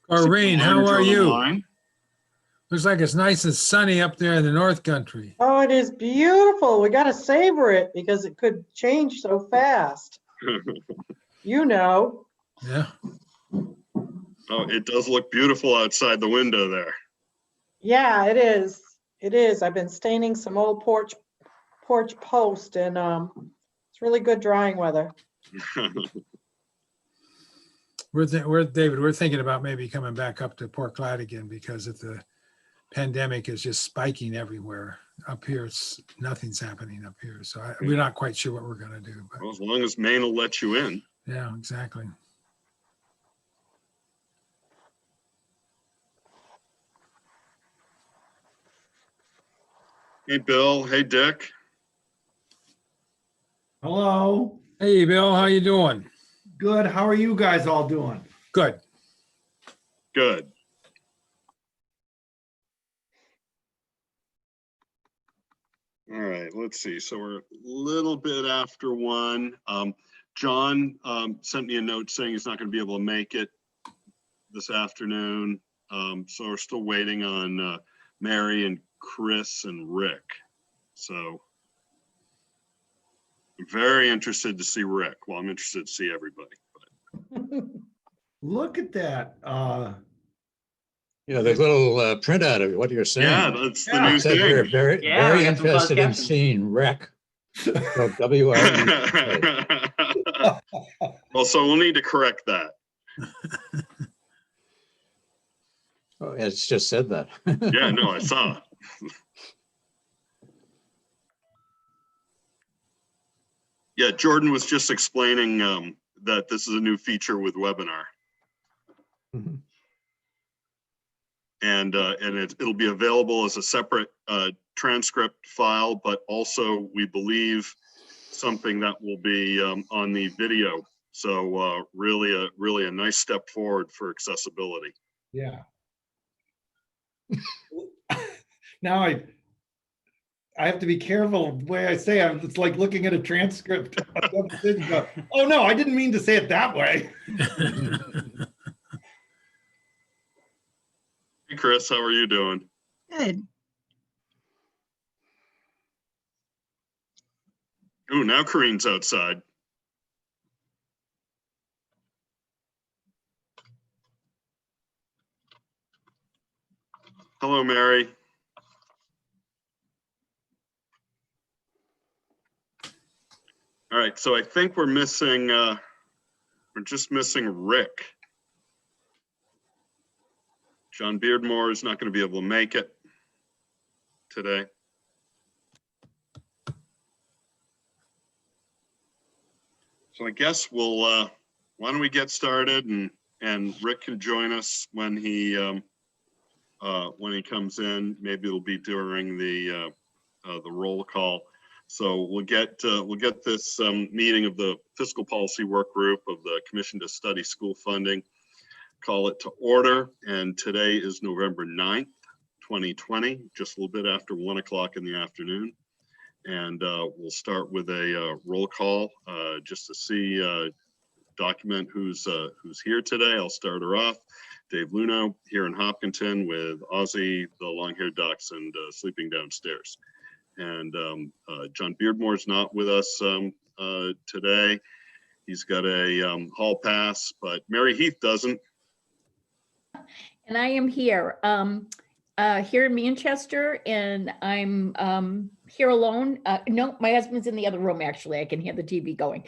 Maureen, how are you? Line. Looks like it's nice and sunny up there in the North Country. Oh, it is beautiful. We got to savor it because it could change so fast. You know. Yeah. Oh, it does look beautiful outside the window there. Yeah, it is. It is. I've been staining some old porch post, and it's really good drying weather. David, we're thinking about maybe coming back up to Port Clyde again because of the pandemic is just spiking everywhere. Up here, nothing's happening up here. So we're not quite sure what we're going to do. But Well, as long as Maine will let you in. yeah, exactly. Hey, Bill. Hey, Dick. Hello. Hey, Bill, how you doing? Good. How are you guys all doing? Good. Good. All right, let's see. So we're a little bit after 1. John sent me a note saying he's not going to be able to make it this afternoon. So we're still waiting on Mary and Chris and Rick. So I'm very interested to see Rick. Well, I'm interested to see everybody. But. Look at that. Yeah, the little printout of what you're saying. Yeah, that's the Yeah. new It said we're thing. very, Yeah, very we got some closed interested in captions. seeing Rec. So W-R-E-C. Well, so we'll need to correct that. Oh, it's just said that. Yeah, no, I saw. Yeah, Jordan was just explaining that this is a new feature with webinar. Mhm. And it'll be available as a separate transcript file, but also we believe something that will be on the video. So really a nice step forward for accessibility. Yeah. Now I have to be careful the way I say it. It's like looking at a transcript. Oh no, I didn't mean to say it that way. Hey, Chris, how are you doing? Good. Ooh, now Kareen's outside. Hello, Mary. All right, so I think we're missing, we're just missing Rick. John Beardmore is not going to be able to make it today. So I guess we'll, why don't we get started and Rick can join us when he comes in. Maybe it'll be during the roll call. So we'll get this meeting of the Fiscal Policy Work Group of the Commission to Study School Funding, call it to order. And today is November 9th, 2020, just a little bit after 1 o'clock in the afternoon. And we'll start with a roll call just to see, document who's here today. I'll start her off. Dave Luno here in Hopkinton with Ozzy, the long-haired ducks, and sleeping downstairs. And John Beardmore's not with us today. He's got a hall pass, but Mary Heath doesn't. And I am here, here in Manchester, and I'm here alone. No, my husband's in the other room, actually. I can hear the TV going.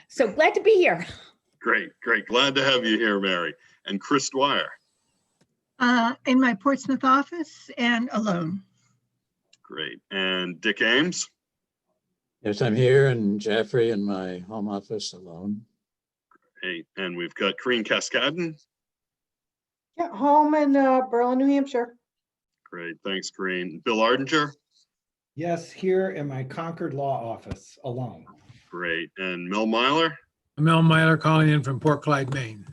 So glad to be here. Great, great. Glad to have you here, Mary. And Chris Dwyer. In my Portsmouth office and alone. Great. And Dick Ames. Yes, I'm here and Jeffrey in my home office alone. Hey, and we've got Kareen Cascadden. Yeah, home in Berlin, New Hampshire. Great, thanks, Kareen. Bill Ardinger. Yes, here in my Concord Law Office alone. Great. And Mel Myler. Mel Myler calling in from Port Clyde, Maine.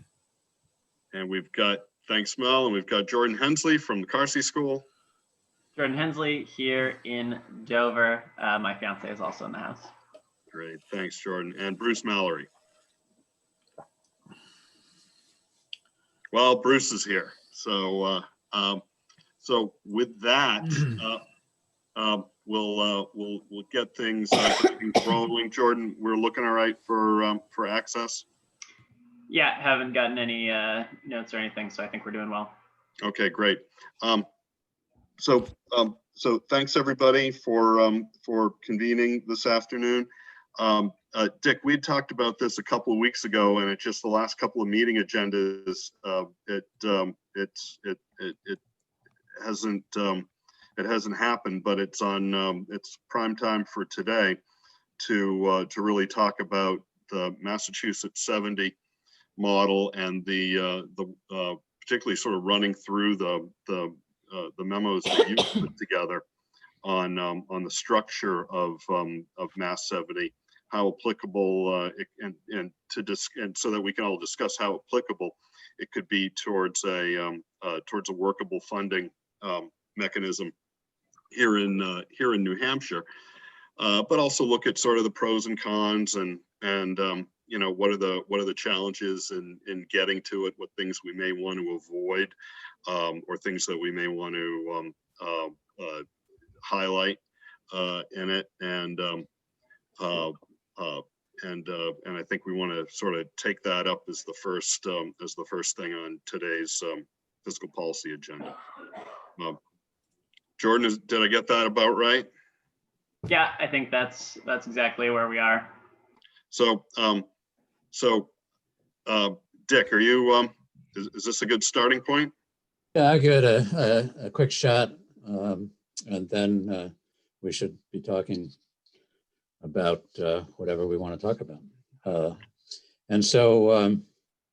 And we've got, thanks, Mel, and we've got Jordan Hensley from the Carsey School. Jordan Hensley here in Dover. My fiance is also in the house. Great, thanks, Jordan. And Bruce Mallory. Well, Bruce is here. So, so with that, we'll get things rolling. Jordan, we're looking all right for access. Yeah, haven't gotten any notes or anything, so I think we're doing well. Okay, great. So thanks everybody for convening this afternoon. Dick, we talked about this a couple of weeks ago, and it's just the last couple of meeting agendas. It hasn't happened, but it's on. It's prime time for today to really talk about the Massachusetts 70 model and the particularly sort of running through the memos that you put together on the structure of Mass 70, how applicable and so that we can all discuss how applicable it could be towards a workable funding mechanism here in New Hampshire, but also look at sort of the pros and cons and you know, what are the challenges in getting to it, what things we may want to avoid, or things that we may want to highlight in it, and I think we want to sort of take that up as the first thing on today's fiscal policy agenda. Jordan, did I get that about right? Yeah, I think that's exactly where we are. So, Dick, are you? Is this a good starting point? Yeah, I give it a quick shot, and then we should be talking about whatever we want to talk about. And so,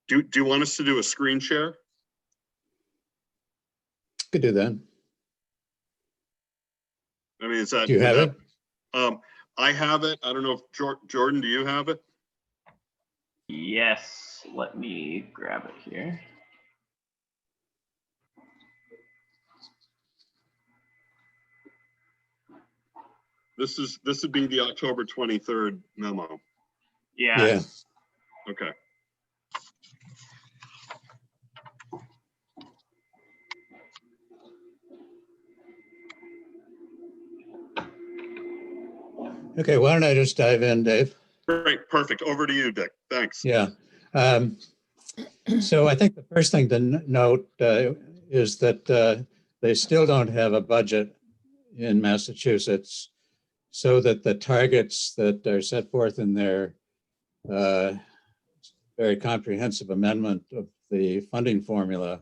Do you want us to do a screen share? could do that. I mean, is that? Do you have it? I have it. I don't know if Jordan, do you have it? Yes, let me grab it here. This would be the October 23rd memo. Yeah. Yeah. Okay. Okay, why don't I just dive in, Dave? Great, perfect. Over to you, Dick. Thanks. Yeah. So I think the first thing to note is that they still don't have a budget in Massachusetts, so that the targets that are set forth in their very comprehensive amendment of the funding formula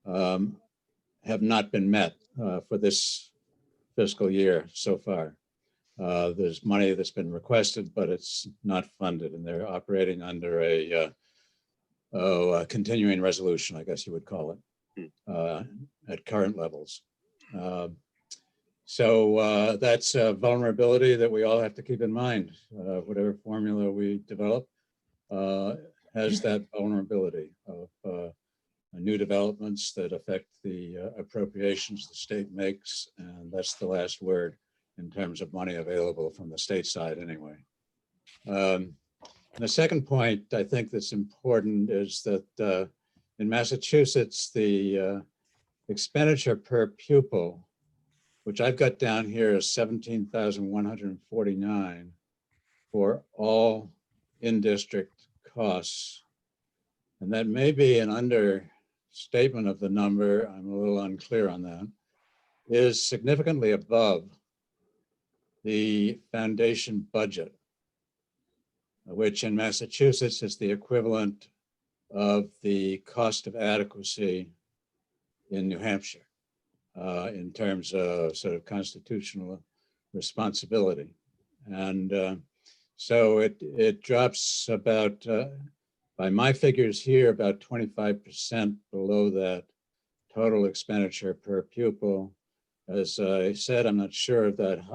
have not been met for this fiscal year so far. There's money that's been requested, but it's not funded, and they're operating under a continuing resolution, I guess you would call it, at current levels. So that's a vulnerability that we all have to keep in mind. Whatever formula we develop has that vulnerability of new developments that affect the appropriations the state makes, and that's the last word in terms of money available from the state side anyway. The second point I think that's important is that in Massachusetts, the expenditure per pupil, which I've got down here as 17,149 for all in-district costs. And that may be an understatement of the number, I'm a little unclear on that, is significantly above the foundation budget, which in Massachusetts is the equivalent of the cost of adequacy in New Hampshire in terms of sort of constitutional responsibility. And so it drops about, by my figures here, about 25% below that total expenditure per pupil. As I said, I'm not sure of that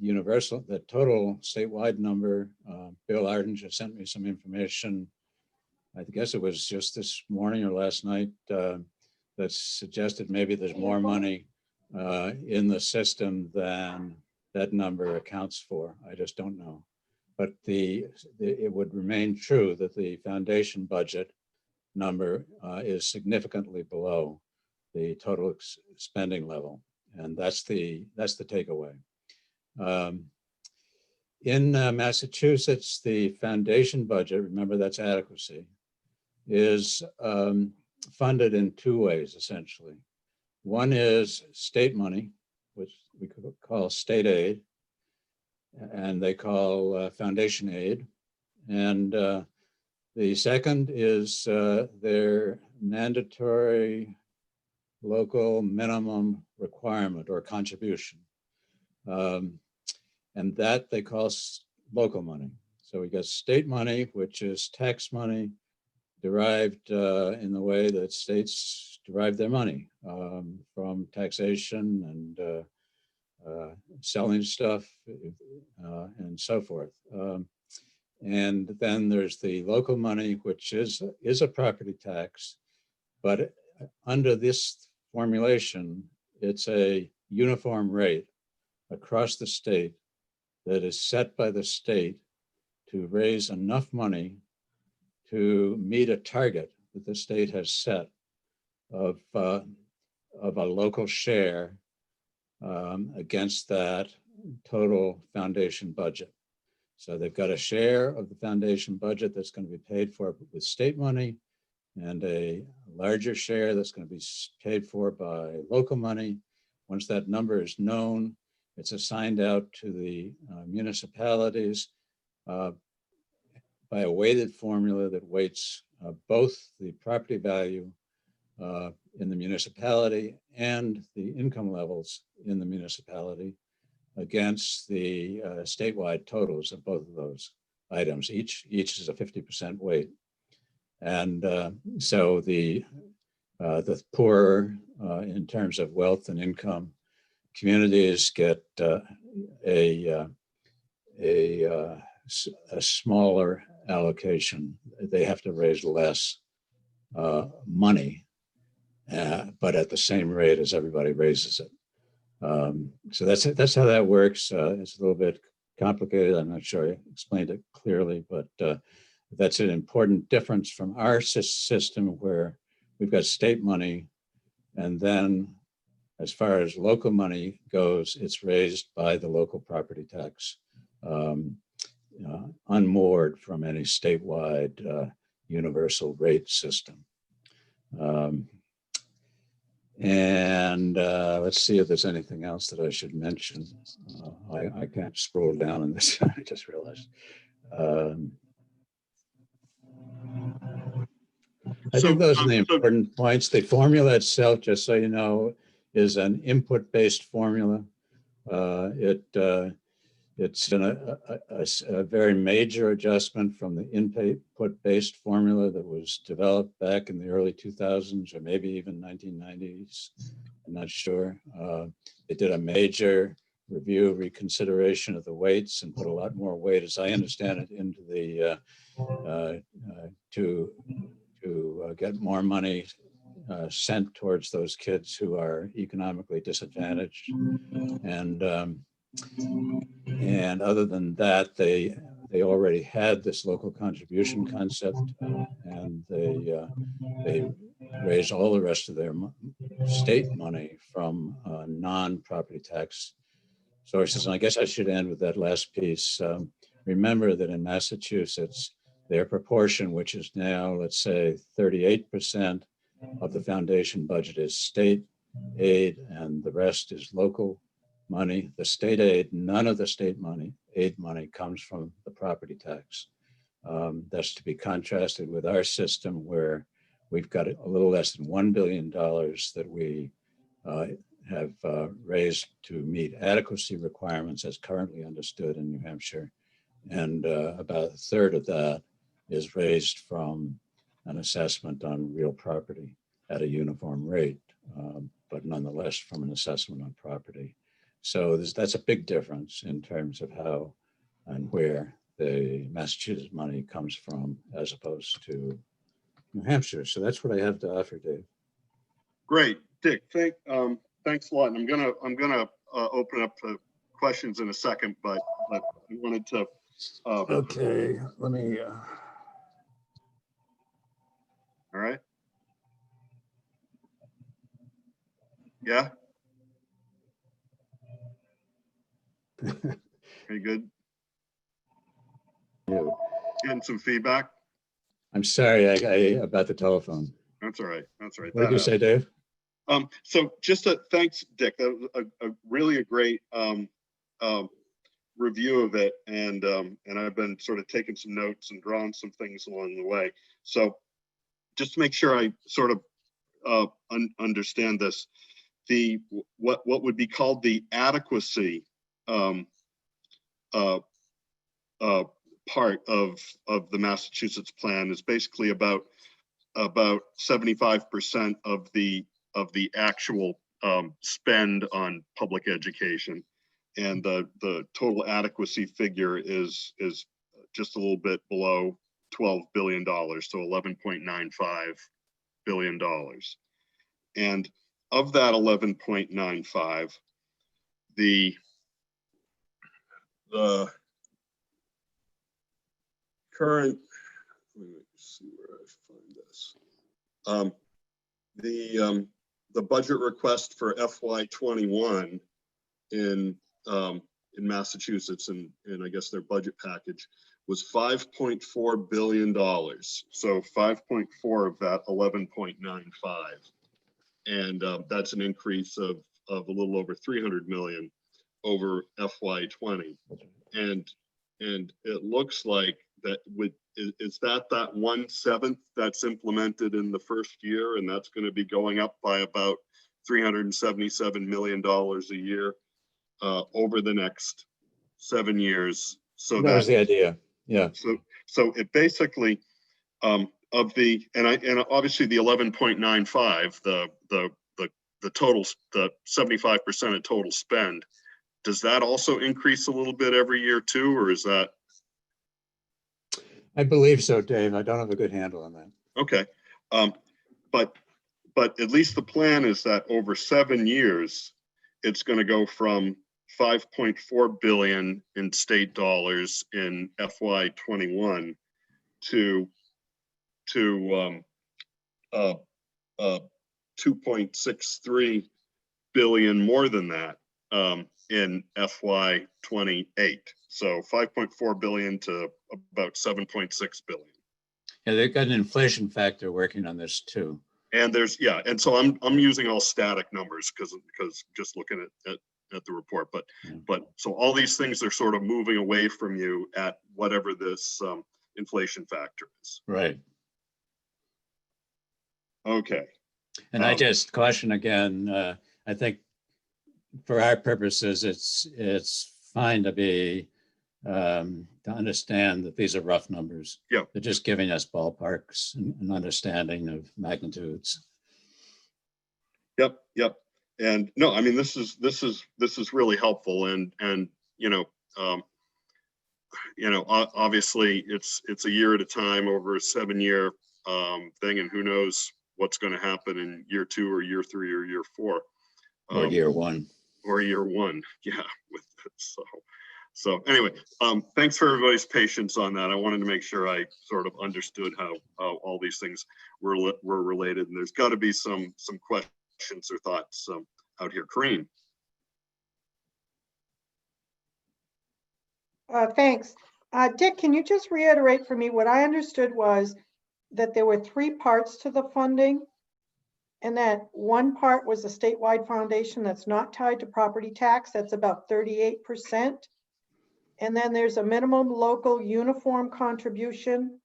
universal, that total statewide number. Bill Arden just sent me some information. I guess it was just this morning or last night that suggested maybe there's more money in the system than that number accounts for. I just don't know. But it would remain true that the foundation budget number is significantly below the total spending level. And that's the takeaway. In Massachusetts, the foundation budget, remember that's adequacy, is funded in two ways, essentially. One is state money, which we could call state aid, and they call foundation aid. And the second is their mandatory local minimum requirement or contribution. And that they call local money. So we got state money, which is tax money derived in the way that states derive their money from taxation and selling stuff and so forth. And then there's the local money, which is a property tax, but under this formulation, it's a uniform rate across the state that is set by the state to raise enough money to meet a target that the state has set of a local share against that total foundation budget. So they've got a share of the foundation budget that's going to be paid for with state money, and a larger share that's going to be paid for by local money. Once that number is known, it's assigned out to the municipalities by a weighted formula that weights both the property value in the municipality and the income levels in the municipality against the statewide totals of both of those items. Each is a 50% weight. And so the poorer in terms of wealth and income communities get a smaller allocation. They have to raise less money, but at the same rate as everybody raises it. So that's how that works. It's a little bit complicated. I'm not sure I explained it clearly, but that's an important difference from our system where we've got state money, and then as far as local money goes, it's raised by the local property tax, unmoored from any statewide universal rate system. And let's see if there's anything else that I should mention. I can't scroll down on this. I just realized. I think those are the important points. The formula itself, just so you know, is an input-based formula. It's a very major adjustment from the input-based formula that was developed back in the early 2000s or maybe even 1990s. I'm not sure. They did a major review, reconsideration of the weights and put a lot more weight, as I understand it, into the to get more money sent towards those kids who are economically disadvantaged. And other than that, they already had this local contribution concept, and they raised all the rest of their state money from non-property tax sources. And I guess I should end with that last piece. Remember that in Massachusetts, their proportion, which is now, let's say, 38% of the foundation budget is state aid, and the rest is local money. The state aid, none of the state aid money comes from the property tax. That's to be contrasted with our system, where we've got a little less than $1 billion that we have raised to meet adequacy requirements as currently understood in New Hampshire. And about a third of that is raised from an assessment on real property at a uniform rate, but nonetheless from an assessment on property. So that's a big difference in terms of how and where the Massachusetts money comes from as opposed to New Hampshire. So that's what I have to offer, Dave. Great, Dick. Thanks a lot. And I'm gonna open up to questions in a second, but I wanted to. Okay, let me. All right. Yeah? Very good. You. Getting some feedback? I'm sorry, about the telephone. That's all right. That's all right. What did That you say, Dave? So just thanks, Dick. That was really a great review of it, and I've been sort of taking some notes and drawing some things along the way. So just to make sure I sort of understand this, what would be called the adequacy part of the Massachusetts plan is basically about 75% of the actual spend on public education, and the total adequacy figure is just a little bit below $12 billion, so $11.95 billion. And of that 11.95, the current, let me see where I find this. The budget request for FY21 in Massachusetts, and I guess their budget package was $5.4 billion. So 5.4 of that 11.95, and that's an increase of a little over 300 million over FY20, and it looks like that is that 1/7 that's implemented in the first year, and that's going to be going up by about $377 million a year over the next 7 years. So That was the idea. Yeah. So it basically of the and obviously the 11.95, the total, the 75% of total spend, does that also increase a little bit every year too, or is that? I believe so, Dave. I don't have a good handle on that. Okay. But at least the plan is that over 7 years, it's going to go from 5.4 billion in state dollars in FY21 to 2.63 billion more than that in FY28. So 5.4 billion to about 7.6 billion. Yeah, they've got an inflation factor working on this too. And there's, yeah, and so I'm using all static numbers because just looking at the report, but so all these things are sort of moving away from you at whatever this inflation factor is. Right. Okay. And I just caution again, I think for our purposes, it's fine to be, to understand that these are rough numbers. Yeah. They're just giving us ballparks and an understanding of magnitudes. Yep. And no, I mean, this is really helpful, and obviously it's a year at a time over a 7-year thing, and who knows what's going to happen in year 2 or year 3 or year 4. Or year 1. Or year 1, yeah. With it. So anyway, thanks for everybody's patience on that. I wanted to make sure I sort of understood how all these things were related, and there's got to be some questions or thoughts out here. Corinne. Thanks. Dick, can you just reiterate for me what I understood was that there were 3 parts to the funding, and that one part was a statewide foundation that's not tied to property tax. That's about 38%. And then there's a minimum local uniform contribution.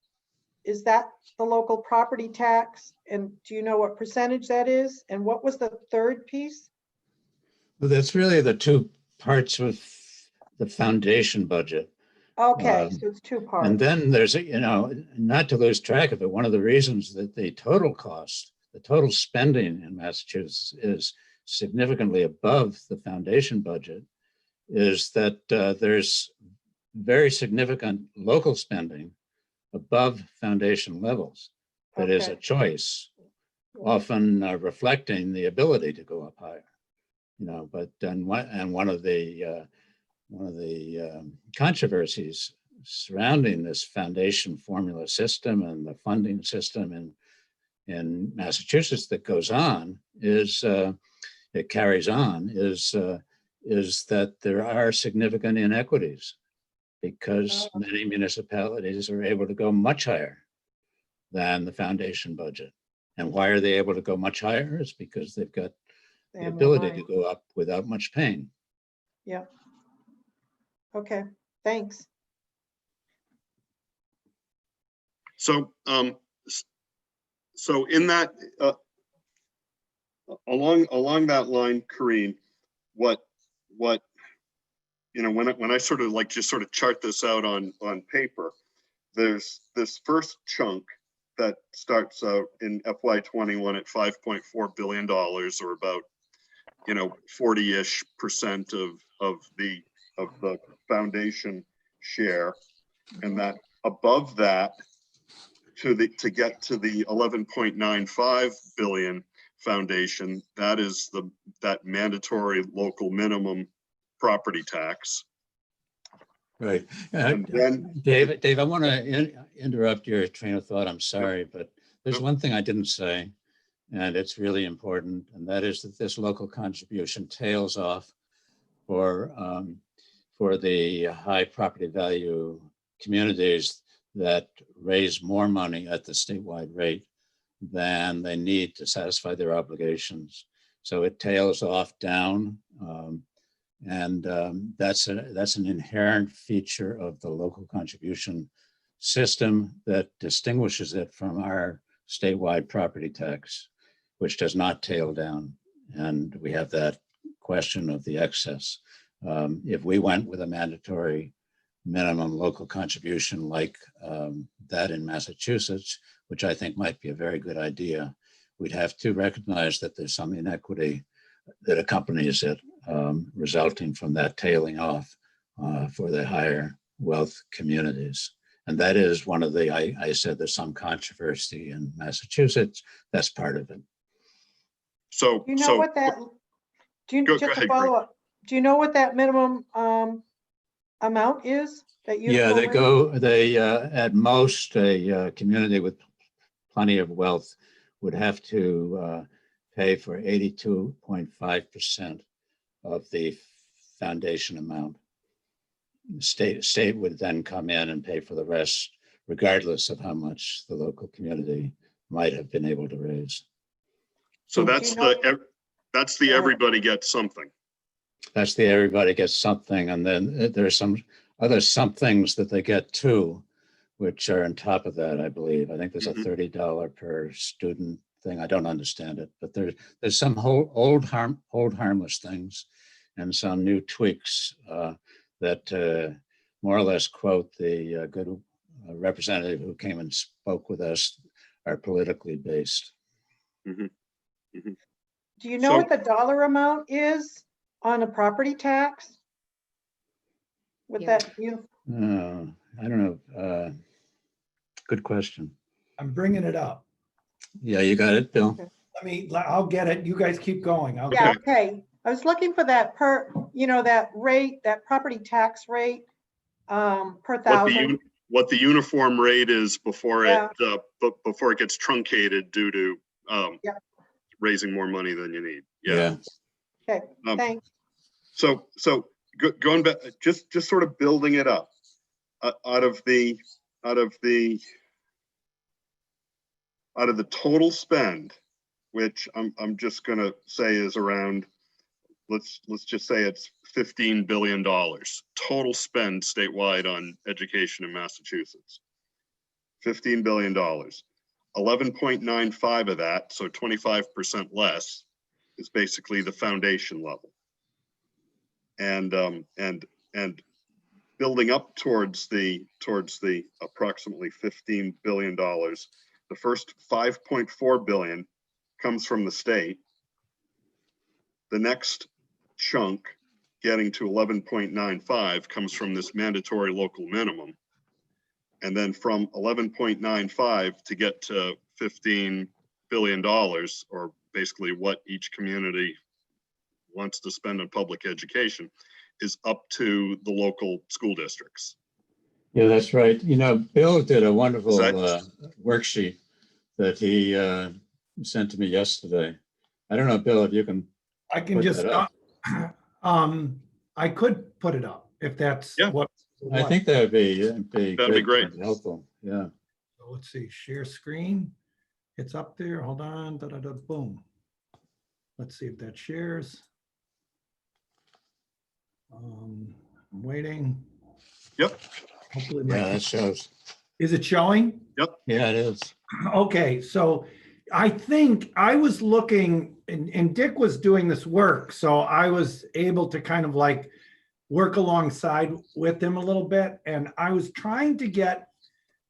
Is that the local property tax? And do you know what percentage that is? And what was the third piece? Well, that's really the 2 parts of the foundation budget. Okay, so it's 2 parts. And then there's, not to lose track of it, one of the reasons that the total cost, the total spending in Massachusetts is significantly above the foundation budget is that there's very significant local spending above foundation levels. That is a choice, often reflecting the ability to go up higher. But then one of the controversies surrounding this foundation formula system and the funding system in Massachusetts that goes on is it carries on is that there are significant inequities because many municipalities are able to go much higher than the foundation budget. And why are they able to go much higher? It's because they've got They the have more ability to money. go up without much pain. Yeah. Okay, thanks. So, so in that, along that line, Corinne, what, when I sort of like just sort of chart this out on paper, there's this first chunk that starts out in FY21 at $5.4 billion, or about 40-ish% of the foundation share, and that above that to get to the 11.95 billion foundation, that is that mandatory local minimum property tax. Right. And then- Dave, I want to interrupt your train of thought. I'm sorry, but there's Yep. one thing I didn't say, and it's really important, and that is that this local contribution tails off for the high property value communities that raise more money at the statewide rate than they need to satisfy their obligations. So it tails off down. That's an inherent feature of the local contribution system that distinguishes it from our statewide property tax, which does not tail down. And we have that question of the excess. If we went with a mandatory minimum local contribution like that in Massachusetts, which I think might be a very good idea, we'd have to recognize that there's some inequity that accompanies it, resulting from that tailing off for the higher wealth communities. And that is one of the, I said there's some controversy in Massachusetts. That's part of it. So, Do you know what that, Go just to ahead, follow up, do you know what that minimum amount is? That Yeah, they at most, a community with plenty of wealth would have to pay for 82.5% of the foundation amount. The state would then come in and pay for the rest, regardless of how much the local community might have been able to raise. so Do that's you know- that's the everybody gets something. That's the everybody gets something, and then there's some other somethings that they get too, which are on top of that, I believe. I think there's Mhm. a $30 per student thing. I don't understand it, but there's some old harmless things and some new tweaks that more or less quote the good representative who came and spoke with us are politically based. Do you know So- what the dollar amount is on a property tax? With Yeah. that, I don't know. Good question. I'm bringing it up. Yeah, you got it, Bill. I'll get it. You guys keep going. I'll yeah, get okay. I was looking for that that rate, that property tax rate per thousand. What the uniform rate is before Yeah. before it gets truncated due to Yeah. raising more money than you need. Yeah. Okay, thanks. So going back, just sort of building it up out of the total spend, which I'm just gonna say is around, let's just say it's $15 billion total spend statewide on education in Massachusetts. $15 billion. 11.95 of that, so 25% less, is basically the foundation level. And building up towards the approximately $15 billion, the first 5.4 billion comes from the state. The next chunk, getting to 11.95, comes from this mandatory local minimum. And then from 11.95 to get to $15 billion, or basically what each community wants to spend on public education, is up to the local school districts. Yeah, that's right. You know, Bill did a wonderful Is worksheet that he sent to me yesterday. I don't know, Bill, if you can I can put just, that up. I could put it up if that's Yeah. what. I think that'd be That'd be good great. and helpful. Yeah. So let's see, share screen. It's up there. Hold on. Da, da, da, boom. Let's see if that shares. I'm waiting. Yep. Hopefully Yeah, my, that shows. is it showing? Yeah, it is. Okay, so I think I was looking and Dick was doing this work, so I was able to kind of like work alongside with him a little bit. And I was trying to get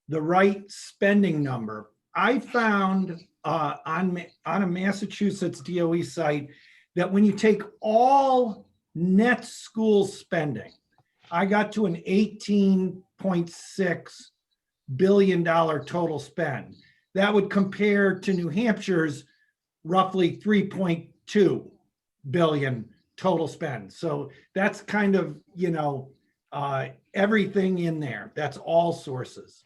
the right spending number. I found on a Massachusetts DOE site that when you take all net school spending, I got to an $18.6 billion total spend. That would compare to New Hampshire's roughly 3.2 billion total spend. So that's kind of, everything in there. That's all sources.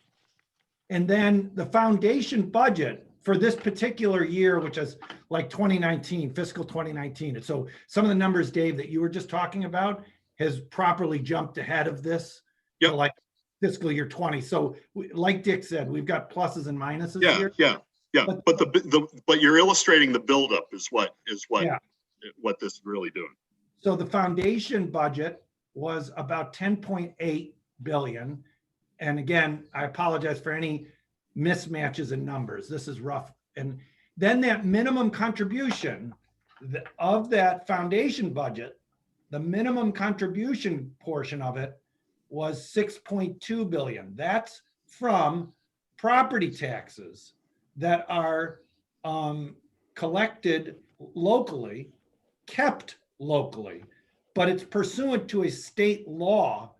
And then the foundation budget for this particular year, which is like 2019, fiscal 2019. And so some of the numbers, Dave, that you were just talking about has properly jumped ahead of this. Yep. To like fiscal year 20. So like Dick said, we've got pluses and minuses Yeah, here. yeah, yeah. But- But you're illustrating the buildup is what Yeah. what this is really doing. So the foundation budget was about 10.8 billion. And again, I apologize for any mismatches in numbers. This is rough. And then that minimum contribution of that foundation budget, the minimum contribution portion of it was 6.2 billion. That's from property taxes that are collected locally, kept locally, but it's pursuant to a state law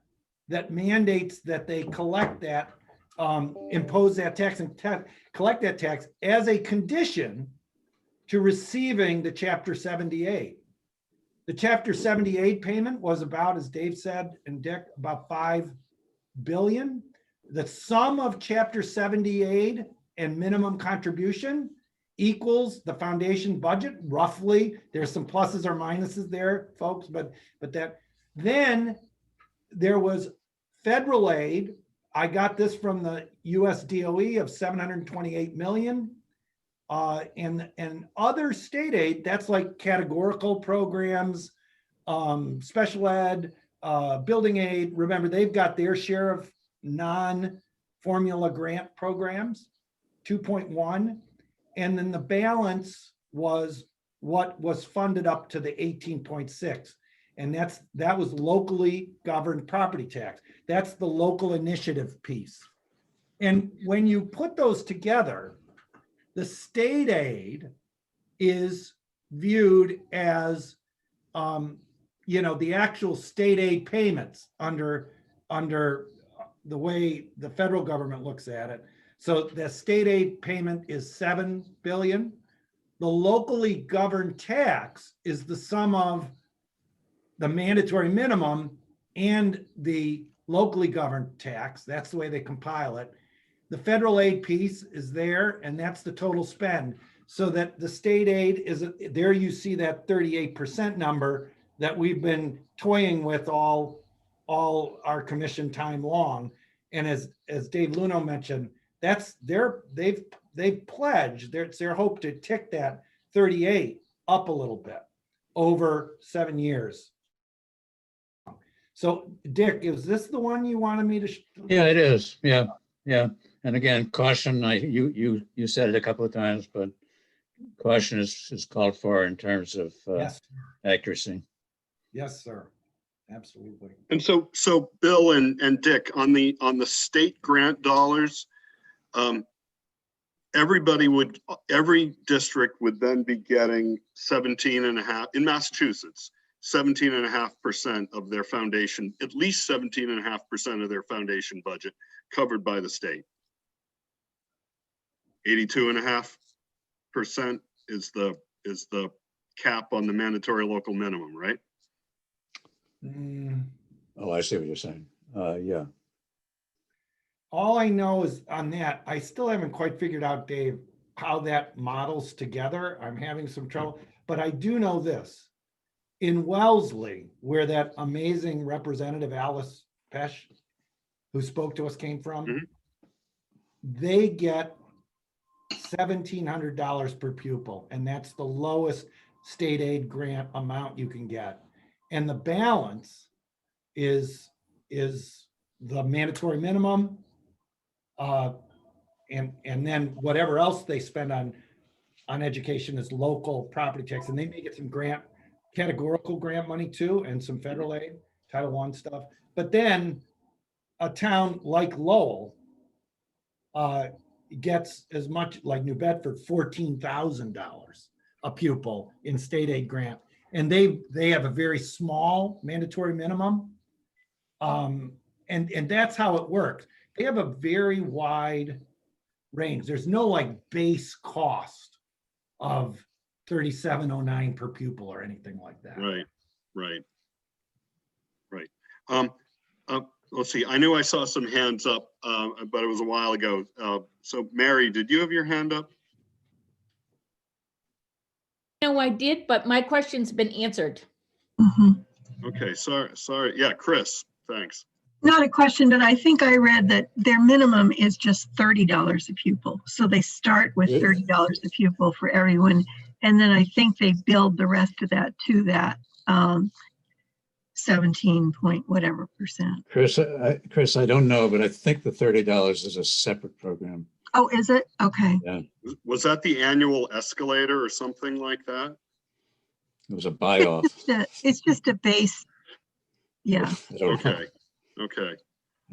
that mandates that they collect that, impose that tax and collect that tax as a condition to receiving the Chapter 78. The Chapter 78 payment was about, as Dave said, and Dick, about 5 billion. The sum of Chapter 78 and minimum contribution equals the foundation budget, roughly. There's some pluses or minuses there, folks, but that, then there was federal aid. I got this from the US DOE of 728 million. And other state aid, that's like categorical programs, special ed, building aid. Remember, they've got their share of non-formula grant programs, 2.1. And then the balance was what was funded up to the 18.6. And that was locally governed property tax. That's the local initiative piece. And when you put those together, the state aid is viewed as, the actual state aid payments under the way the federal government looks at it. So the state aid payment is 7 billion. The locally governed tax is the sum of the mandatory minimum and the locally governed tax. That's the way they compile it. The federal aid piece is there, and that's the total spend. So that the state aid is, there you see that 38% number that we've been toying with all our commission time long. And as Dave Luno mentioned, that's they've pledged, it's their hope to tick that 38 up a little bit over 7 years. So Dick, is this the one you wanted me to? Yeah, it is. Yeah, yeah. And again, caution, you said it a couple of times, but caution is called for in terms of Yes, accuracy. yes, sir. Absolutely. And so Bill and Dick, on the state grant dollars, every district would then be getting 17.5 in Massachusetts, 17.5% of their foundation, at least 17.5% of their foundation budget covered by the state. 82.5% is the cap on the mandatory local minimum, right? Oh, I see what you're saying. Yeah. All I know is on that, I still haven't quite figured out, Dave, how that models together. I'm having some trouble, but I do know this. in Wellesley, where that amazing representative Alice Pesh, who spoke to us, came from, Mhm. they get $1,700 per pupil, and that's the lowest state aid grant amount you can get. And the balance is the mandatory minimum, and then whatever else they spend on education is local property tax, and they may get some categorical grant money too, and some federal aid, Title I stuff. But then a town like Lowell gets as much, like New Bedford, $14,000 a pupil in state aid grant, and they have a very small mandatory minimum, and that's how it works. They have a very wide range. There's no like base cost of $37.09 per pupil or anything like that. Right. Let's see. I knew I saw some hands up, but it was a while ago. So Mary, did you have your hand up? No, I did, but my question's been answered. Mhm. Okay, sorry. Yeah, Chris, thanks. Not a question, but I think I read that their minimum is just $30 a pupil. So they start with $30 a pupil for everyone. And then I think they build the rest of that to that 17 point whatever percent. Chris, I don't know, but I think the $30 is a separate program. Oh, is it? Okay. Yeah, Was that the annual escalator or something like that? it was a buy-off. It's just a base. Yeah. I don't know. Okay.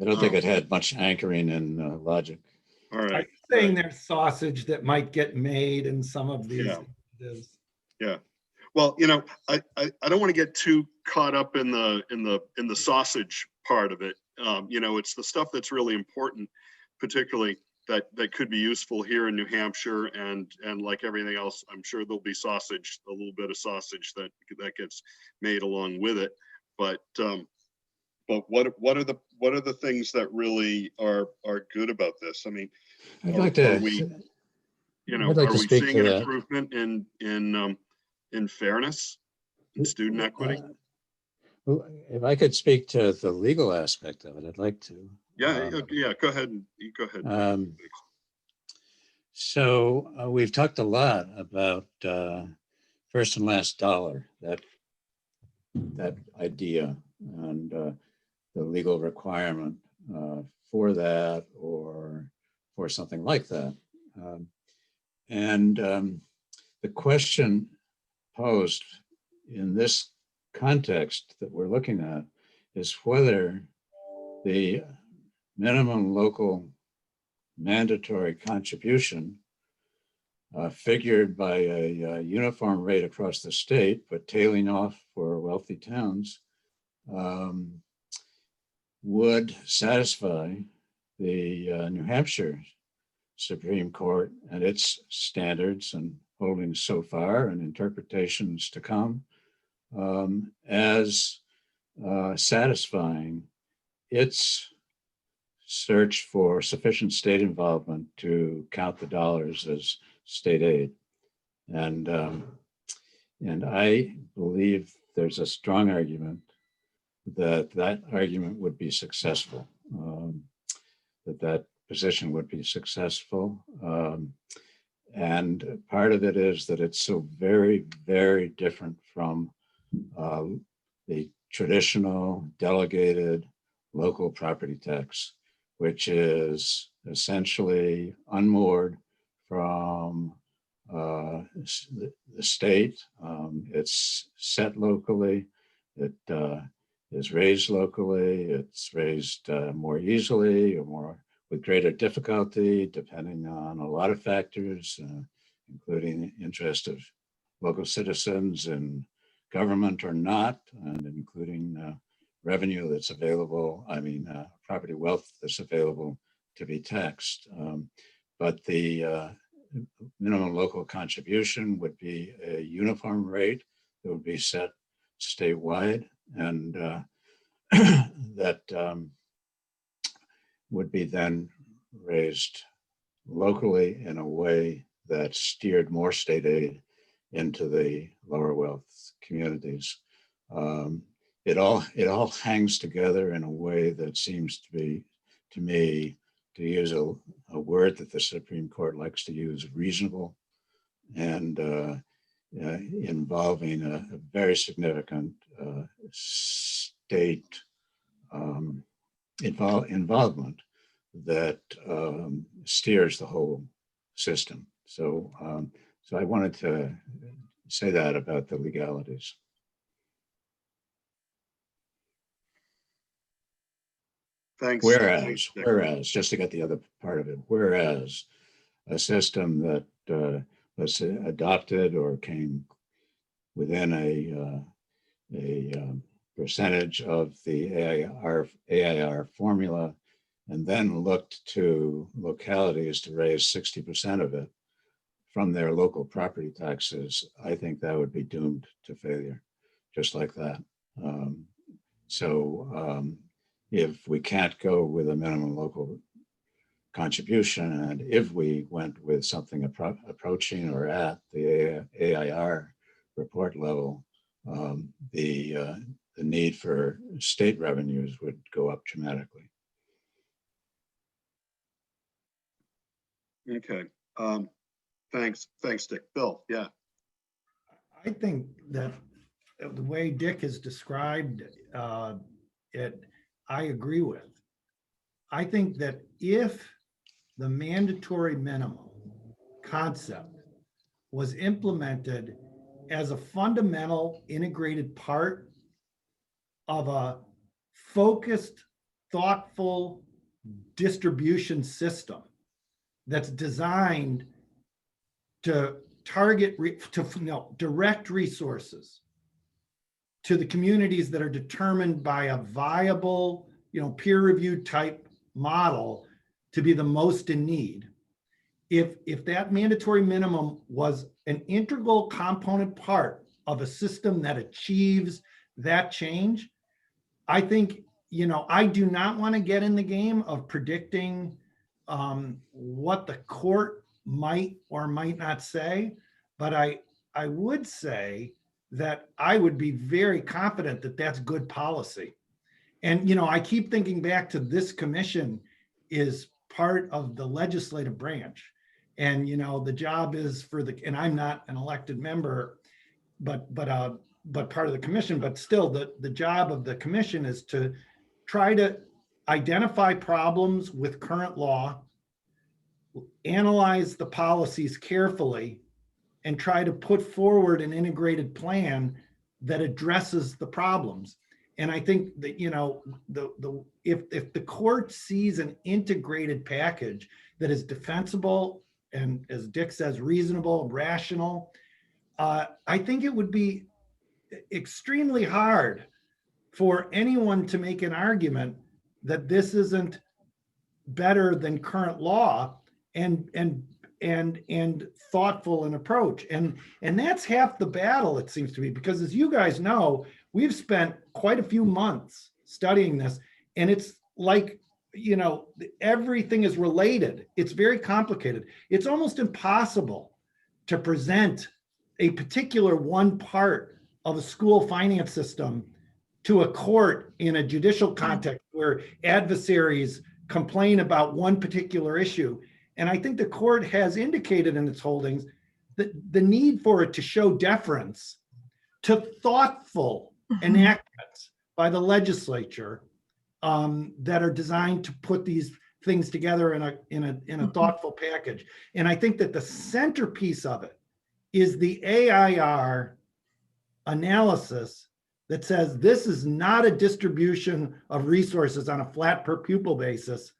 I don't think it had much anchoring in logic. All Are right. you saying there's sausage that might get made in some of these? Yeah. Well, I don't want to get too caught up in the sausage part of it. It's the stuff that's really important, particularly that could be useful here in New Hampshire, and like everything else, I'm sure there'll be sausage, a little bit of sausage that gets made along with it. But what are the things that really are good about this? I mean, I'd like to. are we speak seeing to an that. improvement in fairness and student equity? Well, if I could speak to the legal aspect of it, I'd like to. Yeah, go ahead. Go ahead. So we've talked a lot about first and last dollar, that idea, and the legal requirement for that or for something like that. And the question posed in this context that we're looking at is whether the minimum local mandatory contribution figured by a uniform rate across the state, but tailing off for wealthy towns, would satisfy the New Hampshire Supreme Court and its standards and holdings so far and interpretations to come, as satisfying its search for sufficient state involvement to count the dollars as state aid. And I believe there's a strong argument that argument would be successful, that position would be successful. And part of it is that it's so very, very different from the traditional delegated local property tax, which is essentially unmoored from the state. It's set locally. It is raised locally. It's raised more easily or more with greater difficulty, depending on a lot of factors, including the interest of local citizens in government or not, and including revenue that's available, property wealth that's available to be taxed. But the minimum local contribution would be a uniform rate that would be set statewide, and that would be then raised locally in a way that steered more state aid into the lower wealth communities. It all hangs together in a way that seems to be, to me, to use a word that the Supreme Court likes to use, reasonable, and involving a very significant state involvement that steers the whole system. So I wanted to say that about the legalities. Thanks. Whereas, just to get the other part of it, whereas a system that was adopted or came within a percentage of the AIR formula, and then looked to localities to raise 60% of it from their local property taxes, I think that would be doomed to failure, just like that. If we can't go with a minimum local contribution, and if we went with something approaching or at the AIR report level, the need for state revenues would go up dramatically. Okay. Thanks, Dick. Bill, yeah. I think that the way Dick has described it, I agree with. I think that if the mandatory minimum concept was implemented as a fundamental integrated part of a focused, thoughtful distribution system that's designed to direct resources to the communities that are determined by a viable, peer-reviewed type model to be the most in need. If that mandatory minimum was an integral component part of a system that achieves that change, I think, I do not want to get in the game of predicting what the court might or might not say, but I would say that I would be very confident that that's good policy. And, I keep thinking back to this commission is part of the legislative branch. And, the job is and I'm not an elected member, but part of the commission, but still the job of the commission is to try to identify problems with current law, analyze the policies carefully, and try to put forward an integrated plan that addresses the problems. And I think that, if the court sees an integrated package that is defensible and, as Dick says, reasonable, rational, I think it would be extremely hard for anyone to make an argument that this isn't better than current law and thoughtful in approach. And that's half the battle, it seems to be, because as you guys know, we've spent quite a few months studying this, and it's like, everything is related. It's very complicated. It's almost impossible to present a particular one part of a school finance system to a court in a judicial context where adversaries complain about one particular issue. And I think the court has indicated in its holdings that the need for it to show deference to thoughtful enactments by the legislature that are designed to put these things together in a thoughtful package. And I think that the centerpiece of it is the AIR analysis that says this is not a distribution of resources on a flat per pupil basis.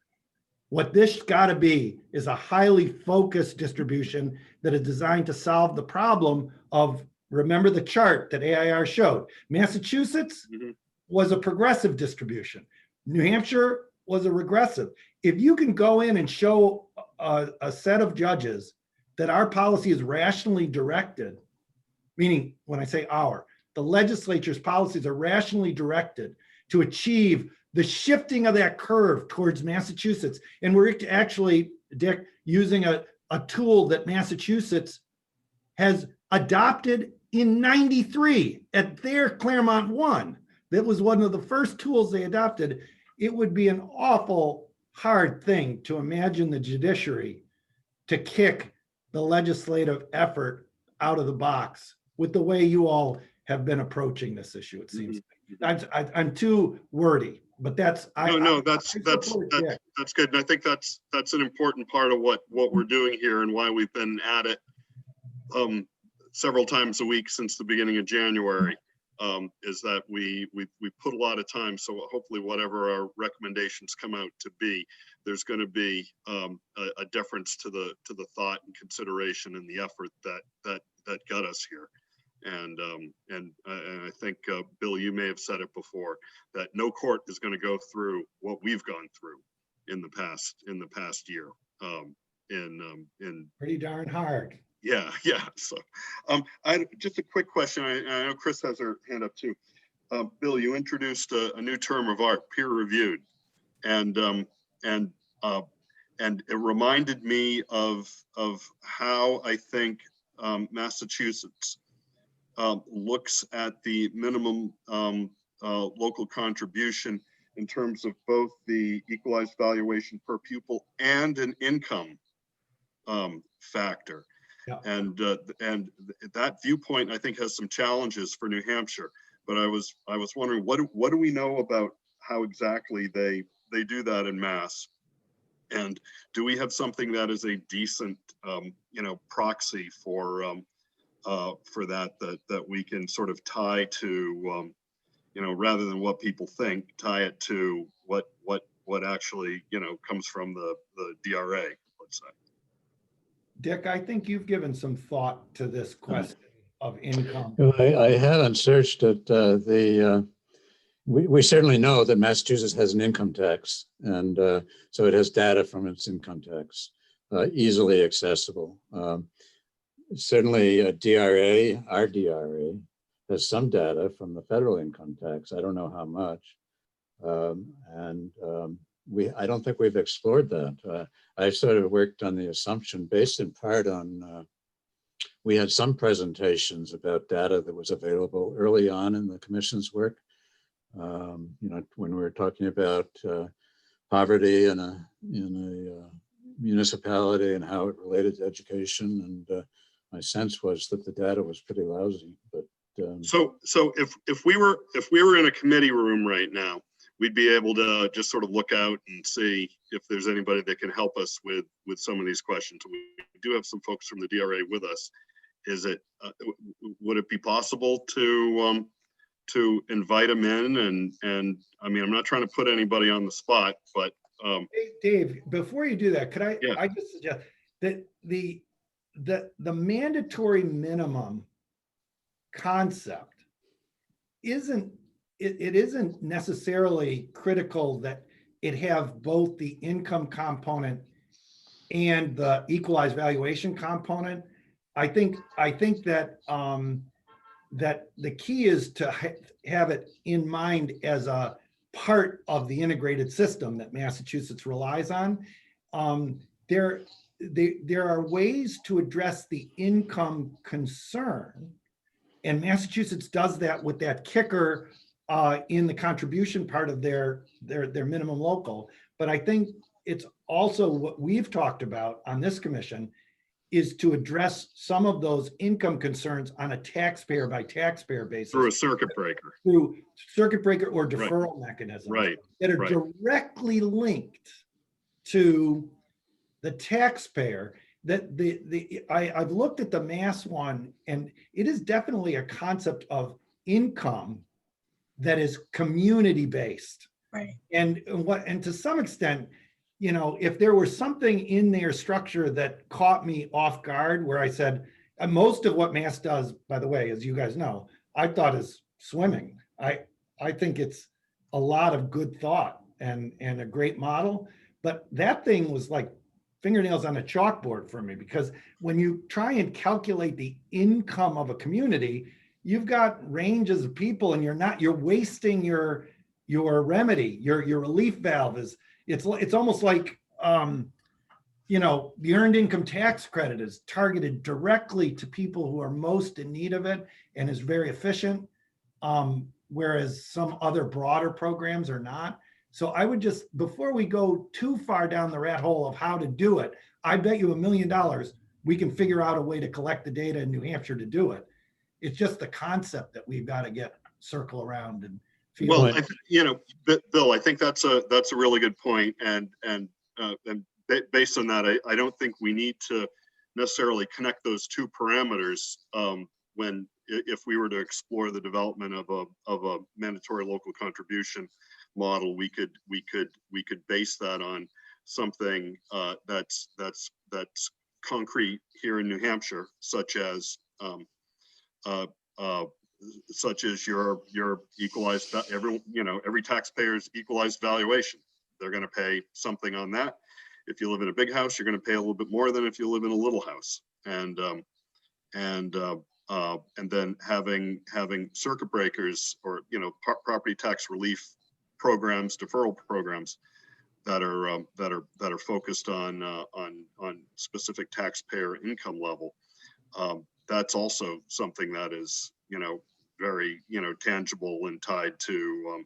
What this got to be is a highly focused distribution that is designed to solve the problem of, remember the chart that AIR showed. Massachusetts was a progressive distribution. New Hampshire was a regressive. If you can go in and show a set of judges that our policy is rationally directed, meaning when I say the legislature's policies are rationally directed to achieve the shifting of that curve towards Massachusetts. And we're actually, Dick, using a tool that Massachusetts has adopted in 93 at their Claremont 1. That was one of the first tools they adopted. It would be an awful hard thing to imagine the judiciary to kick the legislative effort out of the box with the way you all have been approaching this issue, it seems. I'm too wordy, but that's. That's good. And I think that's an important part of what we're doing here and why we've been at it several times a week since the beginning of January, is that we put a lot of time. So hopefully whatever our recommendations come out to be, there's going to be a difference to the thought and consideration and the effort that got us here. And I think, Bill, you may have said it before, that no court is going to go through what we've gone through in the past year. In pretty darn hard. Yeah. So, just a quick question. I know Chris has her hand up too. Bill, you introduced a new term of art, peer reviewed, and it reminded me of how I think Massachusetts looks at the minimum local contribution in terms of both the equalized valuation per pupil and an income factor. Yeah. And that viewpoint, I think, has some challenges for New Hampshire. But I was wondering, what do we know about how exactly they do that in Mass? And do we have something that is a decent, proxy for that we can sort of tie to, rather than what people think, tie it to what actually, comes from the DRA, let's say. Dick, I think you've given some thought to this question of income. I haven't searched it. We certainly know that Massachusetts has an income tax, and so it has data from its income tax, easily accessible. Certainly, our DRA has some data from the federal income tax. I don't know how much, I don't think we've explored that. I sort of worked on the assumption, based in part on, we had some presentations about data that was available early on in the commission's work. When we were talking about poverty in a municipality and how it related to education, and my sense was that the data was pretty lousy. But so if we were in a committee room right now, we'd be able to just sort of look out and see if there's anybody that can help us with some of these questions. We do have some folks from the DRA with us. Would it be possible to invite them in? And I mean, I'm not trying to put anybody on the spot, but Hey, Dave, before you do that, could I? Yeah. I just suggest that the mandatory minimum concept isn't necessarily critical that it have both the income component and the equalized valuation component. I think that that the key is to have it in mind as a part of the integrated system that Massachusetts relies on. There are ways to address the income concern, and Massachusetts does that with that kicker in the contribution part of their minimum local. But I think it's also what we've talked about on this commission is to address some of those income concerns on a taxpayer by taxpayer basis. through a circuit breaker. Through circuit breaker or deferral mechanisms. Right. That are right. directly linked to the taxpayer. That I've looked at the Mass one, and it is definitely a concept of income that is community based. Right. And to some extent, if there was something in their structure that caught me off guard, where I said, most of what Mass does, by the way, as you guys know, I thought is swimming. I think it's a lot of good thought and a great model, but that thing was like fingernails on a chalkboard for me, because when you try and calculate the income of a community, you've got ranges of people, and you're wasting your remedy, your relief valve is, it's almost like you know, the earned income tax credit is targeted directly to people who are most in need of it and is very efficient. Whereas some other broader programs are not. So I would just, before we go too far down the rat hole of how to do it, I bet you $1 million, we can figure out a way to collect the data in New Hampshire to do it. It's just the concept that we've got to circle around and feel. Well, you know, Bill, I think that's a really good point. And based on that, I don't think we need to necessarily connect those two parameters if we were to explore the development of a mandatory local contribution model. We could base that on something that's concrete here in New Hampshire, such as your equalized, every taxpayer's equalized valuation. They're going to pay something on that. If you live in a big house, you're going to pay a little bit more than if you live in a little house. And then having circuit breakers or property tax relief programs, deferral programs that are focused on specific taxpayer income level. That's also something that is very tangible and tied to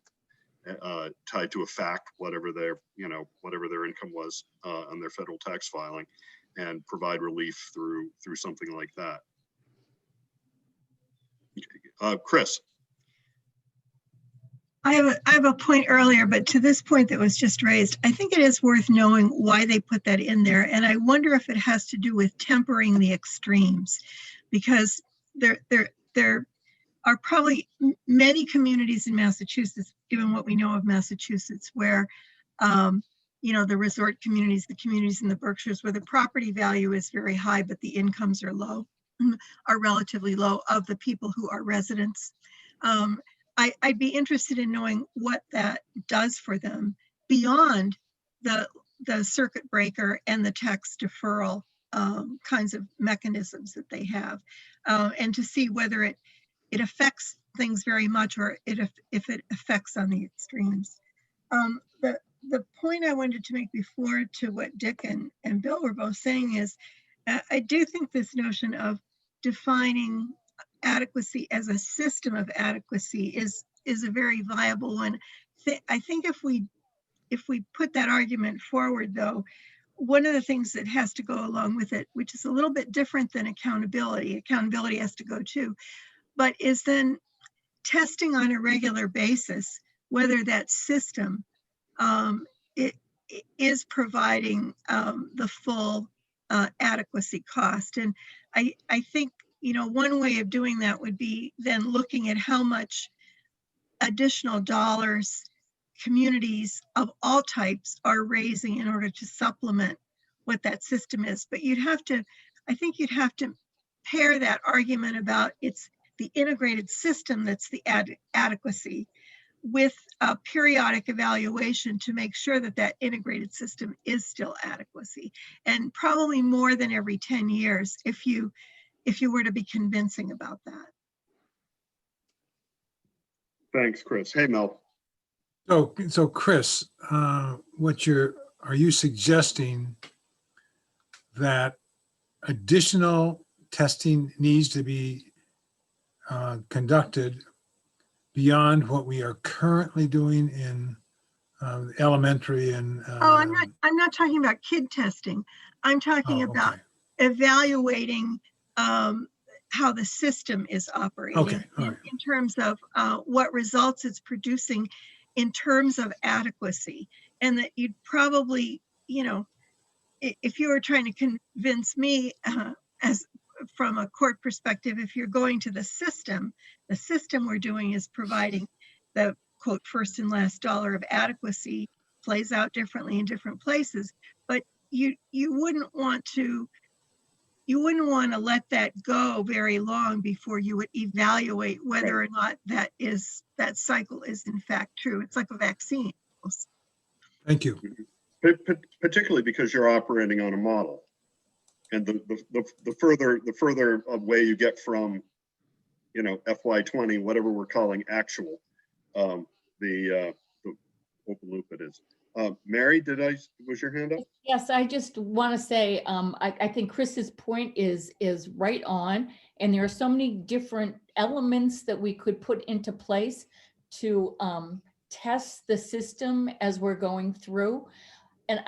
a fact, whatever their income was on their federal tax filing, and provide relief through something like that. Chris. I have a point earlier, but to this point that was just raised, I think it is worth knowing why they put that in there. And I wonder if it has to do with tempering the extremes, because there are probably many communities in Massachusetts, given what we know of Massachusetts, where, the resort communities, the communities in the Berkshires, where the property value is very high, but the incomes are low, are relatively low of the people who are residents. I'd be interested in knowing what that does for them beyond the circuit breaker and the tax deferral kinds of mechanisms that they have, and to see whether it affects things very much or if it affects on the extremes. The point I wanted to make before to what Dick and Bill were both saying is, I do think this notion of defining adequacy as a system of adequacy is a very viable one. I think if we put that argument forward, though, one of the things that has to go along with it, which is a little bit different than accountability has to go too, but is then testing on a regular basis whether that system it is providing the full adequacy cost. And I think one way of doing that would be then looking at how much additional dollars communities of all types are raising in order to supplement what that system is. But I think you'd have to pair that argument about it's the integrated system that's the adequacy with a periodic evaluation to make sure that that integrated system is still adequacy, and probably more than every 10 years if you were to be convincing about that. Thanks, Chris. Hey, Mel. So Chris, are you suggesting that additional testing needs to be conducted beyond what we are currently doing in elementary and? I'm not talking about kid testing. I'm talking about evaluating how the system is operating in terms of what results it's producing in terms of adequacy. And that you'd probably, if you were trying to convince me as from a court perspective, if you're going to the system we're doing is providing the quote first and last dollar of adequacy, plays out differently in different places, but you wouldn't want to let that go very long before you would evaluate whether or not that cycle is in fact true. It's like a vaccine. Thank you. Particularly because you're operating on a model, and the further away you get from, FY20, whatever we're calling actual, the open loop it is, Mary, was your hand up? Yes, I just want to say, I think Chris's point is right on. And there are so many different elements that we could put into place to test the system as we're going through. And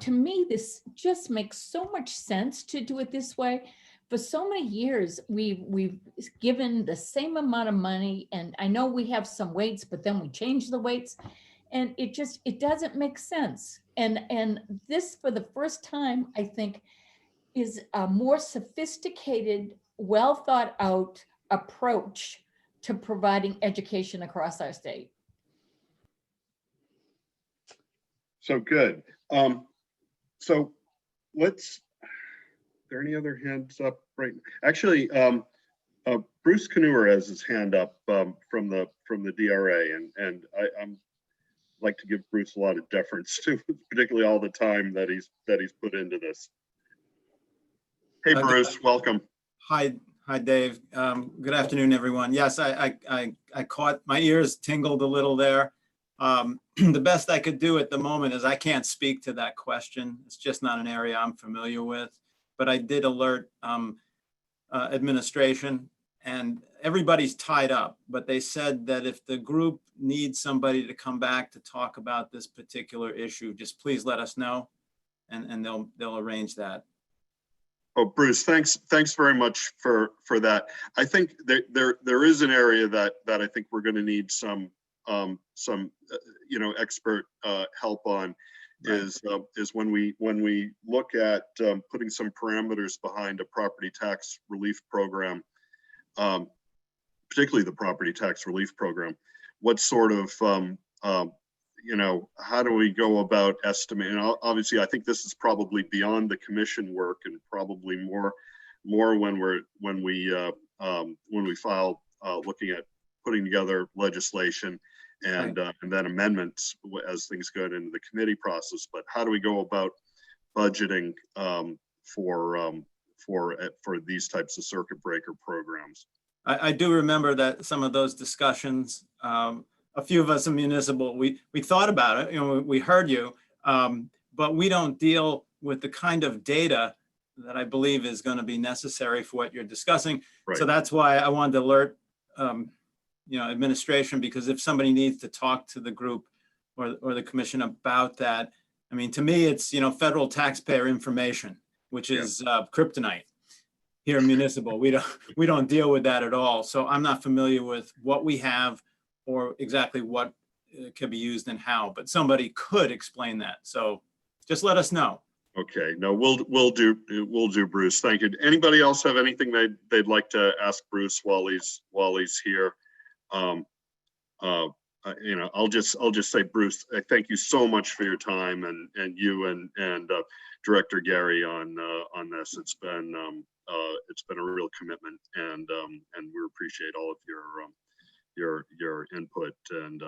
to me, this just makes so much sense to do it this way. For so many years, we've given the same amount of money, and I know we have some weights, but then we change the weights. And it doesn't make sense. And this, for the first time, I think, is a more sophisticated, well thought out approach to providing education across our state. So good. So are there any other hands up right? Actually, Bruce Canoer has his hand up from the DRA, and I'm like to give Bruce a lot of deference to, particularly all the time that he's put into this. Hey, Bruce, welcome. Hi, Dave. Good afternoon, everyone. Yes, I caught, my ears tingled a little there. The best I could do at the moment is I can't speak to that question. It's just not an area I'm familiar with, but I did alert administration, and everybody's tied up, but they said that if the group needs somebody to come back to talk about this particular issue, just please let us know, and they'll arrange that. Oh, Bruce, thanks very much for that. I think there is an area that I think we're going to need some expert help on. Right. Is when we look at putting some parameters behind a property tax relief program, particularly the property tax relief program. What sort of how do we go about estimating? Obviously, I think this is probably beyond the commission work, and probably more when we file looking at putting together legislation and then amendments as things go into the committee process. But how do we go about budgeting for these types of circuit breaker programs? I do remember that some of those discussions, a few of us in municipal, we thought about it, we heard you, but we don't deal with the kind of data that I believe is going to be necessary for what you're discussing. Right. So that's why I wanted to alert administration, because if somebody needs to talk to the group or the commission about that, I mean, to me, it's, federal taxpayer information, which is kryptonite here in municipal. We don't deal with that at all. So I'm not familiar with what we have or exactly what can be used and how, but somebody could explain that. So just let us know. Okay, no, we'll do, Bruce. Thank you. Anybody else have anything they'd like to ask Bruce while he's here? I'll just say, Bruce, I thank you so much for your time, and you and Director Gary on this. It's been a real commitment, and we appreciate all of your input and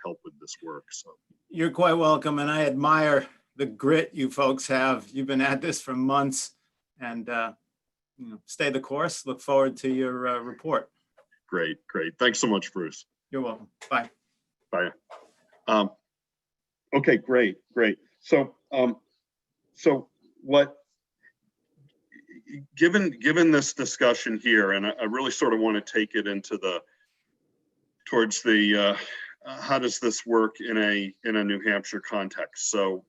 help with this work. So you're quite welcome, and I admire the grit you folks have. You've been at this for months, and stay the course. Look forward to your report. Great. Thanks so much, Bruce. You're welcome. Bye. Okay, great. So what? Given this discussion here, and I really sort of want to take it into towards the how does this work in a New Hampshire context? So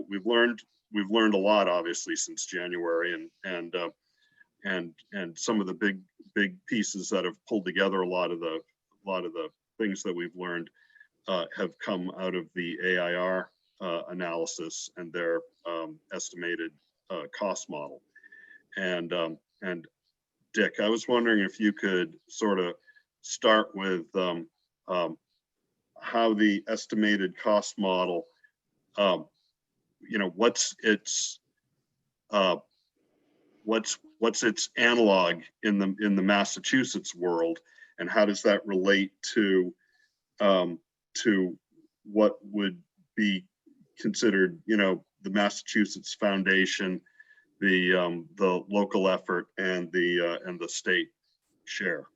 we've learned a lot, obviously, since January, and some of the big pieces that have pulled together a lot of the things that we've learned have come out of the AIR analysis and their estimated cost model. And Dick, I was wondering if you could sort of start with how the estimated cost model, what's its analog in the Massachusetts world, and how does that relate to what would be considered, the Massachusetts Foundation, the local effort, and the state share?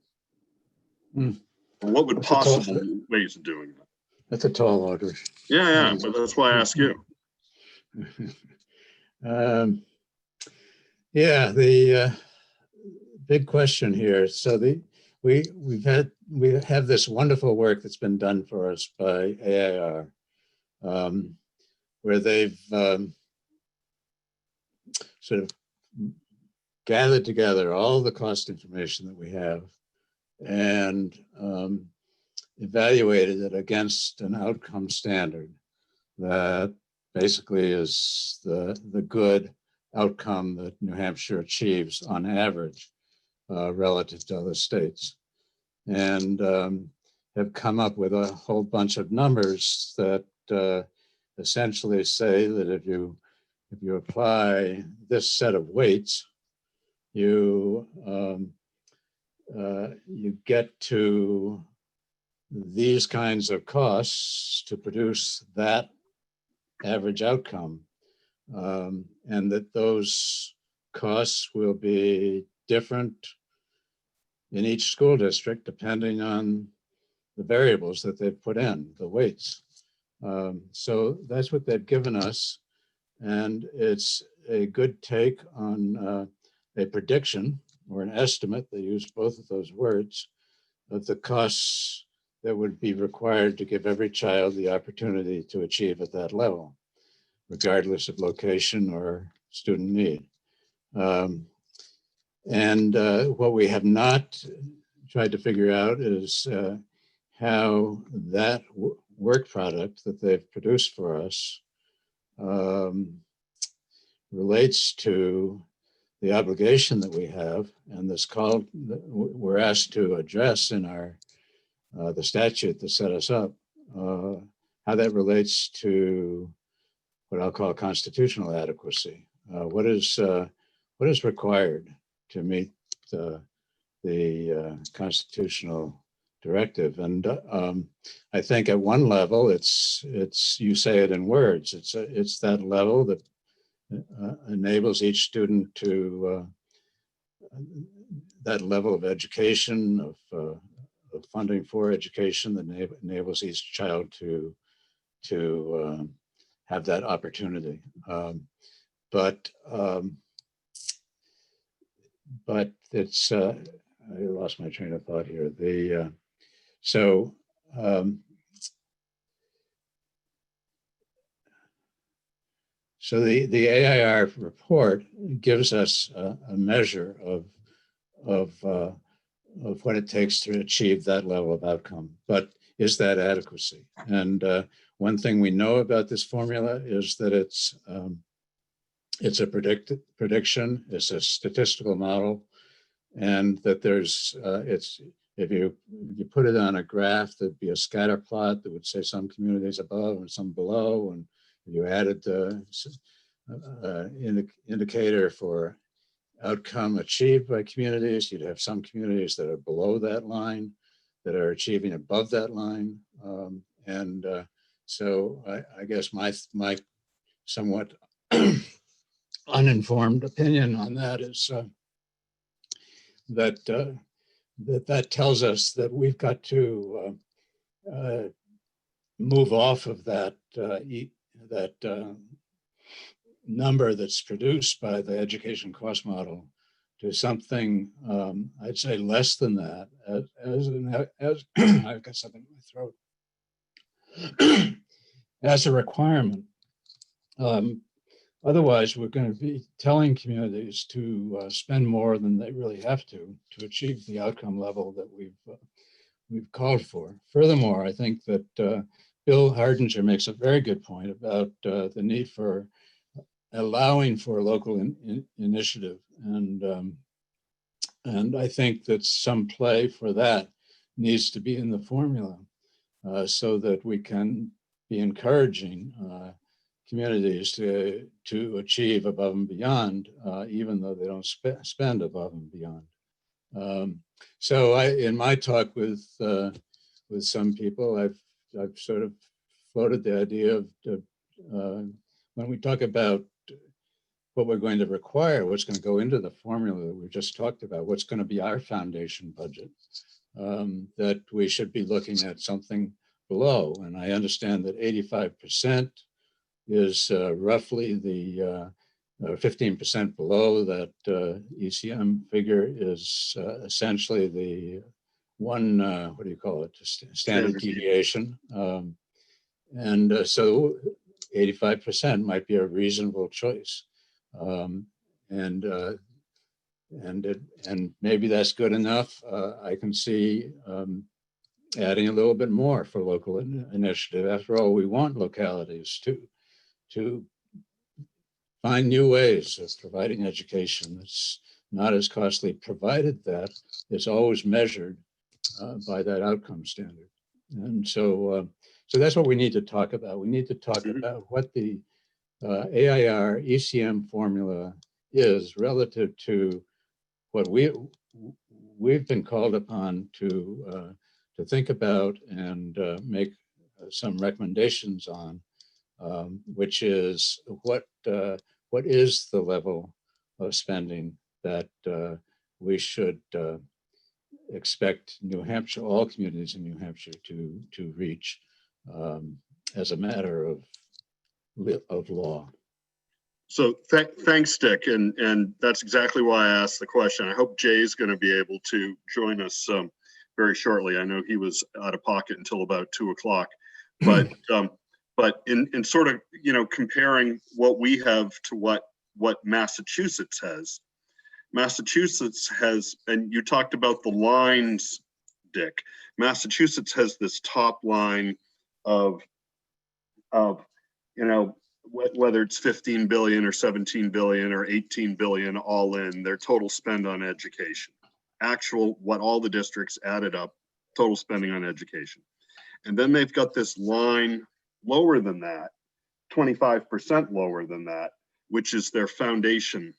What would possible ways of doing that? That's a tall order. Yeah, but that's why I ask you. Yeah, the big question here. So we have this wonderful work that's been done for us by AIR, where they've sort of gathered together all the cost information that we have and evaluated it against an outcome standard that basically is the good outcome that New Hampshire achieves on average relative to other states, and have come up with a whole bunch of numbers that essentially say that if you apply this set of weights, you get to these kinds of costs to produce that average outcome, and that those costs will be different in each school district depending on the variables that they've put in, the weights. So that's what they've given us, and it's a good take on a prediction or an estimate, they use both of those words, of the costs that would be required to give every child the opportunity to achieve at that level, regardless of location or student need. And what we have not tried to figure out is how that work product that they've produced for us relates to the obligation that we have, and this call that we're asked to address in our the statute that set us up, how that relates to what I'll call constitutional adequacy. What is required to meet the constitutional directive? And I think at one level, it's you say it in words. It's that level that enables each student to that level of education, of funding for education that enables each child to have that opportunity. But it's I lost my train of thought here. So the AIR report gives us a measure of what it takes to achieve that level of outcome. But is that adequacy? And one thing we know about this formula is that it's a prediction, it's a statistical model, and that there's if you put it on a graph, there'd be a scatter plot that would say some communities above and some below, and you added the indicator for outcome achieved by communities, you'd have some communities that are below that line, that are achieving above that line. So I guess my somewhat uninformed opinion on that is that tells us that we've got to move off of that number that's produced by the education cost model to something I'd say less than that, as I've got something in my throat, as a requirement. Otherwise, we're going to be telling communities to spend more than they really have to achieve the outcome level that we've called for. Furthermore, I think that Bill Hardinger makes a very good point about the need for allowing for local initiative, and I think that some play for that needs to be in the formula, so that we can be encouraging communities to achieve above and beyond, even though they don't spend above and beyond. So in my talk with some people, I've sort of floated the idea of when we talk about what we're going to require, what's going to go into the formula that we just talked about, what's going to be our foundation budget, that we should be looking at something below. And I understand that 85% is roughly the 15% below that ECM figure is essentially the one, what do you call it, standard deviation. So 85% might be a reasonable choice. And maybe that's good enough. I can see adding a little bit more for local initiative. After all, we want localities to find new ways of providing education that's not as costly, provided that it's always measured by that outcome standard. And so that's what we need to talk about. We need to talk about what the AIR ECM formula is relative to what we've been called upon to think about and make some recommendations on, which is what is the level of spending that we should expect New Hampshire, all communities in New Hampshire to reach as a matter of law. So thanks, Dick. And that's exactly why I asked the question. I hope Jay's going to be able to join us very shortly. I know he was out of pocket until about 2 o'clock, but in sort of, comparing what we have to what Massachusetts has. Massachusetts has, and you talked about the lines, Dick. Massachusetts has this top line of whether it's 15 billion or 17 billion or 18 billion all in, their total spend on education. Actual, what all the districts added up, total spending on education. And then they've got this line lower than that, 25% lower than that, which is their foundation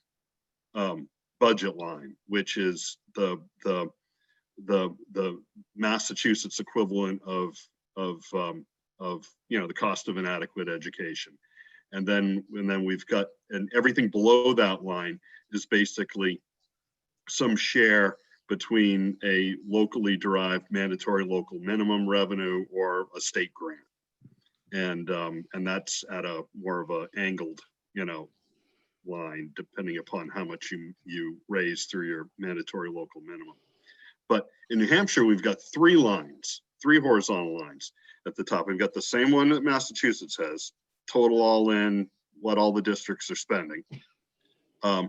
budget line, which is the Massachusetts equivalent of the cost of inadequate education. And then we've got, and everything below that line is basically some share between a locally derived mandatory local minimum revenue or a state grant. And that's at a more of a angled, line, depending upon how much you raise through your mandatory local minimum. But in New Hampshire, we've got 3 lines, 3 horizontal lines at the top. We've got the same one that Massachusetts has, total all in, what all the districts are spending. And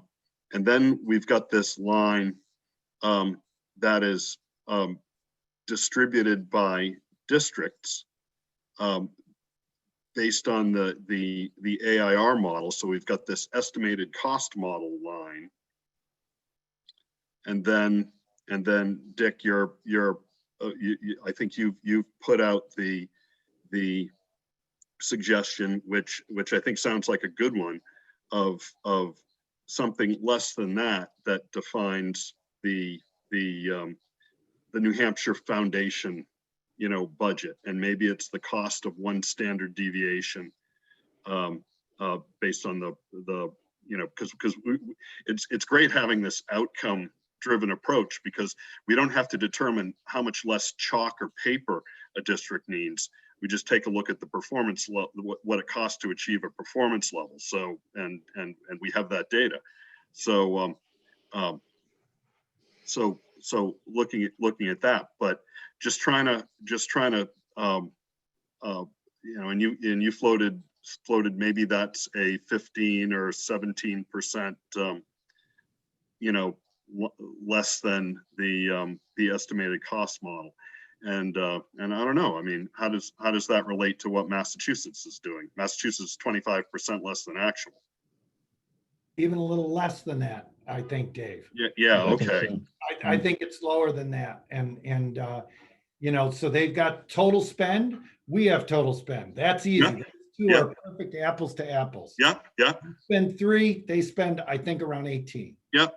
then we've got this line that is distributed by districts based on the AIR model. So we've got this estimated cost model line. And then Dick, I think you've put out the suggestion, which I think sounds like a good one, of something less than that defines the New Hampshire Foundation budget, and maybe it's the cost of one standard deviation based on because it's great having this outcome driven approach, because we don't have to determine how much less chalk or paper a district needs. We just take a look at the performance level, what it costs to achieve a performance level. So and we have that data. So so looking at that, but just trying to and you floated maybe that's a 15 or 17% less than the estimated cost model. And I don't know, I mean, how does that relate to what Massachusetts is doing? Massachusetts is 25% less than actual. Even a little less than that, I think, Dave. Yeah, okay. I think it's lower than that. And so they've got total spend. We have total spend. That's easy. Yeah. Those 2 are perfect apples to apples. Yeah. We spend 3, they spend, I think, around 18. Yep.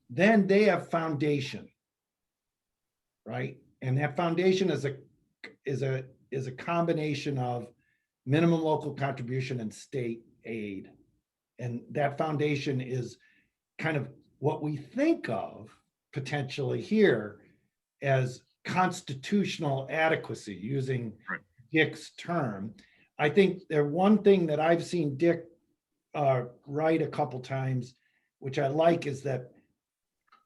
Then they have foundation, right? And that foundation is a combination of minimum local contribution and state aid. And that foundation is kind of what we think of potentially here as constitutional adequacy, using Right. Dick's term. I think the one thing that I've seen Dick write a couple times, which I like, is that,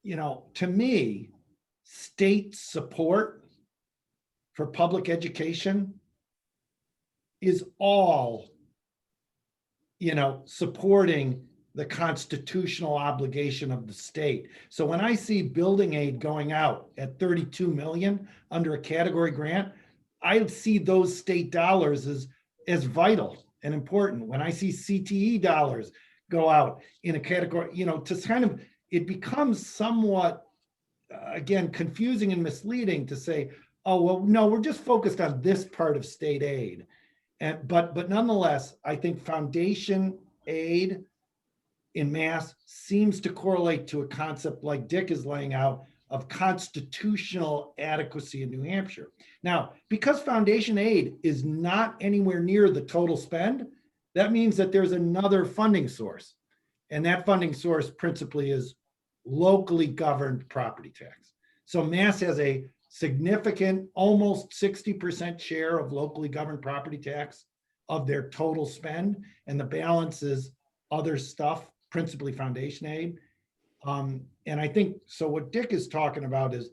to me, state support for public education is all, supporting the constitutional obligation of the state. So when I see building aid going out at 32 million under a category grant, I see those state dollars as vital and important. When I see CTE dollars go out in a category, to kind of, it becomes somewhat, again, confusing and misleading to say, oh, well, no, we're just focused on this part of state aid. But nonetheless, I think foundation aid in Mass seems to correlate to a concept like Dick is laying out of constitutional adequacy in New Hampshire. Now, because foundation aid is not anywhere near the total spend, that means that there's another funding source. And that funding source principally is locally governed property tax. So Mass has a significant, almost 60% share of locally governed property tax of their total spend. And the balance is other stuff, principally foundation aid. And I think, so what Dick is talking about is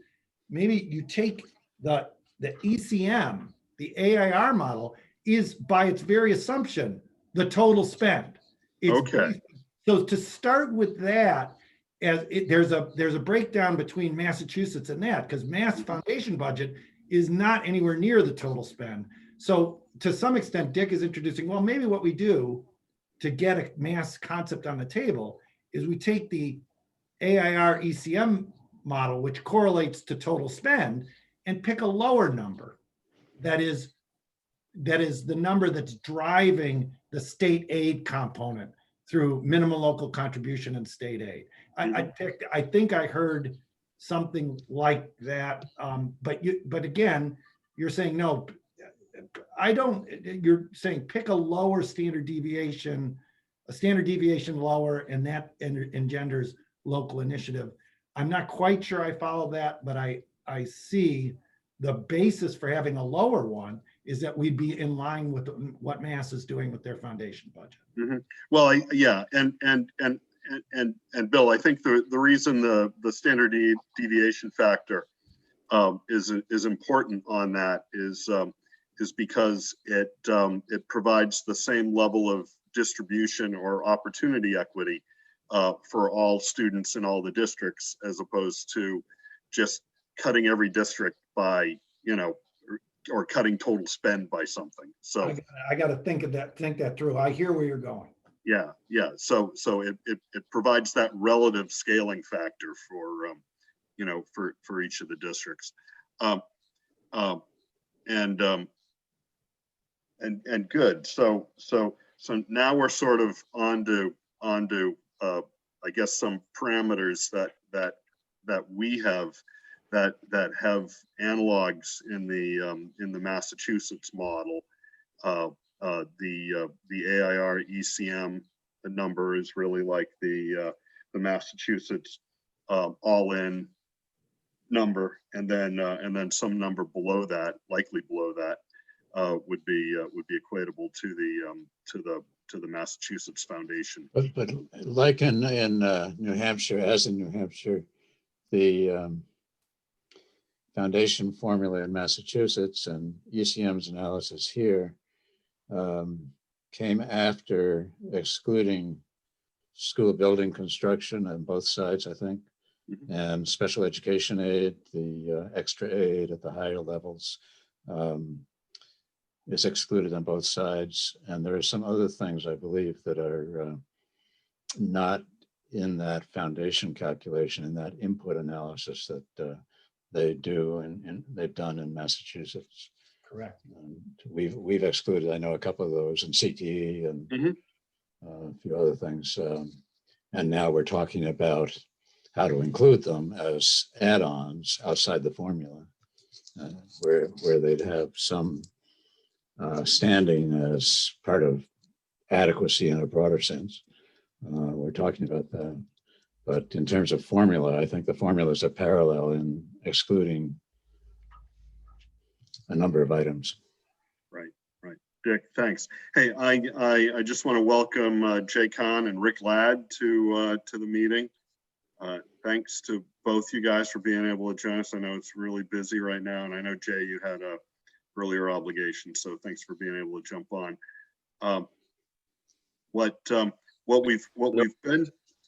maybe you take the ECM, the AIR model is by its very assumption, the total spend. Okay. So to start with that, there's a breakdown between Massachusetts and that, because Mass foundation budget is not anywhere near the total spend. So to some extent, Dick is introducing, well, maybe what we do to get a Mass concept on the table is we take the AIR ECM model, which correlates to total spend, and pick a lower number. That is the number that's driving the state aid component through minimum local contribution and state aid. I think I heard something like that. But again, you're saying, no, you're saying pick a lower standard deviation, a standard deviation lower, and that engenders local initiative. I'm not quite sure I follow that, but I see the basis for having a lower one is that we'd be in line with what Mass is doing with their foundation budget. Mm-hmm. Well, yeah, and Bill, I think the reason the standard deviation factor is important on that is because it provides the same level of distribution or opportunity equity for all students in all the districts, as opposed to just cutting every district by, or cutting total spend by something. So I got to think that through. I hear where you're going. Yeah. So it provides that relative scaling factor for, for each of the districts. And good. So now we're sort of onto I guess some parameters that we have that have analogs in the Massachusetts model. The AIR ECM number is really like the Massachusetts all-in number, and then some number below that, likely below that, would be equatable to the Massachusetts Foundation. But like in New Hampshire, as in New Hampshire, the foundation formula in Massachusetts and ECM's analysis here came after excluding school building construction on both sides, I think, and special education aid, the extra aid at the higher levels is excluded on both sides. And there are some other things, I believe, that are not in that foundation calculation, in that input analysis that they do and they've done in Massachusetts. Correct. We've excluded, I know, a couple of those in CTE and a few other things. And now we're talking about how to include them as add-ons outside the formula, where they'd have some standing as part of adequacy in a broader sense. We're talking about that. But in terms of formula, I think the formulas are parallel in excluding a number of items. Dick, thanks. Hey, I just want to welcome Jay Kahn and Rick Ladd to the meeting. Thanks to both you guys for being able to join us. I know it's really busy right now, and I know, Jay, you had a earlier obligation, so thanks for being able to jump on. What we've been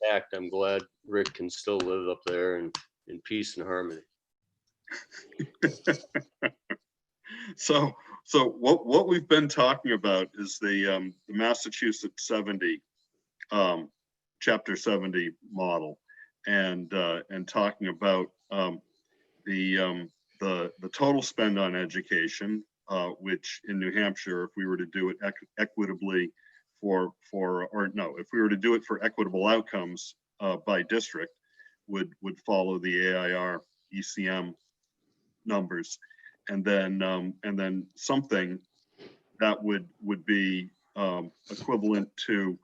Act. I'm glad Rick can still live up there in peace and harmony. So what we've been talking about is the Massachusetts 70 Chapter 70 model, and talking about the total spend on education, which in New Hampshire, if we were to do it equitably if we were to do it for equitable outcomes by district, would follow the AIR ECM numbers, and then something that would be equivalent to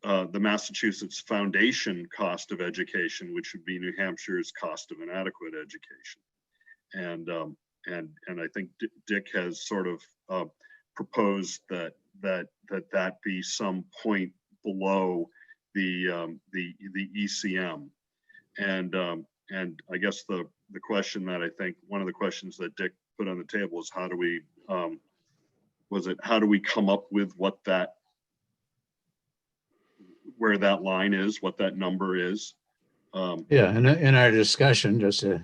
the Massachusetts Foundation cost of education, which would be New Hampshire's cost of an adequate education. And I think Dick has sort of proposed that be some point below the ECM. And I guess the question that I think one of the questions that Dick put on the table is how do we come up with where that line is, what that number is? Yeah, and in our discussion, just to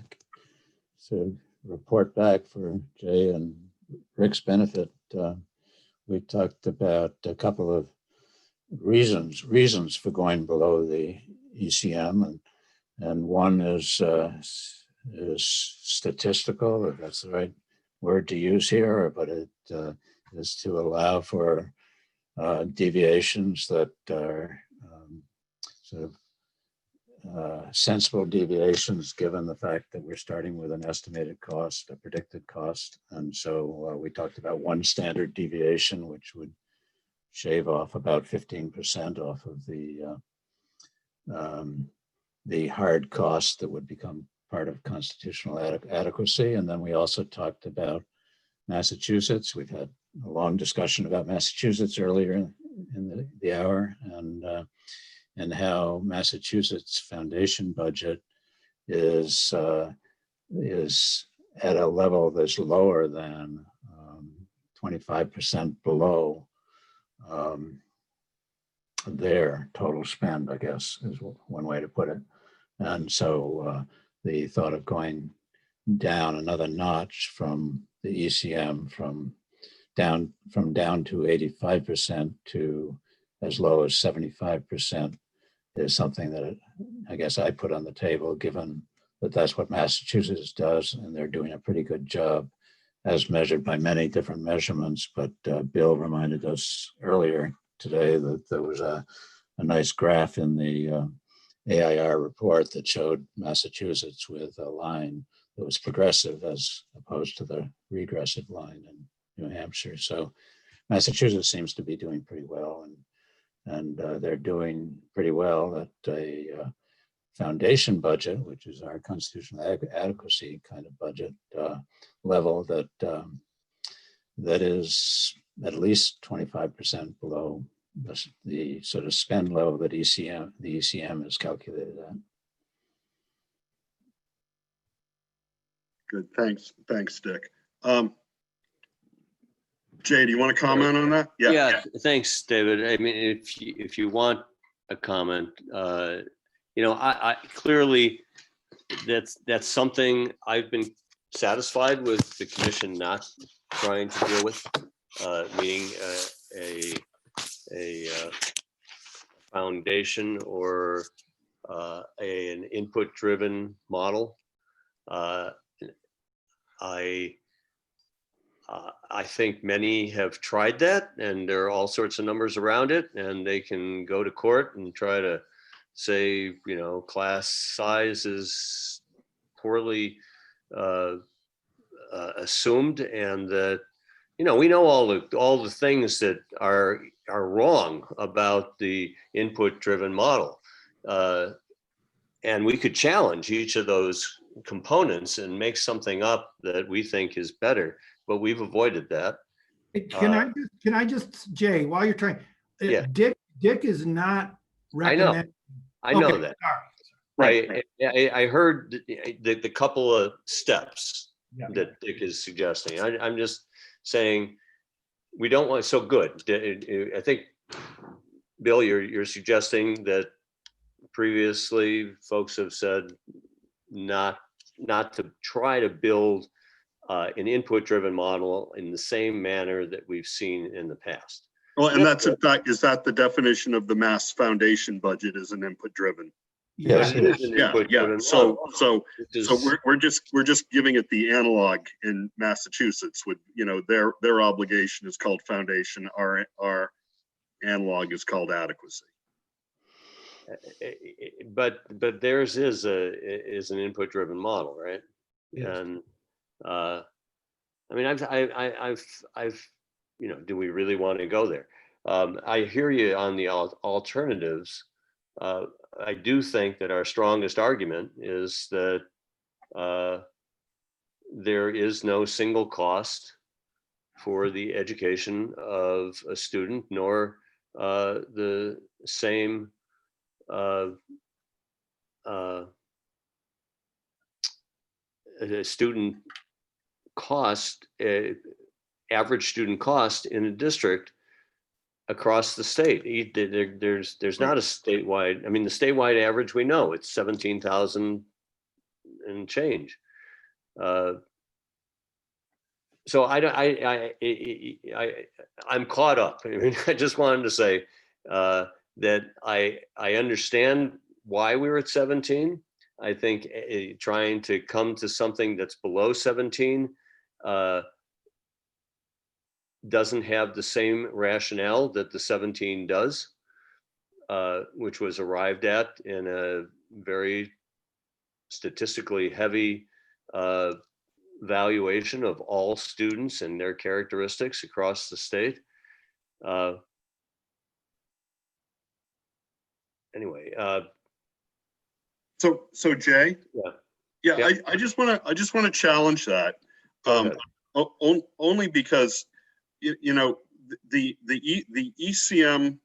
report back for Jay and Rick's benefit, we talked about a couple of reasons for going below the ECM, and one is statistical, if that's the right word to use here, but it is to allow for deviations that are sort of sensible deviations, given the fact that we're starting with an estimated cost, a predicted cost. And so we talked about one standard deviation, which would shave off about 15% off of the hard cost that would become part of constitutional adequacy. And then we also talked about Massachusetts. We've had a long discussion about Massachusetts earlier in the hour, and how Massachusetts foundation budget is at a level that's lower than 25% below their total spend, I guess, is one way to put it. And so the thought of going down another notch from the ECM from down to 85% to as low as 75% is something that I guess I put on the table, given that that's what Massachusetts does, and they're doing a pretty good job as measured by many different measurements. But Bill reminded us earlier today that there was a nice graph in the AIR report that showed Massachusetts with a line that was progressive as opposed to the regressive line in New Hampshire. So Massachusetts seems to be doing pretty well, and they're doing pretty well at a foundation budget, which is our constitutional adequacy kind of budget level that is at least 25% below the sort of spend level that the ECM is calculated at. Good, thanks, Dick. Jay, do you want to comment on that? Yeah, thanks, David. I mean, if you want a comment, I clearly that's something I've been satisfied with the commission not trying to deal with, meaning a foundation or an input-driven model. I think many have tried that, and there are all sorts of numbers around it, and they can go to court and try to say, class size is poorly assumed, and that, we know all the things that are wrong about the input-driven model, and we could challenge each of those components and make something up that we think is better, but we've avoided that. Can I just, Jay, while you're trying, Yeah. Dick is not I know. recommending. I know Okay, that. sorry. I heard the couple of steps Yeah. that Dick is suggesting. I'm just saying, we don't want, so good. I think, Bill, you're suggesting that previously folks have said not to try to build an input-driven model in the same manner that we've seen in the past. Well, and that's in fact, is that the definition of the Mass Foundation budget is an input driven? Yes, It is an Yeah, input-driven So model, which is- we're just giving it the analog in Massachusetts with, their obligation is called foundation. Our analog is called adequacy. but theirs is an input-driven model, right? Yes. And I mean, I've do we really want to go there? I hear you on the alternatives. I do think that our strongest argument is that there is no single cost for the education of a student, nor the same student cost, average student cost in a district across the state. There's not a statewide, I mean, the statewide average, we know it's 17,000 and change. So I'm caught up. I mean, I just wanted to say that I understand why we were at 17. I think trying to come to something that's below 17 doesn't have the same rationale that the 17 does, which was arrived at in a very statistically heavy valuation of all students and their characteristics across the state. Anyway. So Jay? Yeah. Yeah, I just want to challenge that. Only because the ECM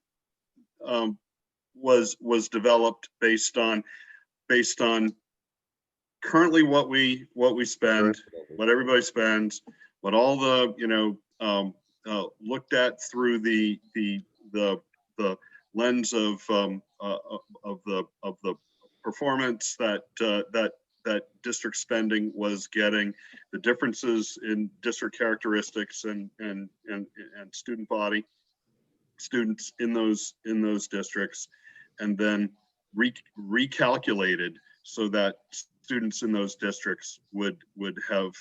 was developed based on currently what we spend, what everybody spends, what all the looked at through the lens of the performance that district spending was getting, the differences in district characteristics and student body, students in those districts, and then recalculated so that students in those districts would have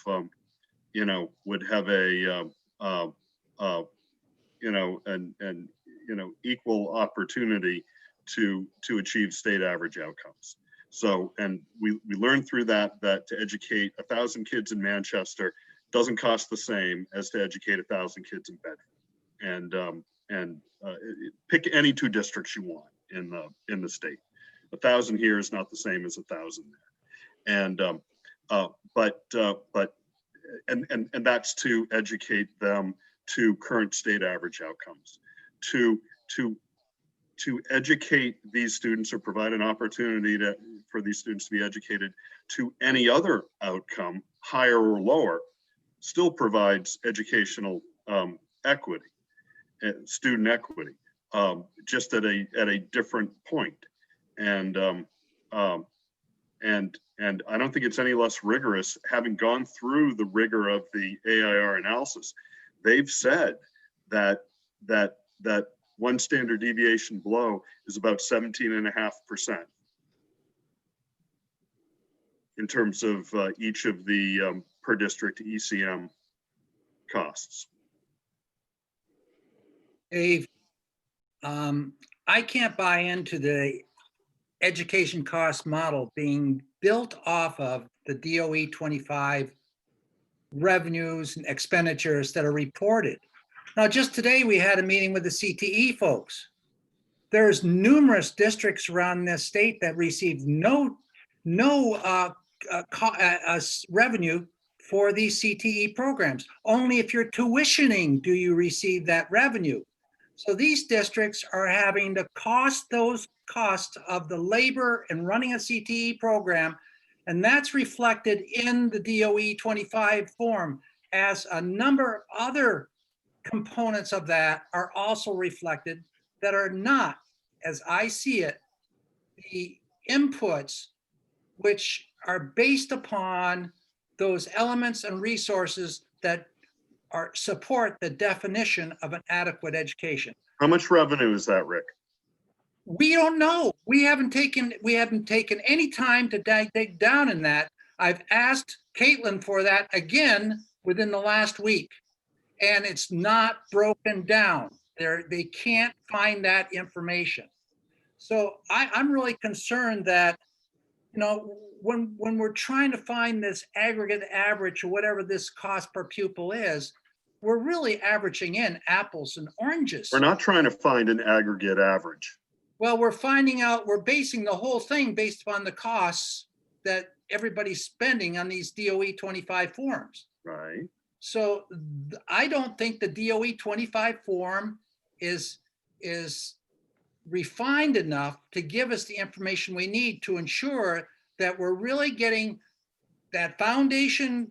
equal opportunity to achieve state average outcomes. So, and we learned through that to educate 1,000 kids in Manchester doesn't cost the same as to educate 1,000 kids in Bedford. And pick any two districts you want in the state. 1,000 here is not the same as 1,000 there. And that's to educate them to current state average outcomes, to educate these students or provide an opportunity for these students to be educated to any other outcome, higher or lower, still provides educational equity, student equity, just at a different point. And I don't think it's any less rigorous, having gone through the rigor of the AIR analysis. They've said that one standard deviation below is about 17.5% in terms of each of the per district ECM costs. Dave, I can't buy into the education cost model being built off of the DOE 25 revenues and expenditures that are reported. Now, just today, we had a meeting with the CTE folks. There's numerous districts around this state that receive no revenue for these CTE programs. Only if you're tuitioning do you receive that revenue. So these districts are having to cost those costs of the labor and running a CTE program, and that's reflected in the DOE 25 form, as a number of other components of that are also reflected that are not, as I see it, the inputs which are based upon those elements and resources that are support the definition of an adequate education. How much revenue is that, Rick? We don't know. We haven't taken any time to dig down in that. I've asked Caitlin for that again within the last week, and it's not broken down. They can't find that information. So I'm really concerned that, you know, when we're trying to find this aggregate average or whatever this cost per pupil is, we're really averaging in apples and oranges. We're not trying to find an aggregate average. Well, we're basing the whole thing based upon the costs that everybody's spending on these DOE 25 forms. Right. So I don't think the DOE 25 form is refined enough to give us the information we need to ensure that we're really getting that foundation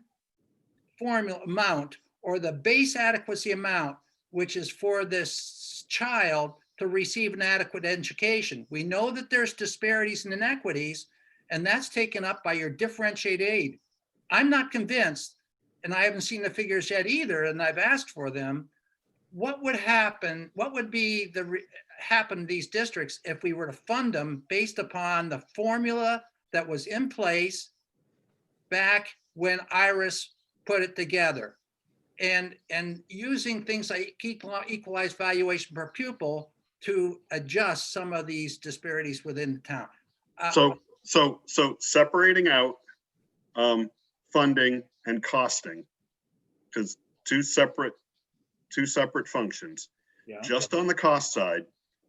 formula amount or the base adequacy amount, which is for this child to receive an adequate education. We know that there's disparities and inequities, and that's taken up by your differentiated aid. I'm not convinced, and I haven't seen the figures yet either, and I've asked for them. What would happen? What would be happen to these districts if we were to fund them based upon the formula that was in place back when IRIS put it together, and using things like equalized valuation per pupil to adjust some of these disparities within the town? So separating out funding and costing, because two separate functions. Yeah. Just on the cost side,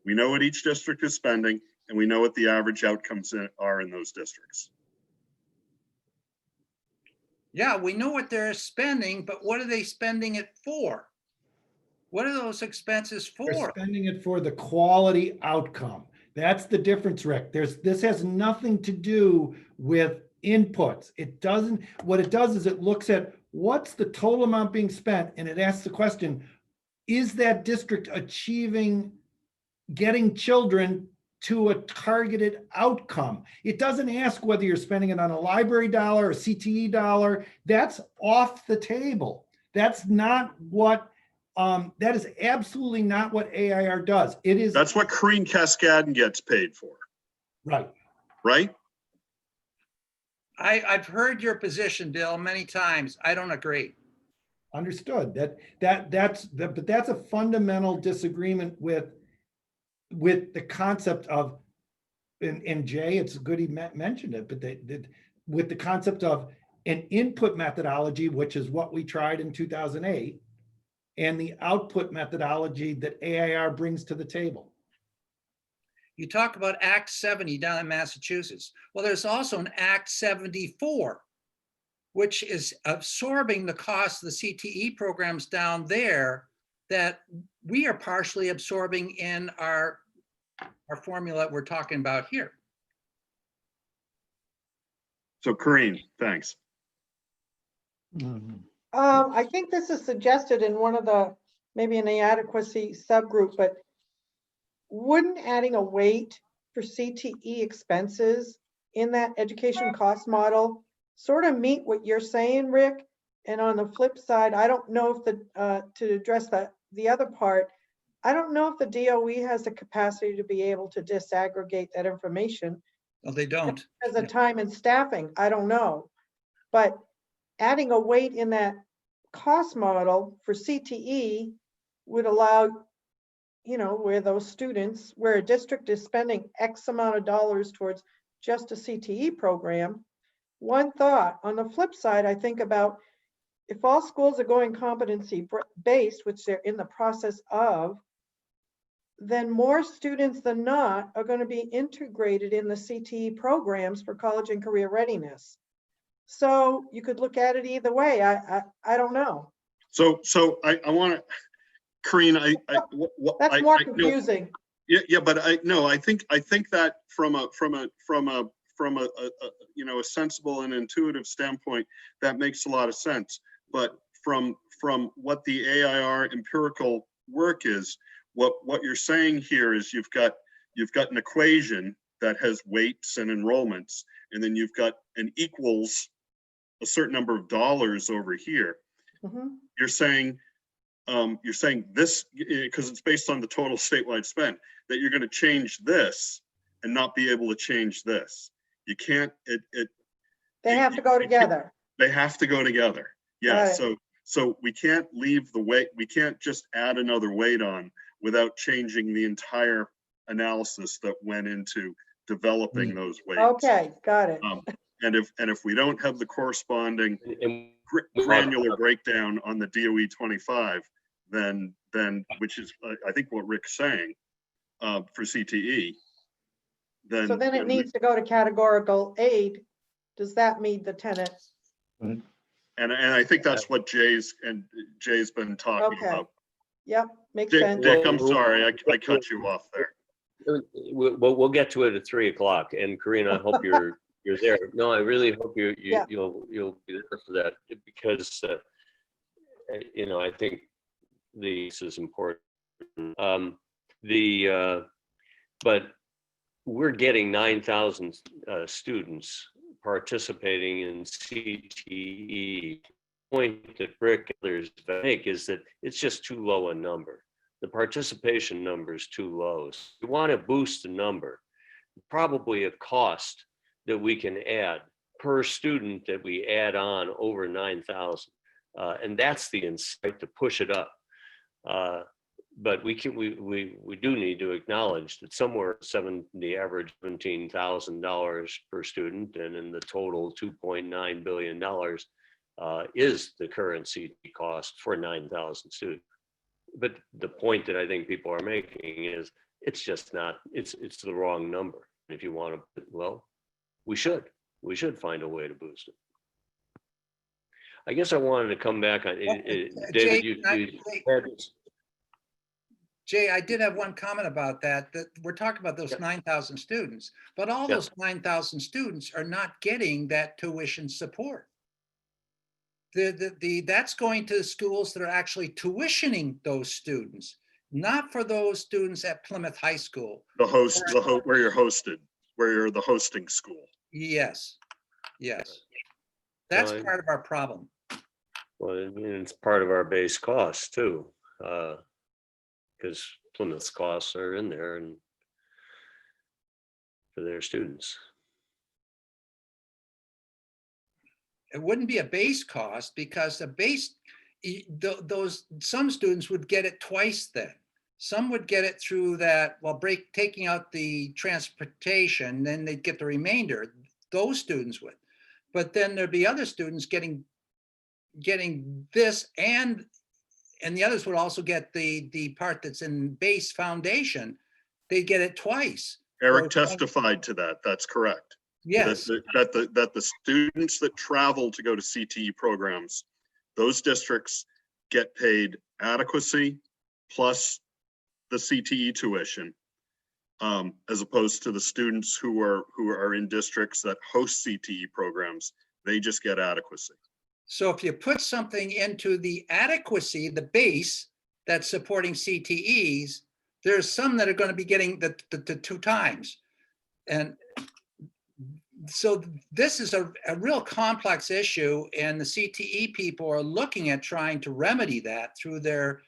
we know what each district is spending, and we know what the average outcomes are in those districts. Yeah, we know what they're spending, but what are they spending it for? What are those expenses They're for? spending it for the quality outcome. That's the difference, Rick. This has nothing to do with inputs. It doesn't, what it does is it looks at what's the total amount being spent, and it asks the question, is that district getting children to a targeted outcome? It doesn't ask whether you're spending it on a library dollar or CTE dollar. That's off the table. That's not what, that is absolutely not what AIR does. It is. That's what Crean Cascadon gets paid for. Right. Right? I've heard your position, Bill, many times. I don't agree. Understood. But that's a fundamental disagreement with the concept of, and Jay, it's good he mentioned it, but with the concept of an input methodology, which is what we tried in 2008, and the output methodology that AIR brings to the table. You talk about Act 70 down in Massachusetts. Well, there's also an Act 74, which is absorbing the cost of the CTE programs down there that we are partially absorbing in our formula we're talking about here. So Crean, thanks. I think this is suggested in one of the, maybe in the adequacy subgroup, but wouldn't adding a weight for CTE expenses in that education cost model sort of meet what you're saying, Rick? And on the flip side, I don't know if to address the other part, I don't know if the DOE has the capacity to be able to disaggregate that information. Well, they don't. As a time and staffing, I don't know. But adding a weight in that cost model for CTE would allow, you know, where those students, where a district is spending X amount of dollars towards just a CTE program. One thought, on the flip side, I think about if all schools are going competency based, which they're in the process of, then more students than not are going to be integrated in the CTE programs for college and career readiness. So you could look at it either way. I don't know. So I want to, Karine, That's more know- confusing. Yeah, but I think that from a you know, a sensible and intuitive standpoint, that makes a lot of sense. But from what the AIR empirical work is, what you're saying here is you've got an equation that has weights and enrollments, and then you've got an equals a certain number of dollars over here. Mhm. You're saying this, because it's based on the total statewide spend, that you're going to change this and not be able to change this. You can't, They have to go together. they have to go together. Yeah, Got it. so we can't leave the weight, we can't just add another weight on without changing the entire analysis that went into developing those weights. Okay, got it. And if we don't have the corresponding And granular breakdown on the DOE 25, then which is I think what Rick's saying for CTE, then So then it needs to go to categorical aid. Does that meet the tenet? and I think that's what Jay's been talking Okay. about. Yep, makes Dick, sense. I'm sorry, I cut you off there. We'll get to it at 3 o'clock. And Karina, I hope you're there. No, I really hope Yeah. you'll be there for that, because you know, I think this is important. But we're getting 9,000 students participating in CTE. Point that Rick and others make is that it's just too low a number. The participation number is too low. So we want to boost the number. Probably a cost that we can add per student that we add on over 9,000. And that's the insight to push it up. But we do need to acknowledge that somewhere the average $17,000 per student, and in the total $2.9 billion is the current CT cost for 9,000 students. But the point that I think people are making is it's just not, it's the wrong number. If you want to, well, we should find a way to boost it. I guess I wanted to come back on, David, Jay, I did have one comment about that we're talking about those 9,000 students, but all those 9,000 students are not getting that tuition support. That's going to schools that are actually tuitioning those students, not for those students at Plymouth High School. Where you're hosted, where you're the hosting school. Yes. That's No, part of our problem. well, I mean, it's part of our base costs too, because Plymouth's costs are in there and for their students. It wouldn't be a base cost because the base, some students would get it twice then. Some would get it through that, taking out the transportation, then they'd get the remainder. Those students would. But then there'd be other students getting this, and the others would also get the part that's in base foundation. They'd get it twice. Eric testified to that. That's correct. Yes. That the students that travel to go to CTE programs, those districts get paid adequacy plus the CTE tuition, as opposed to the students who are in districts that host CTE programs. They just get adequacy. So if you put something into the adequacy, the base that's supporting CTEs, there's some that are going to be getting the 2 times. And so this is a real complex issue, and the CTE people are looking at trying to remedy that through their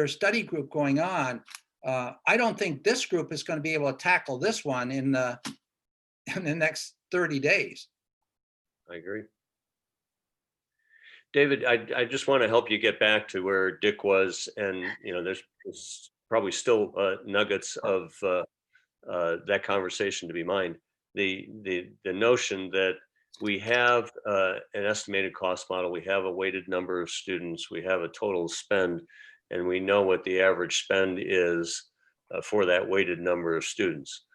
study group going on. I don't think this group is going to be able to tackle this one in the next 30 days. I agree. David, I just want to help you get back to where Dick was, and you know, there's probably still nuggets of that conversation to be mined. The notion that we have an estimated cost model, we have a weighted number of students, we have a total spend, and we know what the average spend is for that weighted number of students.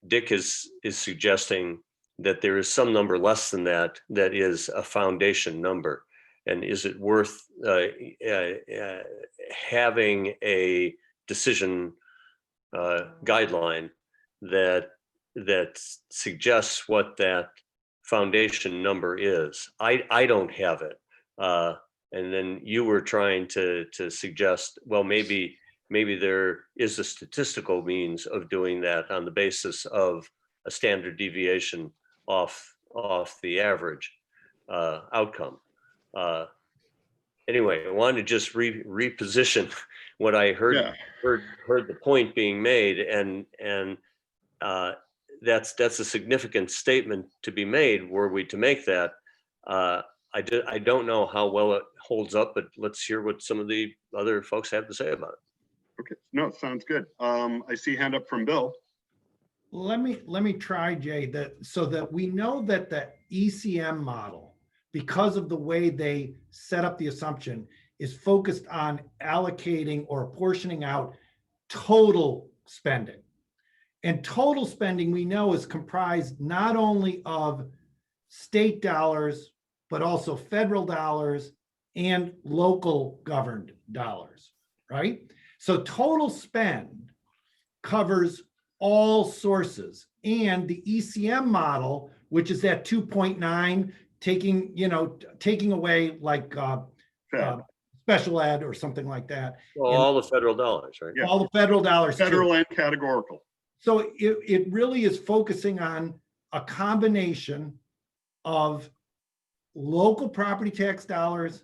Dick is suggesting that there is some number less than that that is a foundation number? And is it worth having a decision guideline that suggests what that foundation number is? I don't have it. And then you were trying to suggest, well, maybe there is a statistical means of doing that on the basis of a standard deviation off the average outcome. Anyway, I wanted to just reposition what I heard. Yeah. Heard the point being made, and that's a significant statement to be made. Were we to make that, I don't know how well it holds up, but let's hear what some of the other folks have to say about it. Okay, no, sounds good. I see hand up from Bill. Let me try, Jay, so that we know that the ECM model, because of the way they set up the assumption, is focused on allocating or apportioning out total spending. And total spending, we know, is comprised not only of state dollars, but also federal dollars and local governed dollars, right? So total spend covers all sources, and the ECM model, which is that 2.9, taking away like special ed or something like that. Well, all the federal dollars, right? Yeah. All the federal dollars too. Federal and categorical. So it really is focusing on a combination of local property tax dollars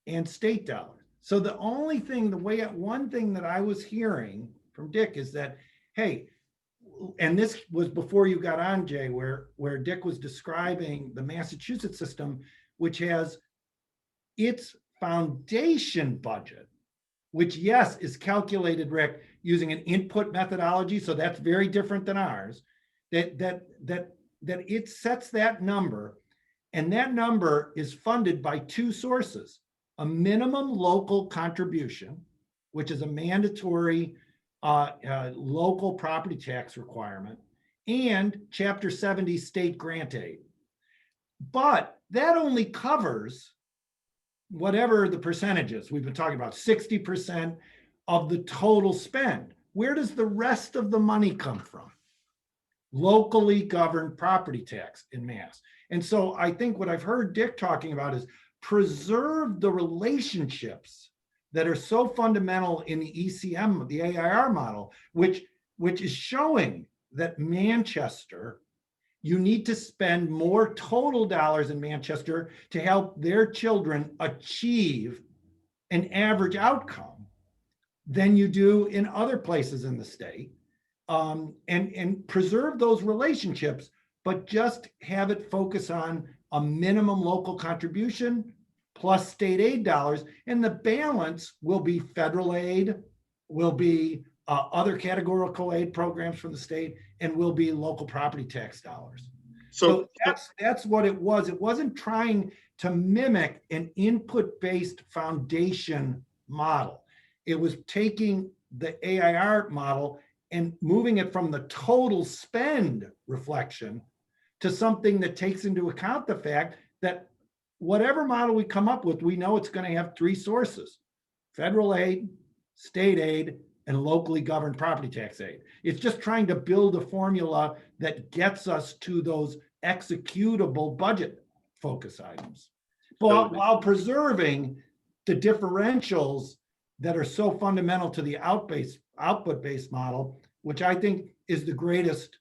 and state dollars. So one thing that I was hearing from Dick is that, hey, and this was before you got on, Jay, where Dick was describing the Massachusetts system, which has its foundation budget, which, yes, is calculated, Rick, using an input methodology. So that's very different than ours, that it sets that number, and that number is funded by two sources: a minimum local contribution, which is a mandatory local property tax requirement, and Chapter 70 state grant aid. But that only covers whatever the percentages we've been talking about, 60% of the total spend. Where does the rest of the money come from? Locally governed property tax in Mass. And so I think what I've heard Dick talking about is preserve the relationships that are so fundamental in the ECM, the AIR model, which is showing that Manchester, you need to spend more total dollars in Manchester to help their children achieve an average outcome than you do in other places in the state. And preserve those relationships, but just have it focus on a minimum local contribution plus state aid dollars, and the balance will be federal aid, will be other categorical aid programs from the state, and will be local property tax dollars. So that's what it was. It wasn't trying to mimic an input-based foundation model. It was taking the AIR model and moving it from the total spend reflection to something that takes into account the fact that whatever model we come up with, we know it's going to have three sources: federal aid, state aid, and locally governed property tax aid. It's just trying to build a formula that gets us to those executable budget focus items, but while preserving the differentials that are so fundamental to the output-based model, which I think is the greatest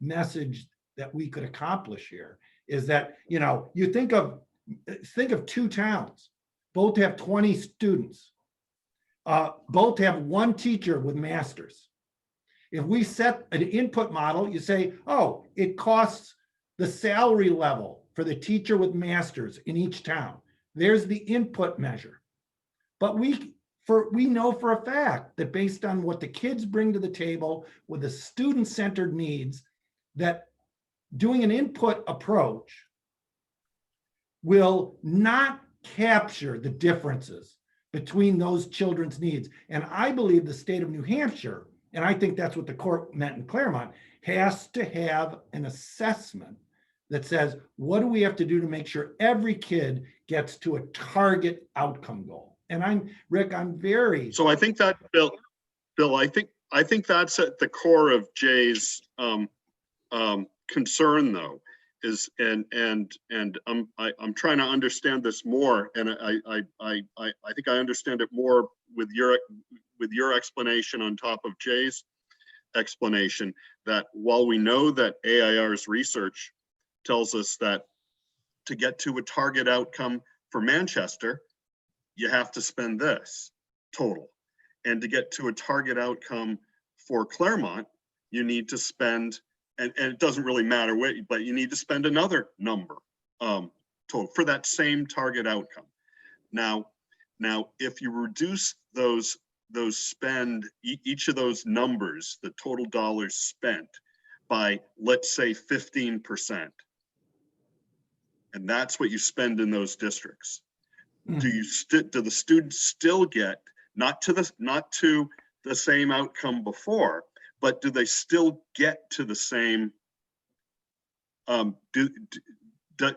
message that we could accomplish here, is that, you think of two towns, both have 20 students, both have one teacher with masters. If we set an input model, you say, oh, it costs the salary level for the teacher with masters in each town. There's the input measure. But we know for a fact that based on what the kids bring to the table with the student-centered needs, that doing an input approach will not capture the differences between those children's needs. And I believe the state of New Hampshire, and I think that's what the court meant in Claremont, has to have an assessment that says, what do we have to do to make sure every kid gets to a target outcome goal? And Rick, I'm very, So I think that, Bill, I think that's at the core of Jay's concern, though, is and I'm trying to understand this more, and I think I understand it more with your explanation on top of Jay's explanation, that while we know that AIR's research tells us that to get to a target outcome for Manchester, you have to spend this total. And to get to a target outcome for Claremont, you need to spend, and it doesn't really matter what, but you need to spend another number total for that same target outcome. Now, if you reduce those spend, each of those numbers, the total dollars spent, by, let's say, 15%, and that's what you spend in those districts, do the students still get not to the same outcome before, but do they still get to the same?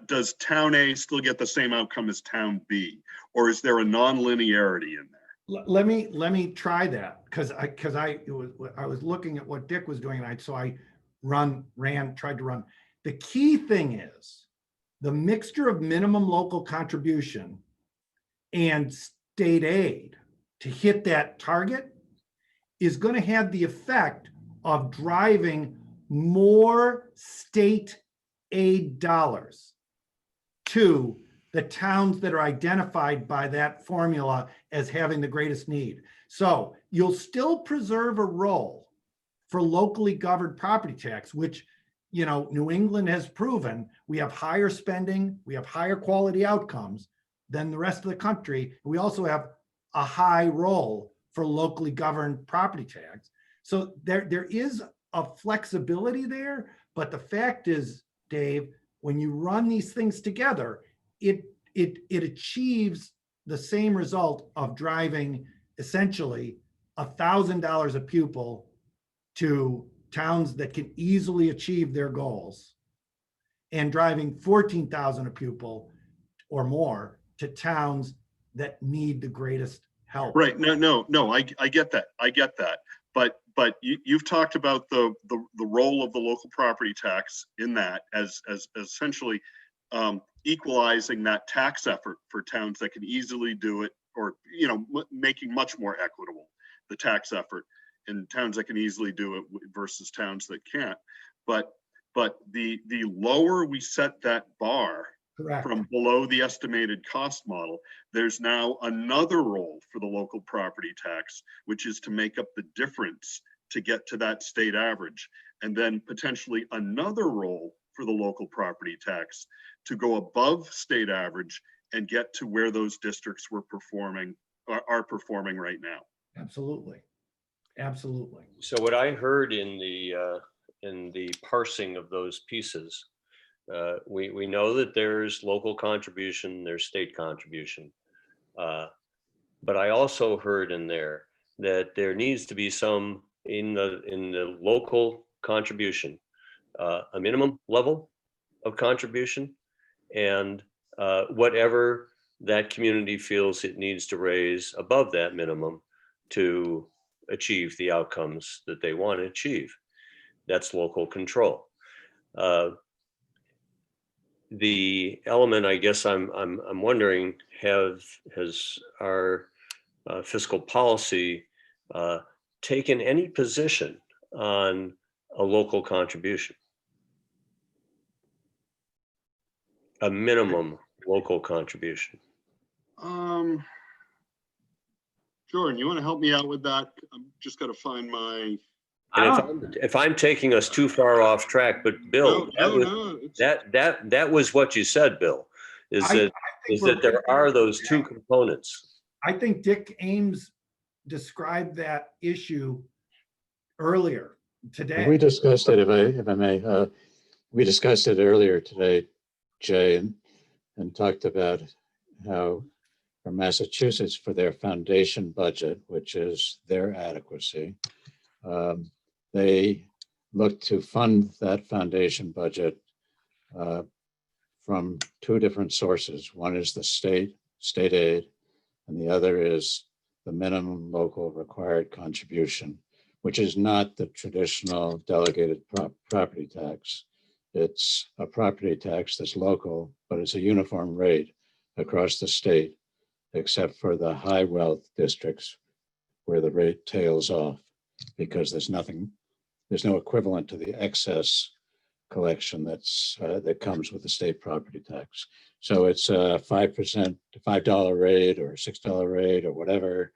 Does town A still get the same outcome as town B, or is there a non-linearity in there? let me try that, because I was looking at what Dick was doing, and so I tried to run. The key thing is the mixture of minimum local contribution and state aid to hit that target is going to have the effect of driving more state aid dollars to the towns that are identified by that formula as having the greatest need. So you'll still preserve a role for locally governed property tax, which, you know, New England has proven we have higher spending, we have higher quality outcomes than the rest of the country. We also have a high role for locally governed property tax. So there is a flexibility there, but the fact is, Dave, when you run these things together, it achieves the same result of driving essentially $1,000 a pupil to towns that can easily achieve their goals, and driving 14,000 a pupil or more to towns that need the greatest help. Right. No. I get that. But you've talked about the role of the local property tax in that as essentially equalizing that tax effort for towns that can easily do it, or, you know, making much more equitable the tax effort in towns that can easily do it versus towns that can't. But the lower we set that bar, Correct. from below the estimated cost model, there's now another role for the local property tax, which is to make up the difference to get to that state average. And then potentially another role for the local property tax to go above state average and get to where those districts are performing right now. Absolutely. Absolutely. So what I heard in the parsing of those pieces, we know that there's local contribution, there's state contribution. But I also heard in there that there needs to be some in the local contribution, a minimum level of contribution, and whatever that community feels it needs to raise above that minimum to achieve the outcomes that they want to achieve. That's local control. The element, I guess I'm wondering, has our fiscal policy taken any position on a local contribution? A minimum local contribution? Jordan, you want to help me out with that? I'm just got to find my. And if I'm taking us too far off track, but Bill, that was what you said, Bill, is that there are those two components. I think Dick Ames described that issue earlier today. We discussed it, if I may, we discussed it earlier today, Jay, and talked about how for Massachusetts, for their foundation budget, which is their adequacy, they look to fund that foundation budget from two different sources. One is the state aid, and the other is the minimum local required contribution, which is not the traditional delegated property tax. It's a property tax that's local, but it's a uniform rate across the state, except for the high wealth districts where the rate tails off because there's no equivalent to the excess collection that comes with the state property tax. So it's a 5%, $5 rate or $6 rate or whatever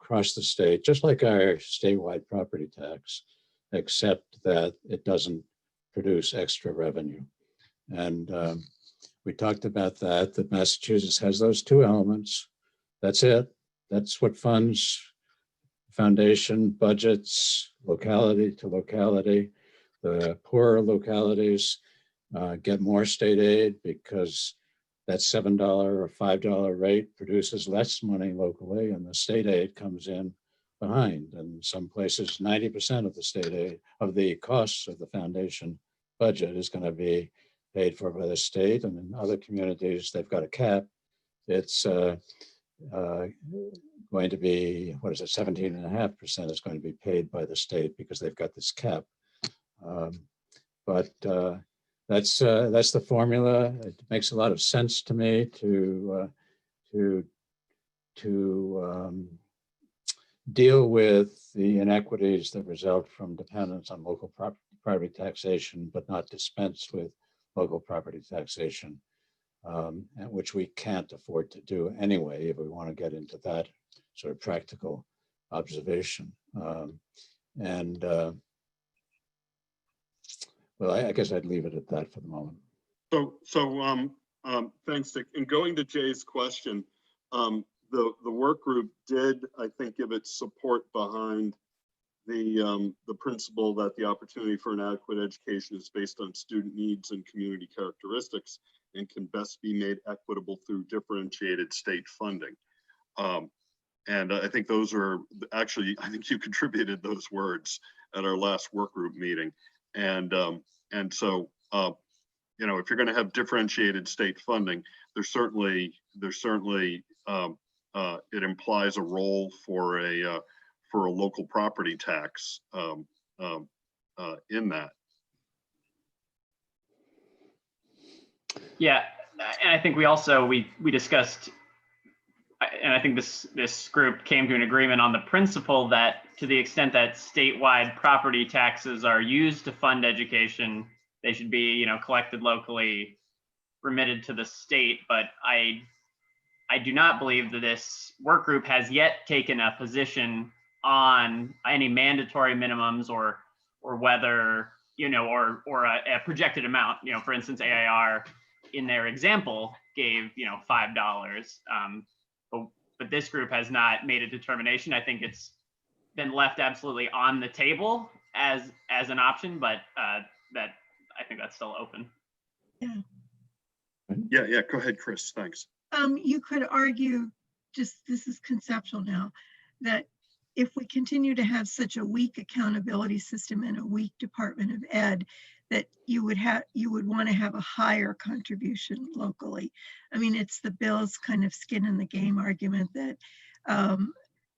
across the state, just like our statewide property tax, except that it doesn't produce extra revenue. And we talked about that Massachusetts has those two elements. That's it. That's what funds foundation budgets, locality to locality. The poorer localities get more state aid because that $7 or $5 rate produces less money locally, and the state aid comes in behind. And some places, 90% of the state aid, of the costs of the foundation budget is going to be paid for by the state. And in other communities, they've got a cap. It's going to be, 17.5% is going to be paid by the state because they've got this cap. But that's the formula. It makes a lot of sense to me to deal with the inequities that result from dependence on local property taxation, but not dispense with local property taxation, which we can't afford to do anyway if we want to get into that sort of practical observation. Well, I guess I'd leave it at that for the moment. Thanks, Dick. And going to Jay's question, the work group did, I think, give its support behind the principle that the opportunity for an adequate education is based on student needs and community characteristics and can best be made equitable through differentiated state funding. And I think those are actually, I think you contributed those words at our last work group meeting. And so, you know, if you're going to have differentiated state funding, there's certainly it implies a role for a local property tax in that. Yeah, and I think we also we discussed, and I think this group came to an agreement on the principle that to the extent that statewide property taxes are used to fund education, they should be, you know, collected locally, remitted to the state. But I do not believe that this work group has yet taken a position on any mandatory minimums or whether, you know, or a projected amount. You know, for instance, AIR in their example gave, you know, $5. But this group has not made a determination. I think it's been left absolutely on the table as an option, but that I think that's still open. Yeah. Go ahead, Chris. Thanks. You could argue, just this is conceptual now, that if we continue to have such a weak accountability system and a weak Department of Ed, that you would want to have a higher contribution locally. I mean, it's the Bill's kind of skin in the game argument that,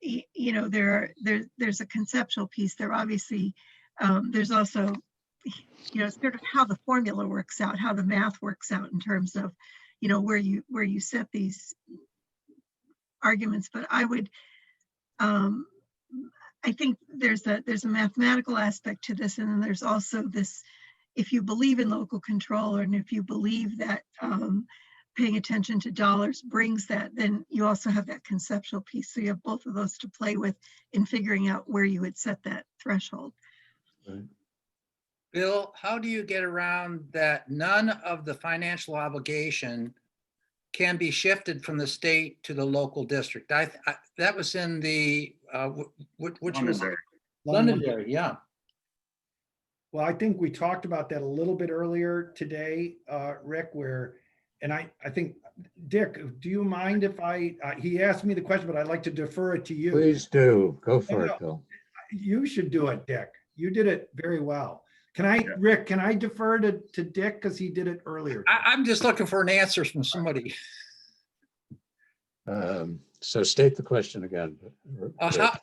you know, there's a conceptual piece there. Obviously, there's also, you know, sort of how the formula works out, how the math works out in terms of, you know, where you set these arguments. But I would, I think there's a mathematical aspect to this, and then there's also this, if you believe in local control, and if you believe that paying attention to dollars brings that, then you also have that conceptual piece. So you have both of those to play with in figuring out where you would set that threshold. Right. Bill, how do you get around that none of the financial obligation can be shifted from the state to the local district? That was in the, which was Londonderry, yeah. Well, I think we talked about that a little bit earlier today, Rick, and I think, Dick, do you mind if he asked me the question, but I'd like to defer it to you. Please do. Go for it, Bill. You should do it, Dick. You did it very well. Can I, Yeah. Rick, can I defer to Dick because he did it earlier? I'm just looking for an answer from somebody. So state the question again. How-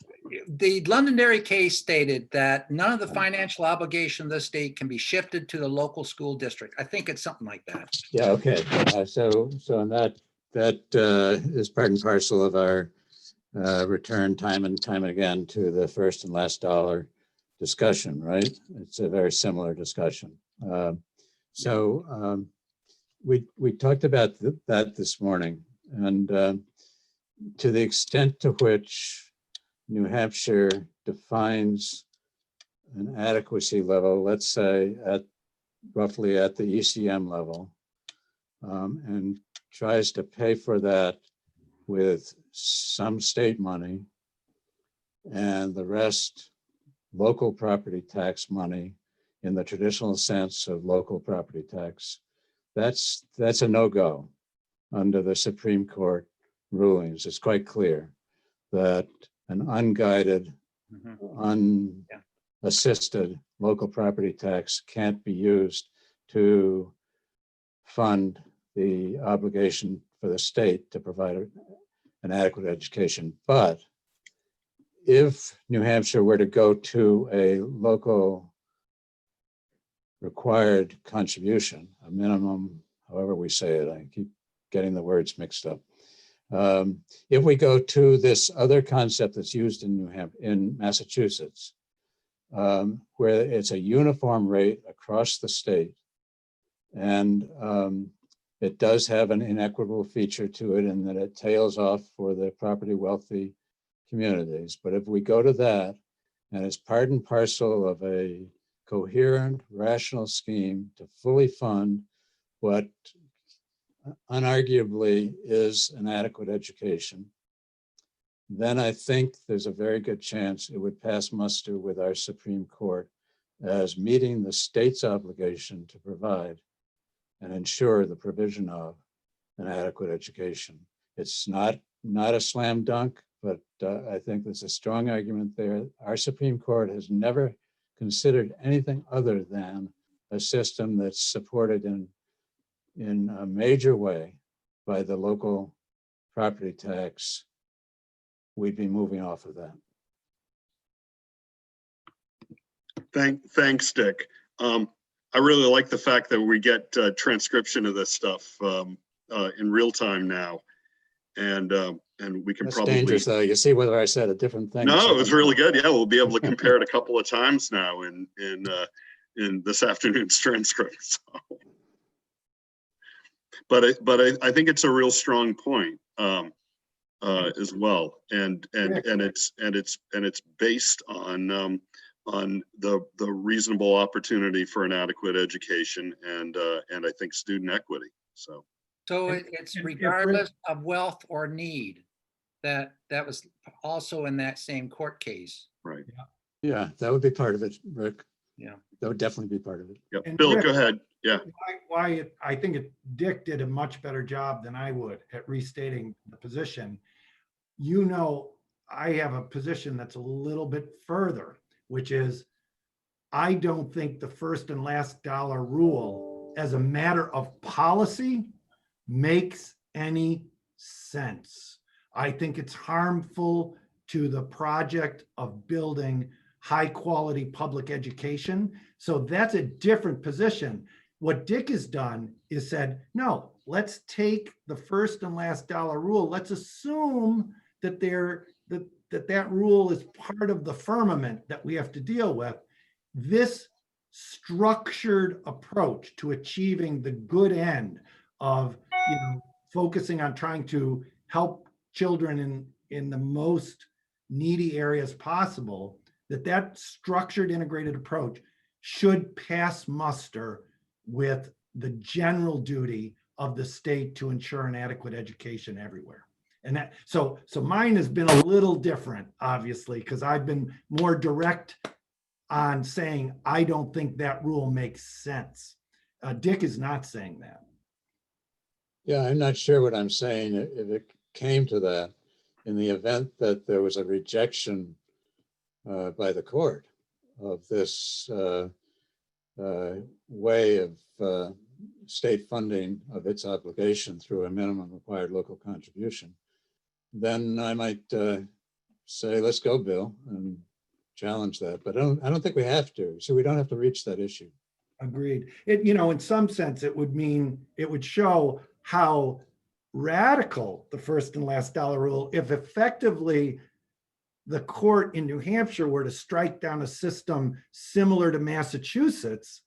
The Londonderry case stated that none of the financial obligation of the state can be shifted to the local school district. I think it's something like that. Yeah, okay. So in that is part and parcel of our return time and time again to the first and last dollar discussion, right? It's a very similar discussion. We talked about that this morning, and to the extent to which New Hampshire defines an adequacy level, let's say roughly at the ECM level, and tries to pay for that with some state money and the rest local property tax money in the traditional sense of local property tax, that's a no-go under the Supreme Court rulings. It's quite clear that an unguided, unassisted local property tax can't be used to fund the obligation for the state to provide an adequate education. But if New Hampshire were to go to a local required contribution, a minimum, however we say it, I keep getting the words mixed up. If we go to this other concept that's used in Massachusetts, where it's a uniform rate across the state, and it does have an inequitable feature to it in that it tails off for the property wealthy communities. But if we go to that, and it's part and parcel of a coherent, rational scheme to fully fund what unarguably is an adequate education, then I think there's a very good chance it would pass muster with our Supreme Court as meeting the state's obligation to provide and ensure the provision of an adequate education. It's not a slam dunk, but I think there's a strong argument there. Our Supreme Court has never considered anything other than a system that's supported in a major way by the local property tax. We'd be moving off of that. Thanks, Dick. I really like the fact that we get transcription of this stuff in real time now, and we can That's probably. dangerous, though. You see whether I said a different thing. No, it was really good. Yeah, we'll be able to compare it a couple of times now in this afternoon's transcript. So. But I think it's a real strong point as well, and it's based on the reasonable opportunity for an adequate education and I think student equity. So It's regardless of wealth or need. That was also in that same court case. right. Yeah, that would be part of it, Rick. Yeah. That would definitely be part of it. Yep. And Bill, Rick, go ahead. Yeah. I think Dick did a much better job than I would at restating the position. You know, I have a position that's a little bit further, which is I don't think the first and last dollar rule as a matter of policy makes any sense. I think it's harmful to the project of building high quality public education. So that's a different position. What Dick has done is said, no, let's take the first and last dollar rule. Let's assume that that rule is part of the firmament that we have to deal with. This structured approach to achieving the good end of focusing on trying to help children in the most needy areas possible, that structured integrated approach should pass muster with the general duty of the state to ensure an adequate education everywhere. And that, so mine has been a little different, obviously, because I've been more direct on saying, I don't think that rule makes sense. Dick is not saying that. Yeah, I'm not sure what I'm saying. If it came to that, in the event that there was a rejection by the court of this way of state funding of its obligation through a minimum required local contribution, then I might say, let's go, Bill, and challenge that. But I don't think we have to. So we don't have to reach that issue. Agreed. It, in some sense, it would show how radical the first and last dollar rule, if effectively the court in New Hampshire were to strike down a system similar to Massachusetts,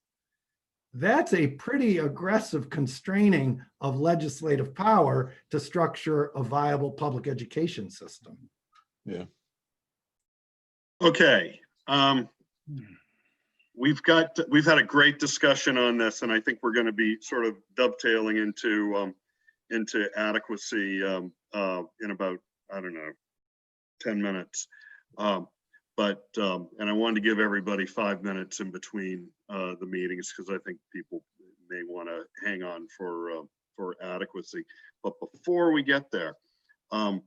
that's a pretty aggressive constraining of legislative power to structure a viable public education system. Yeah. Okay. We've had a great discussion on this, and I think we're going to be sort of dovetailing into adequacy in about, I don't know, 10 minutes. And I wanted to give everybody 5 minutes in between the meetings, because I think people may want to hang on for adequacy. But before we get there, I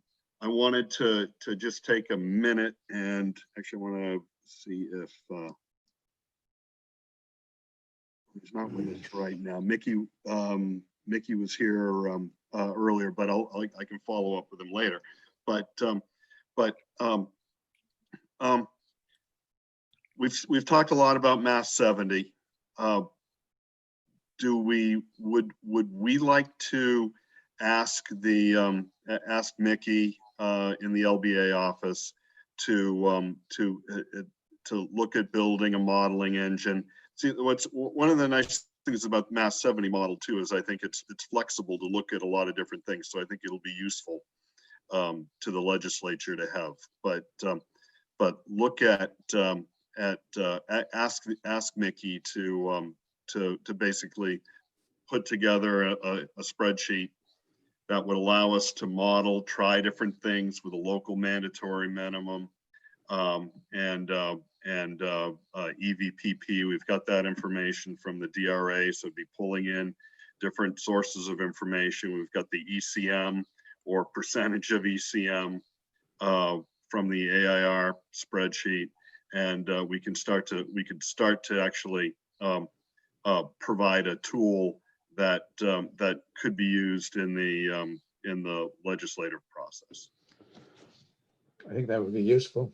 wanted to just take a minute and actually want to see if he's not with us right now. Mickey was here earlier, but I can follow up with him later. We've talked a lot about Mass 70. Would we like to ask Mickey in the LBA office to look at building a modeling engine? See, one of the nice things about Mass 70 model too is I think it's flexible to look at a lot of different things. So I think it'll be useful to the legislature to have. But look at ask Mickey to basically put together a spreadsheet that would allow us to model, try different things with a local mandatory minimum, and EVPP. We've got that information from the DRA, so it'd be pulling in different sources of information. We've got the ECM or percentage of ECM from the AIR spreadsheet, and we could start to actually provide a tool that could be used in the legislative process. I think that would be useful.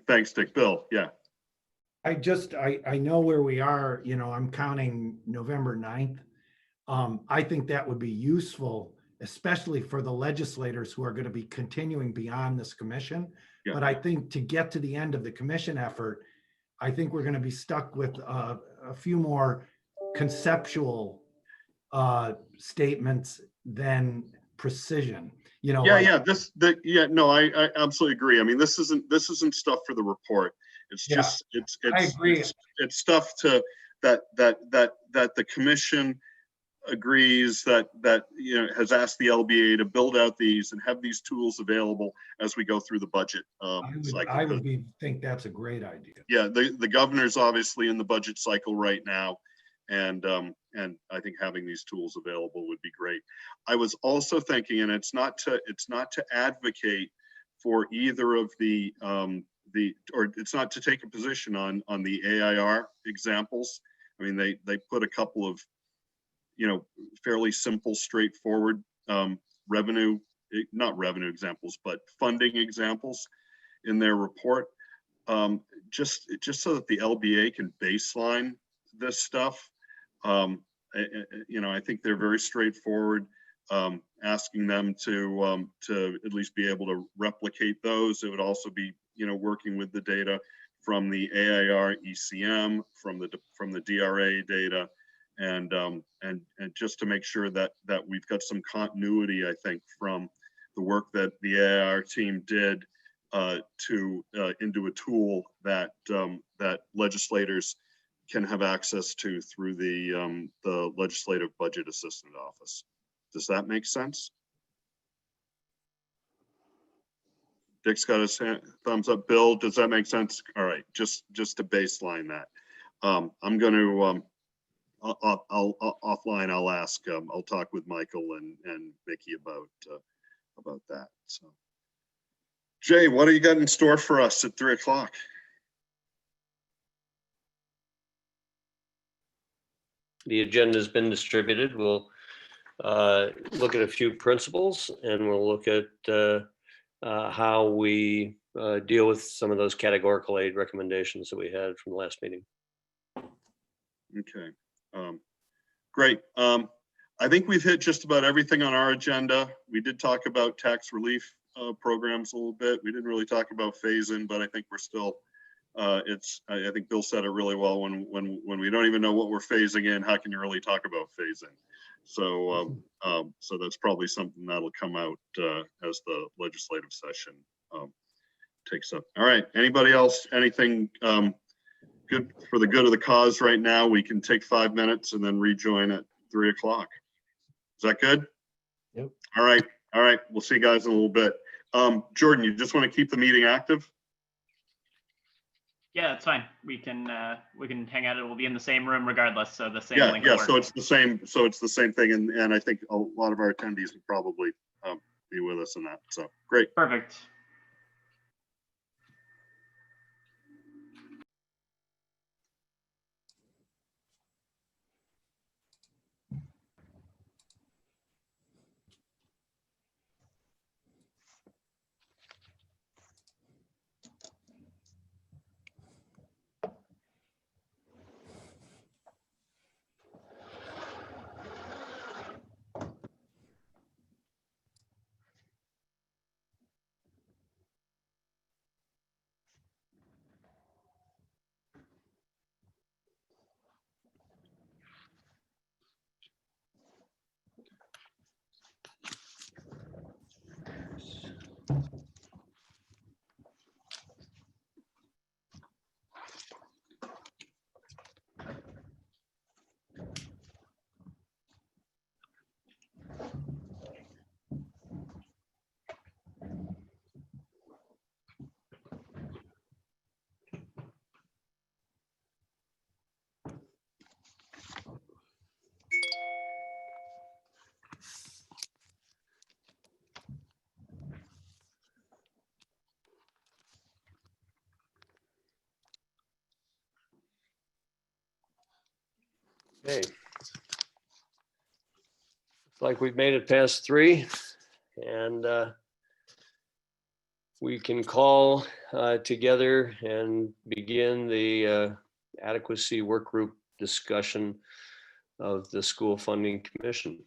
Thanks, Dick. Bill, yeah. I know where we are, I'm counting November 9th. I think that would be useful, especially for the legislators who are going to be continuing beyond this commission. Yeah. But I think to get to the end of the commission effort, I think we're going to be stuck with a few more conceptual statements than precision. I absolutely agree. I mean, this isn't stuff for the report. It's just I agree. It's stuff that the commission agrees that has asked the LBA to build out these and have these tools available as we go through the budget cycle. I would think that's a great idea. Yeah, the governor's obviously in the budget cycle right now, and I think having these tools available would be great. I was also thinking, and it's not to advocate for either of or it's not to take a position on the AIR examples. I mean, they put a couple of fairly simple, straightforward not revenue examples, but funding examples in their report, just so that the LBA can baseline this stuff. I think they're very straightforward. Asking them to at least be able to replicate those. It would also be working with the data from the AIR ECM, from the DRA data, and just to make sure that we've got some continuity, I think, from the work that the AIR team did into a tool that legislators can have access to through the Legislative Budget Assistant Office. Does that make sense? Dick's got his thumbs up. Bill, does that make sense? All right, just to baseline that. I'm going to offline. I'll ask. I'll talk with Michael and Mickey about that. So, Jay, what do you got in store for us at 3 o'clock? The agenda has been distributed. We'll look at a few principles, and we'll look at how we deal with some of those categorical aid recommendations that we had from the last meeting. Okay, great. I think we've hit just about everything on our agenda. We did talk about tax relief programs a little bit. We didn't really talk about phase-in, but I think we're still, I think Bill said it really well. When we don't even know what we're phasing in, how can you really talk about phase-in? So, so that's probably something that'll come out as the legislative session takes up. All right, anybody else, anything good for the good of the cause right now? We can take 5 minutes and then rejoin at 3 o'clock. Is that good? Yep. All right. All right. We'll see you guys in a little bit. Jordan, you just want to keep the meeting active? Yeah, that's fine. We can hang out. It will be in the same room regardless. So the same Yeah. link. Yeah. will So work. it's the same. So it's the same thing. And I think a lot of our attendees will probably be with us in that. So great. Perfect. Okay. Looks like we've made it past 3, and we can call together and begin the adequacy work group discussion of the school funding commission.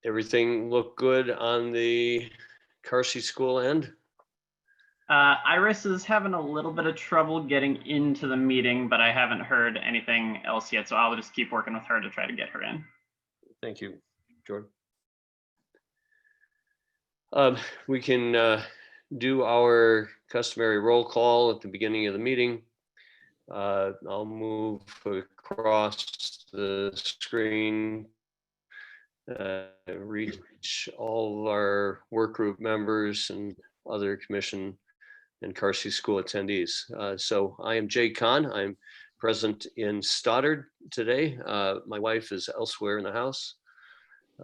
Everything look good on the Carsey school end? Iris is having a little bit of trouble getting into the meeting, but I haven't heard anything else yet. So I'll just keep working with her to try to get her in. Thank you, Jordan. We can do our customary roll call at the beginning of the meeting. I'll move across the screen, reach all of our work group members and other commission and Carsey school attendees. So I am Jay Kahn. I'm present in Stoddard today. My wife is elsewhere in the house.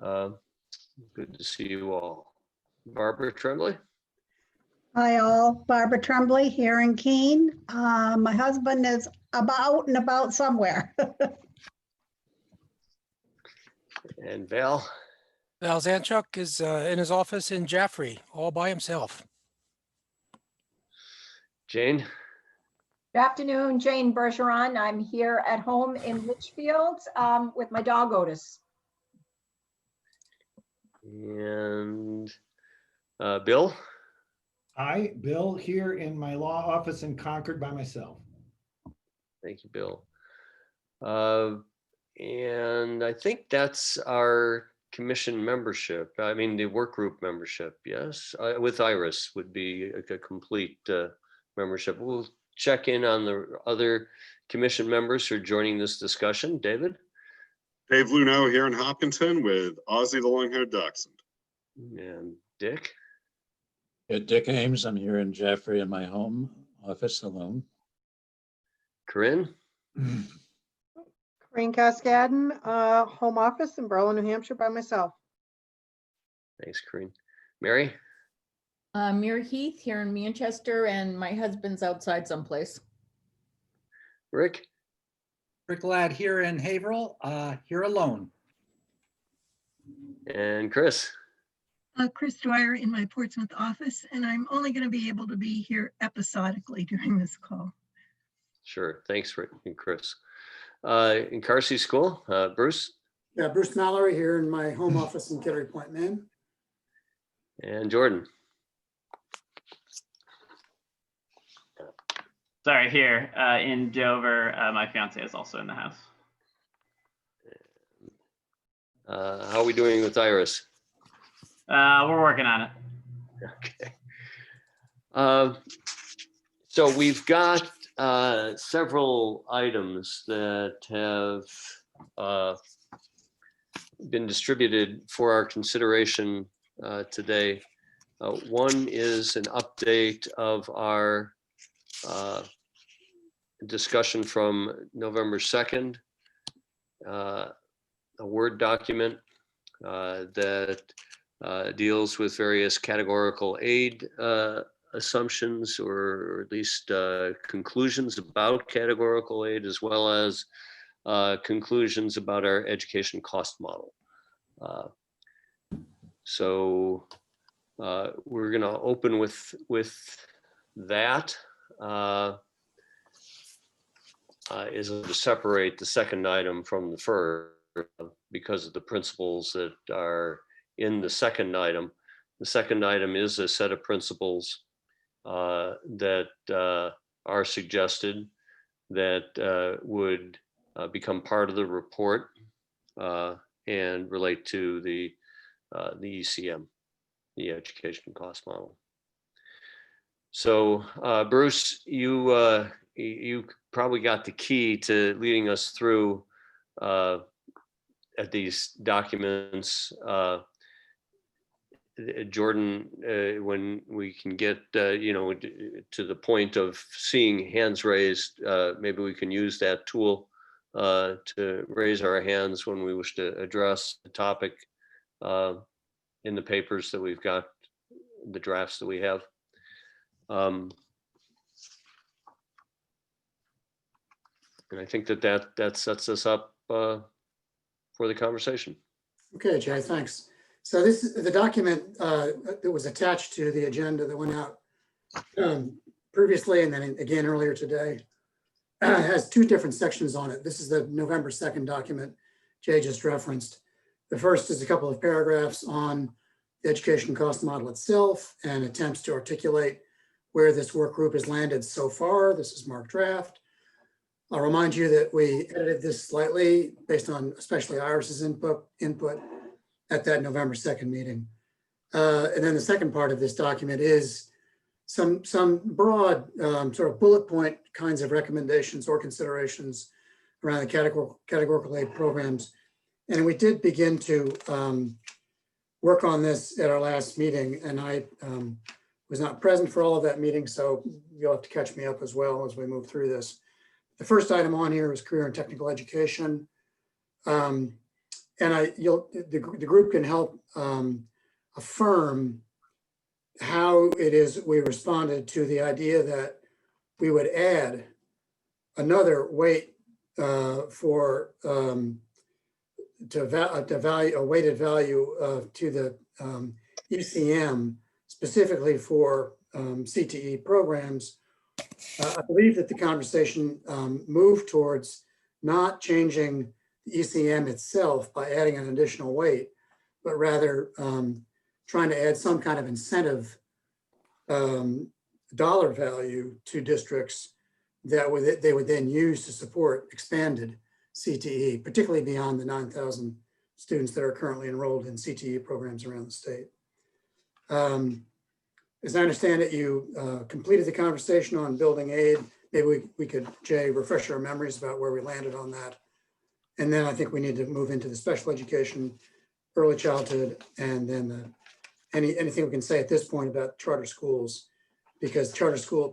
Good to see you all. Barbara Tremblay. Hi all, Barbara Tremblay here in Keene. My husband is out and about somewhere. And Val. Val Zanchuk is in his office in Jaffrey, all by himself. Jane. Good afternoon, Jane Bergeron. I'm here at home in Litchfield with my dog Otis. And Bill. Hi, Bill, here in my law office in Concord by myself. Thank you, Bill. And I think that's our commission membership. I mean, the work group membership, yes, with Iris would be a complete membership. We'll check in on the other commission members who are joining this discussion. David? Dave Luno here in Hopkinton with Ozzy the long-haired dachshund. And Dick? Yeah, Dick Ames, I'm here in Jaffrey in my home office alone. Corinne? Corinne Cascadden, home office in Berlin, New Hampshire by myself. Thanks, Corinne. Mary? Mary Heath here in Manchester, and my husband's outside someplace. Rick? Rick Ladd here in Haverhill, here alone. And Chris. Chris Dwyer in my Portsmouth office, and I'm only going to be able to be here episodically during this call. Sure. Thanks, Rick and Chris. In Carsey School, Bruce. Yeah, Bruce Mallory here in my home office in Kittery Point, Maine. And Jordan. Sorry, here in Dover, my fiance is also in the house. How are we doing with Iris? We're working on it. Okay. So we've got several items that have been distributed for our consideration today. One is an update of our discussion from November 2nd, a Word document that deals with various categorical aid assumptions, or at least conclusions about categorical aid, as well as conclusions about our education cost model. So we're going to open with that. Is to separate the second item from the first because of the principles that are in the second item. The second item is a set of principles that are suggested that would become part of the report and relate to the ECM, the education cost model. So Bruce, you probably got the key to leading us through at these documents. Jordan, when we can get to the point of seeing hands raised, maybe we can use that tool to raise our hands when we wish to address the topic in the papers that we've got, the drafts that we have. And I think that sets us up for the conversation. Okay, Jay, thanks. So this is the document that was attached to the agenda that went out previously and then again earlier today. It has two different sections on it. This is the November 2nd document Jay just referenced. The first is a couple of paragraphs on the education cost model itself and attempts to articulate where this work group has landed so far. This is marked draft. I'll remind you that we edited this slightly based on especially Iris's input at that November 2nd meeting. And then the second part of this document is some broad sort of bullet point kinds of recommendations or considerations around the categorical aid programs. And we did begin to work on this at our last meeting, and I was not present for all of that meeting, so you'll have to catch me up as well as we move through this. The first item on here is career and technical education. And the group can help affirm how it is we responded to the idea that we would add another weight for a weighted value to the ECM specifically for CTE programs. I believe that the conversation moved towards not changing the ECM itself by adding an additional weight, but rather trying to add some kind of incentive dollar value to districts that they would then use to support expanded CTE, particularly beyond the 9,000 students that are currently enrolled in CTE programs around the state. As I understand it, you completed the conversation on building aid. Maybe we could, Jay, refresh our memories about where we landed on that. And then I think we need to move into the special education, early childhood, and then anything we can say at this point about charter schools, because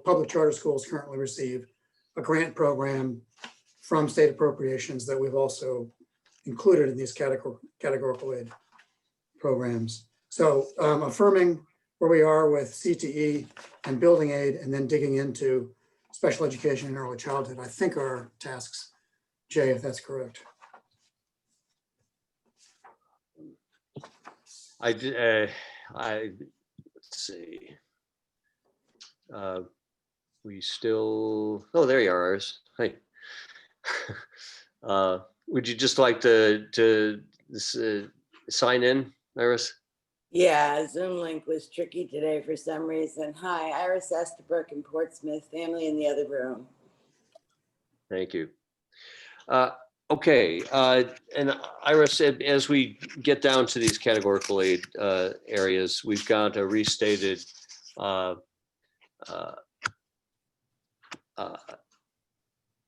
public charter schools currently receive a grant program from state appropriations that we've also included in these categorical aid programs. So affirming where we are with CTE and building aid, and then digging into special education and early childhood, I think are tasks Jay, if that's correct. Let's see. We still, oh, there you are, Iris. Hi. Would you just like to sign in, Iris? Yeah, Zoom link was tricky today for some reason. Hi, Iris Estabrook in Portsmouth, family in the other room. Thank you. Okay, and Iris, as we get down to these categorical aid areas, we've got a restated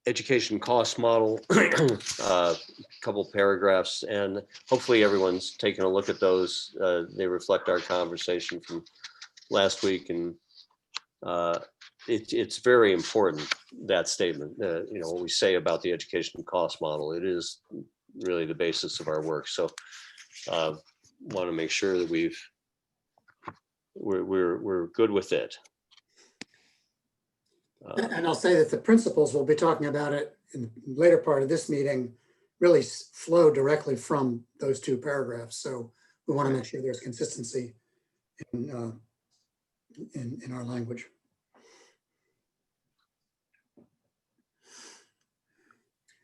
education cost model, a couple paragraphs, and hopefully everyone's taken a look at those. They reflect our conversation from last week, and it's very important, that statement. You know, what we say about the education cost model, it is really the basis of our work. So want to make sure that we're good with it. And I'll say that the principles, we'll be talking about it in the later part of this meeting, really flow directly from those two paragraphs. So we want to make sure there's consistency in our language.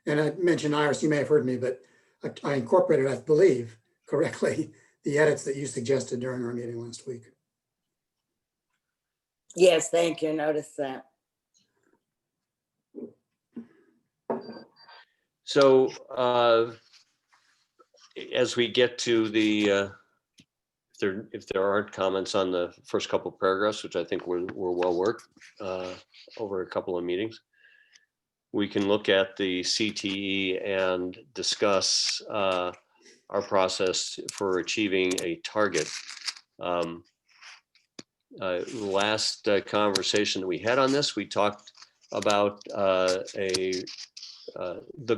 And I mentioned, Iris, you may have heard me, but I incorporated, I believe, correctly, the edits that you suggested during our meeting last week. Yes, thank you. Notice that. So as we get to the, if there aren't comments on the first couple of paragraphs, which I think were well worked over a couple of meetings, we can look at the CTE and discuss our process for achieving a target. Last conversation that we had on this, we talked about the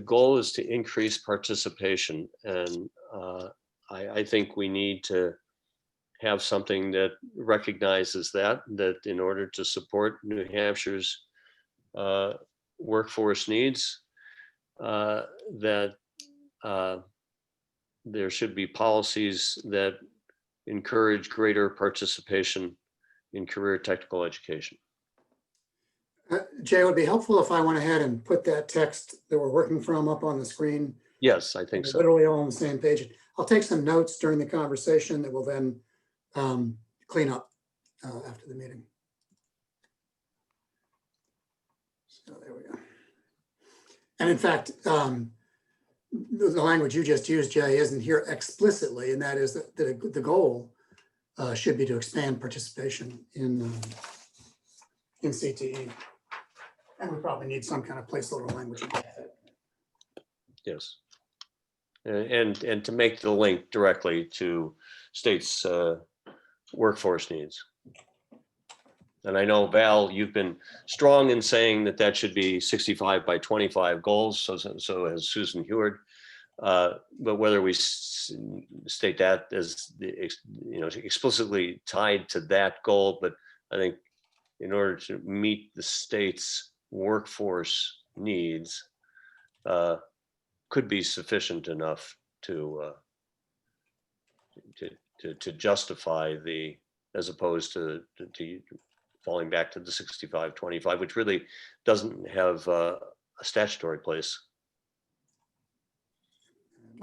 goal is to increase participation, and I think we need to have something that recognizes that in order to support New Hampshire's workforce needs, that there should be policies that encourage greater participation in career technical education. Jay, it would be helpful if I went ahead and put that text that we're working from up on the screen. Yes, I think so. Literally all on the same page. I'll take some notes during the conversation that will then clean up after the meeting. So there we go. And in fact, the language you just used, Jay, isn't here explicitly, and that is that the goal should be to expand participation in CTE. And we probably need some kind of placeholder language. Yes. And to make the link directly to states' workforce needs. And I know, Val, you've been strong in saying that should be 65 by 25 goals. So has Susan Heward. But whether we state that as explicitly tied to that goal, but I think in order to meet the state's workforce needs, could be sufficient enough to justify as opposed to falling back to the 65-25, which really doesn't have a statutory place.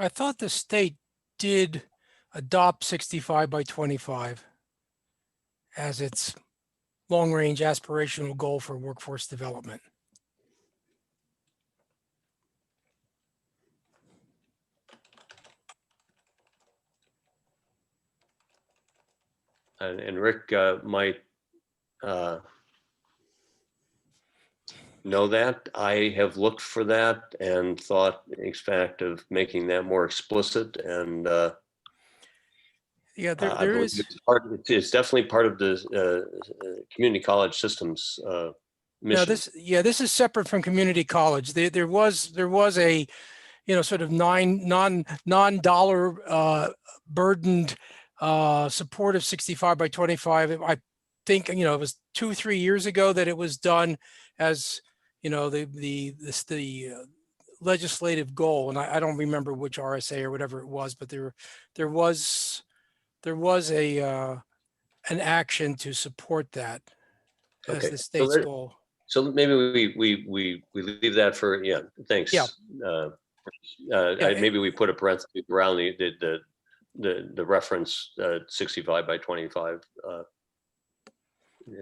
I thought the state did adopt 65 by 25 as its long-range aspirational goal for workforce development. And Rick might know that. I have looked for that and thought, in fact, of making that more explicit. And yeah, there is. It's definitely part of the community college systems mission. Now this is separate from community college. There was a, sort of non-dollar burdened support of 65 by 25. I think, it was 2-3 years ago that it was done as, the legislative goal, and I don't remember which RSA or whatever it was, but there was an action to support that as Okay, the so state's goal. So maybe we leave that for, yeah, thanks. Yeah. Maybe we put a parenthesis around the reference 65 by 25.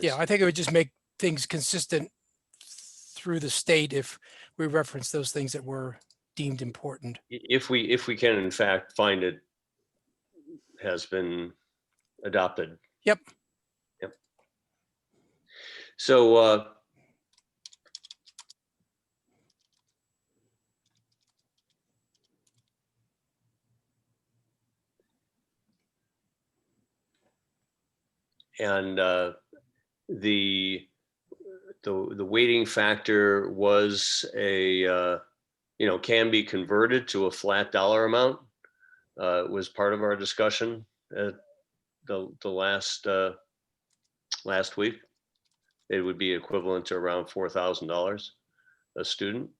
Yeah, I think it would just make things consistent through the state if we reference those things that were deemed important. If we can in fact find it has been adopted. Yep. So and the weighting factor was can be converted to a flat dollar amount. Was part of our discussion at the last week. It would be equivalent to around $4,000 a student.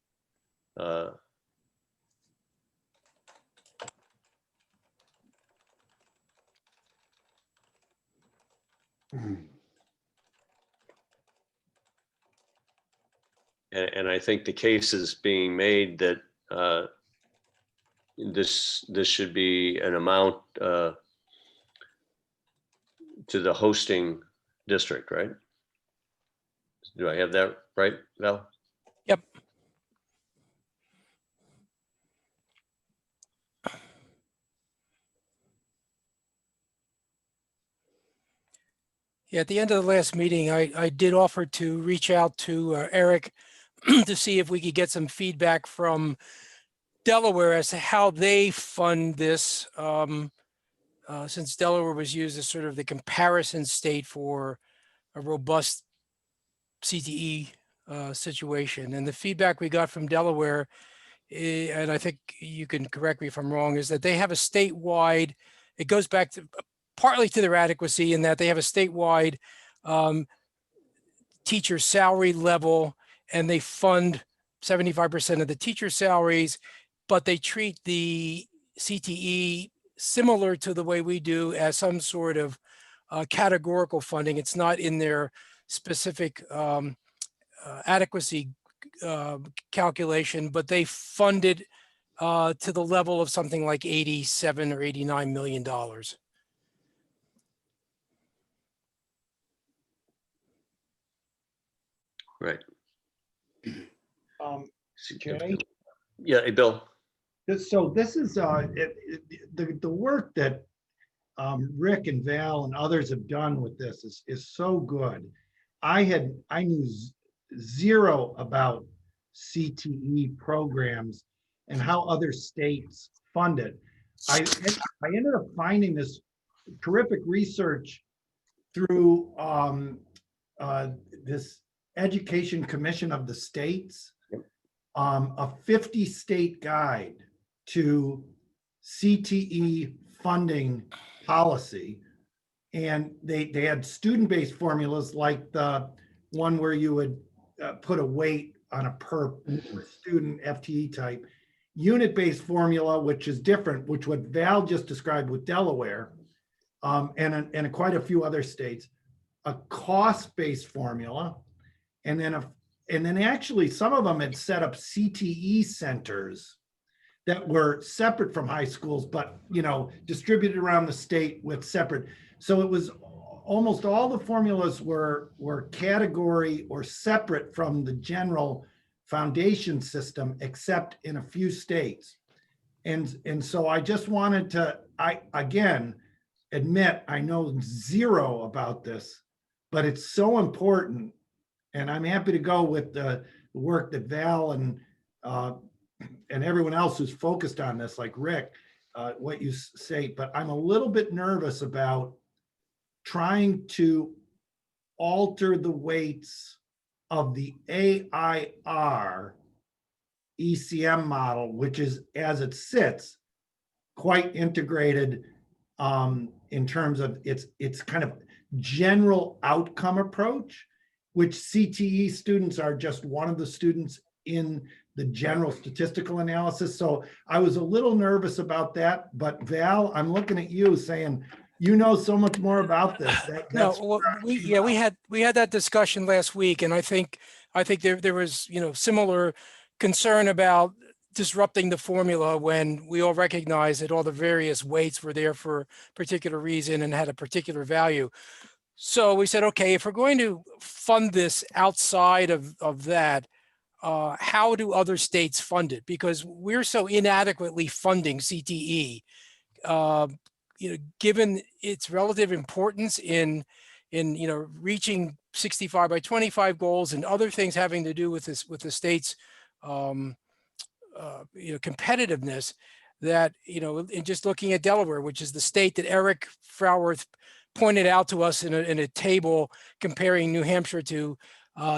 And I think the case is being made that this should be an amount to the hosting district, right? Do I have that right, Val? Yep. Yeah, at the end of the last meeting, I did offer to reach out to Eric to see if we could get some feedback from Delaware as to how they fund this, since Delaware was used as sort of the comparison state for a robust CTE situation. And the feedback we got from Delaware, and I think you can correct me if I'm wrong, is that they have a statewide, it goes back to partly to their adequacy in that they have a statewide teacher salary level, and they fund 75% of the teacher salaries, but they treat the CTE similar to the way we do as some sort of categorical funding. It's not in their specific adequacy calculation, but they fund it to the level of something like $87 or $89 million. Right. Jay? Yeah, hey, Bill. So this is the work that Rick and Val and others have done with this is so good. I knew zero about CTE programs and how other states fund it. I ended up finding this terrific research through this Education Commission of the States, a 50-state guide to CTE funding policy. And they had student-based formulas like the one where you would put a weight on a per student FTE type, unit-based formula, which is different, which what Val just described with Delaware, and quite a few other states, a cost-based formula, and then actually some of them had set up CTE centers that were separate from high schools, but distributed around the state with separate. So it was almost all the formulas were category or separate from the general foundation system, except in a few states. And so I just wanted to, again, admit I know zero about this, but it's so important. And I'm happy to go with the work that Val and everyone else who's focused on this, like Rick, what you say, but I'm a little bit nervous about trying to alter the weights of the AIR ECM model, which is, as it sits, quite integrated in terms of its kind of general outcome approach. which CTE students are just one of the students in the general statistical analysis. So I was a little nervous about that, but Val, I'm looking at you saying, you know so much more about this. No, That's well, where I we, came yeah, out. we had that discussion last week, and I think there was, similar concern about disrupting the formula when we all recognize that all the various weights were there for a particular reason and had a particular value. So we said, okay, if we're going to fund this outside of that, how do other states fund it? Because we're so inadequately funding CTE, uh, given its relative importance in reaching 65 by 25 goals and other things having to do with the state's um, competitiveness, that in just looking at Delaware, which is the state that Eric Froworth pointed out to us in a table comparing New Hampshire to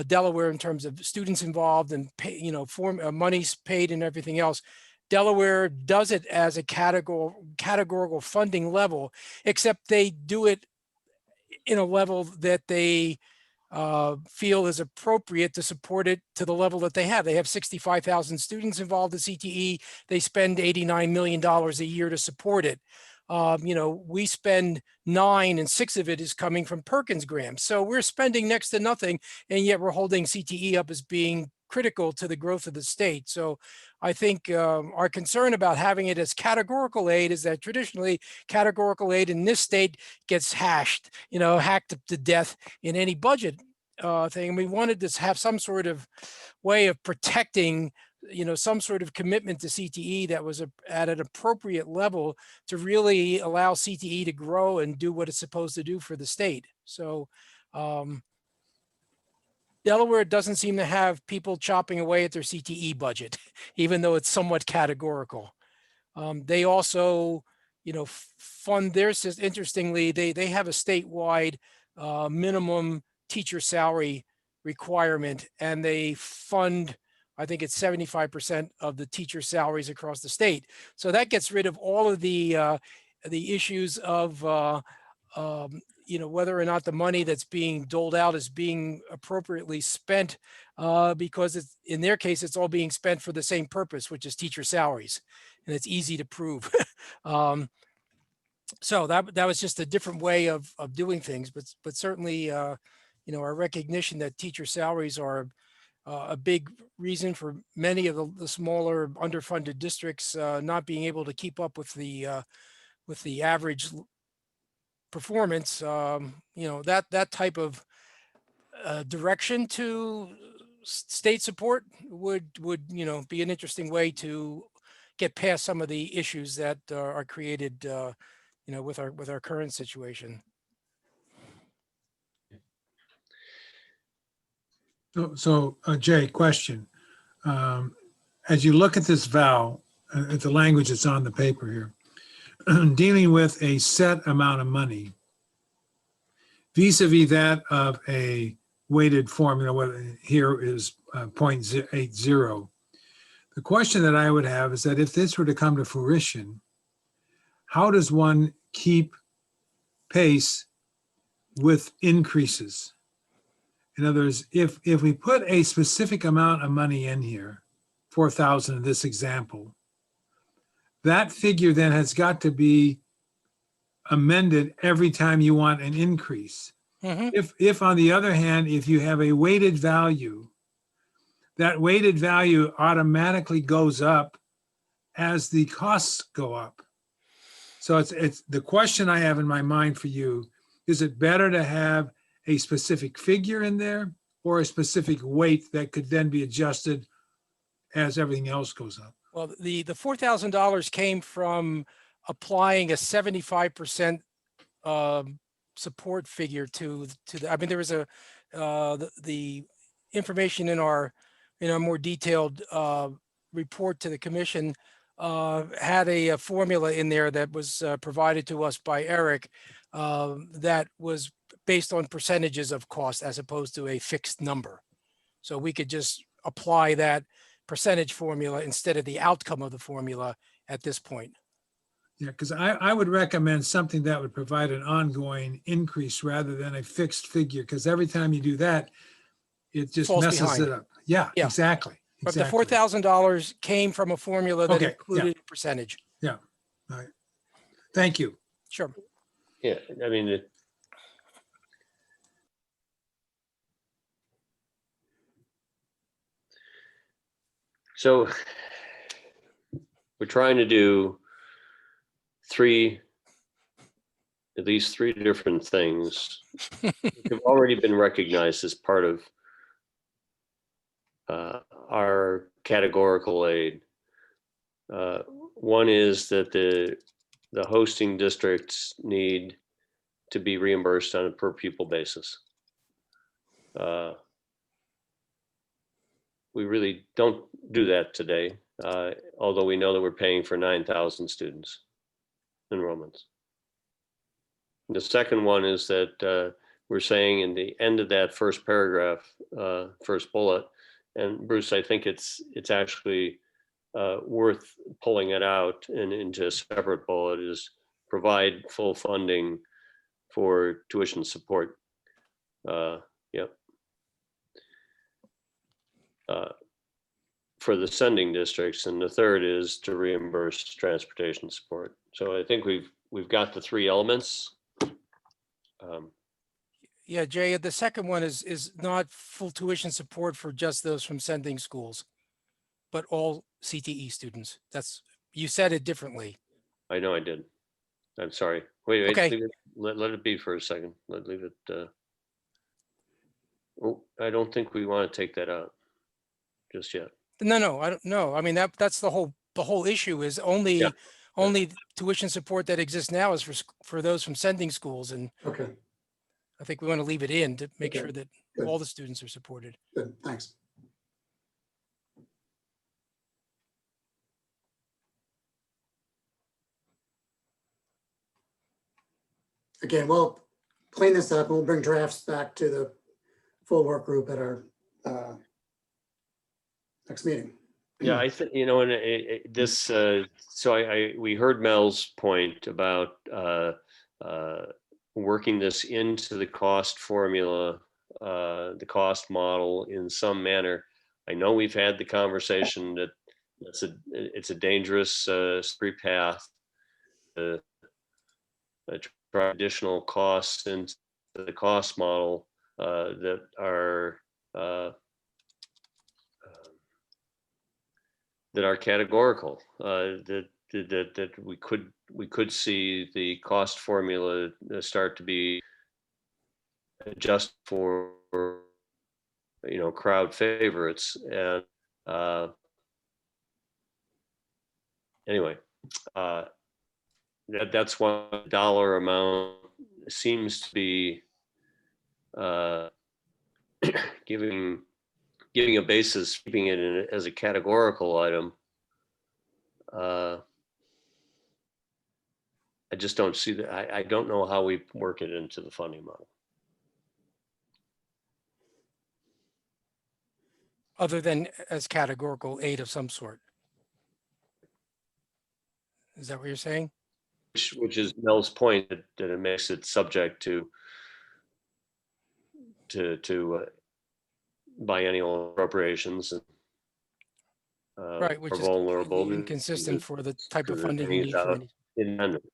Delaware in terms of students involved and monies paid and everything else. Delaware does it as a categorical funding level, except they do it in a level that they feel is appropriate to support it to the level that they have. They have 65,000 students involved in CTE. They spend $89 million a year to support it. We spend 9 and 6 of it is coming from Perkins grants. So we're spending next to nothing, and yet we're holding CTE up as being critical to the growth of the state. So I think our concern about having it as categorical aid is that traditionally categorical aid in this state gets hacked to death in any budget thing. We wanted to have some sort of way of protecting some sort of commitment to CTE that was at an appropriate level to really allow CTE to grow and do what it's supposed to do for the state. So Delaware doesn't seem to have people chopping away at their CTE budget, even though it's somewhat categorical. They also, fund their system. Interestingly, they have a statewide minimum teacher salary requirement, and they fund, I think it's 75% of the teacher salaries across the state. So that gets rid of all of the issues of whether or not the money that's being doled out is being appropriately spent, because it's, in their case, it's all being spent for the same purpose, which is teacher salaries, and it's easy to prove. So that was just a different way of doing things, but certainly, our recognition that teacher salaries are a big reason for many of the smaller underfunded districts not being able to keep up with the average performance. That type of direction to state support would be an interesting way to get past some of the issues that are created with our current situation. So Jay, question. As you look at this vow, at the language that's on the paper here, dealing with a set amount of money vis-a-vis that of a weighted formula, what here is 0.80. The question that I would have is that if this were to come to fruition, how does one keep pace with increases? In other words, if we put a specific amount of money in here, 4,000 in this example, that figure then has got to be amended every time you want an increase. Mm-hmm. If on the other hand, if you have a weighted value, that weighted value automatically goes up as the costs go up. So it's the question I have in my mind for you, is it better to have a specific figure in there or a specific weight that could then be adjusted as everything else goes up? Well, the $4,000 came from applying a 75% support figure to the, I mean, there was the information in our more detailed report to the commission had a formula in there that was provided to us by Eric that was based on percentages of cost as opposed to a fixed number. So we could just apply that percentage formula instead of the outcome of the formula at this point. Yeah, because I would recommend something that would provide an ongoing increase rather than a fixed figure, because every time you do that, it just falls messes behind. it up. Yeah, Yeah. exactly. But the Exactly. $4,000 came from a formula that Okay, yeah. included a percentage. Yeah. All right. Thank you. Sure. Yeah, I mean, so we're trying to do at least three different things have already been recognized as part of our categorical aid. One is that the hosting districts need to be reimbursed on a per pupil basis. We really don't do that today, although we know that we're paying for 9,000 students enrollments. The second one is that we're saying in the end of that first paragraph, first bullet, and Bruce, I think it's actually worth pulling it out and into a separate bullet, is provide full funding for tuition support. Yep. For the sending districts, and the third is to reimburse transportation support. So I think we've got the three elements. Yeah, Jay, the second one is not full tuition support for just those from sending schools, but all CTE students. You said it differently. I know I did. I'm sorry. Wait, Okay. leave it, let it be for a second. Leave it. Oh, I don't think we want to take that out just yet. No, I don't know. I mean, that's the whole issue is only tuition support that exists now is for those from sending schools. And Okay, I think we want to leave it in to make Okay, sure that good. all the students are supported. good, thanks. Again, we'll clean this up and we'll bring drafts back to the full work group at our next meeting. Yeah, I think, and this, so we heard Mel's point about working this into the cost formula, the cost model in some manner. I know we've had the conversation that it's a dangerous slippery path to try additional costs into the cost model that are categorical, that we could see the cost formula start to be adjusted for crowd favorites. And anyway, that's one dollar amount seems to be giving a basis, keeping it in as a categorical item. I just don't see that. I don't know how we work it into the funding model. Other than as categorical aid of some sort. Is that what you're saying? Which is Mel's point, that it makes it subject to biennial appropriations, and Right, which are is vulnerable, inconsistent for the type of to the funding you things need for out any. independent.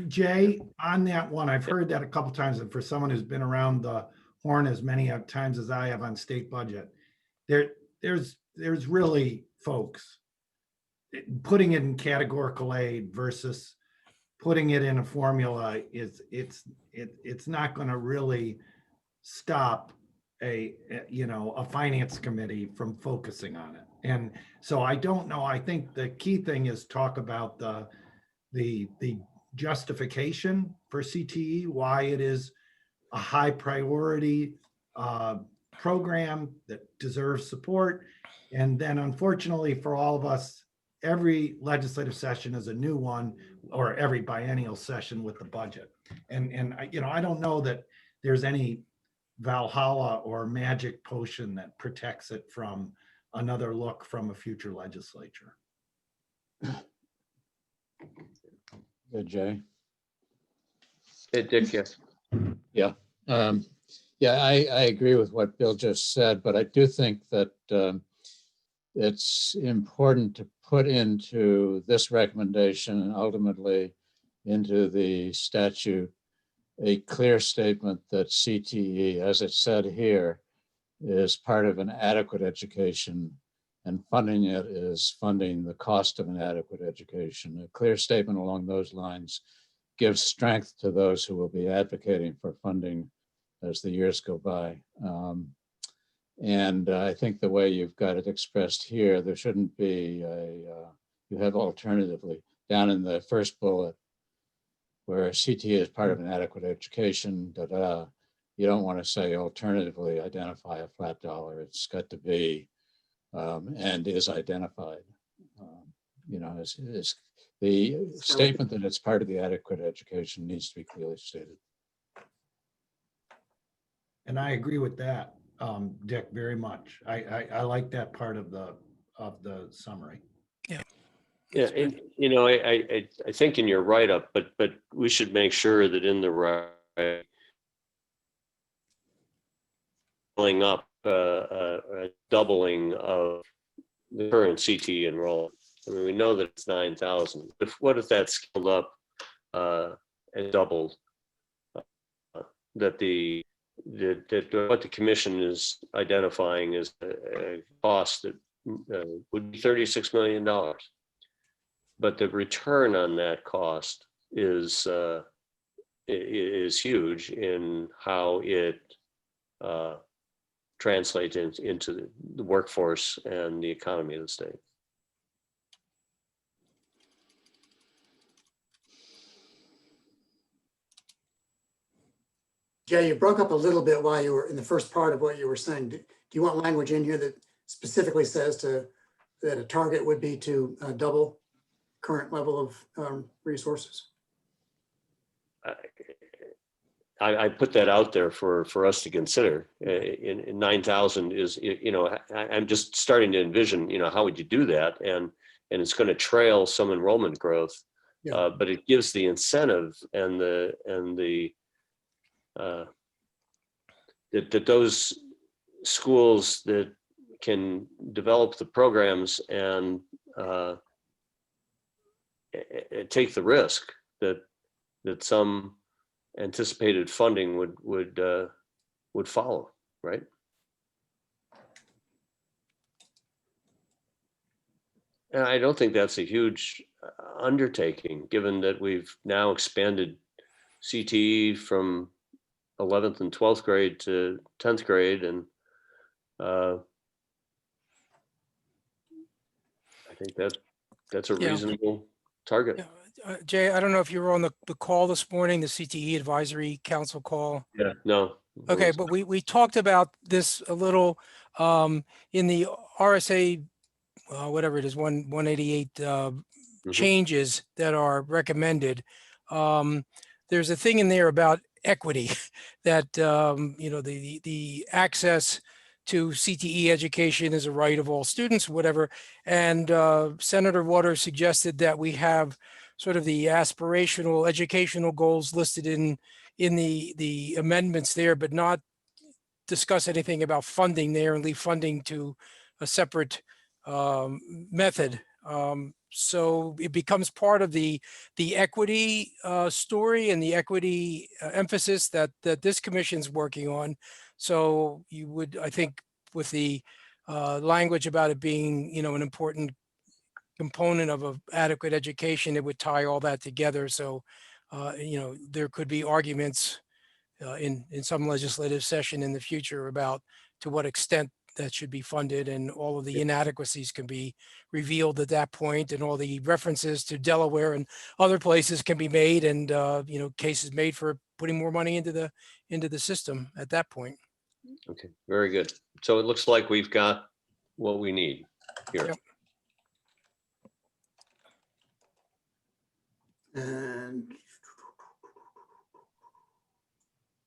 Jay, on that one, I've heard that a couple times, and for someone who's been around the horn as many times as I have on state budget, there's really folks putting it in categorical aid versus putting it in a formula it's not going to really stop a finance committee from focusing on it. And so I don't know. I think the key thing is talk about the justification for CTE, why it is a high priority program that deserves support. And then unfortunately for all of us, every legislative session is a new one, or every biennial session with the budget. And I don't know that there's any Valhalla or magic potion that protects it from another look from a future legislature. Good, Jay. Hey, Dick, yes. Yeah. Yeah, I agree with what Bill just said, but I do think that it's important to put into this recommendation and ultimately into the statute a clear statement that CTE, as it's said here, is part of an adequate education, and funding it is funding the cost of an adequate education. A clear statement along those lines gives strength to those who will be advocating for funding as the years go by. And I think the way you've got it expressed here, there shouldn't be you have alternatively down in the first bullet where CTE is part of an adequate education, you don't want to say alternatively identify a flat dollar. It's got to be and is identified. Is the statement that it's part of the adequate education needs to be clearly stated. And I agree with that, Dick, very much. I like that part of the summary. Yeah, and I think in your write-up, but we should make sure that in the right up a doubling of the current CTE enrollment. I mean, we know that it's 9,000. What if that's scaled up and doubled? That what the commission is identifying is a cost that would be $36 million. But the return on that cost is huge in how it translates into the workforce and the economy of the state. Jay, you broke up a little bit while you were in the first part of what you were saying. Do you want language in here that specifically says that a target would be to double current level of resources? I put that out there for us to consider. In 9,000 is, I'm just starting to envision, how would you do that? And it's going to trail some enrollment growth, Yeah. but it gives the incentive and that those schools that can develop the programs and take the risk that some anticipated funding would follow, right? And I don't think that's a huge undertaking, given that we've now expanded CTE from 11th and 12th grade to 10th grade. And I think that's a reasonable target. Yeah. Jay, I don't know if you were on the call this morning, the CTE Advisory Council call. Yeah, no. Okay, but we talked about this a little in the RSA, whatever it is, 188 changes that are recommended. There's a thing in there about equity that, the access to CTE education is a right of all students, whatever. And Senator Waters suggested that we have sort of the aspirational educational goals listed in the amendments there, but not discuss anything about funding there and leave funding to a separate method. So it becomes part of the equity story and the equity emphasis that this commission's working on. So you would, I think, with the language about it being, an important component of an adequate education, it would tie all that together. So, there could be arguments in some legislative session in the future about to what extent that should be funded, and all of the inadequacies can be revealed at that point, and all the references to Delaware and other places can be made, and cases made for putting more money into the system at that point. Okay, very good. So it looks like we've got what we need here. Yep. And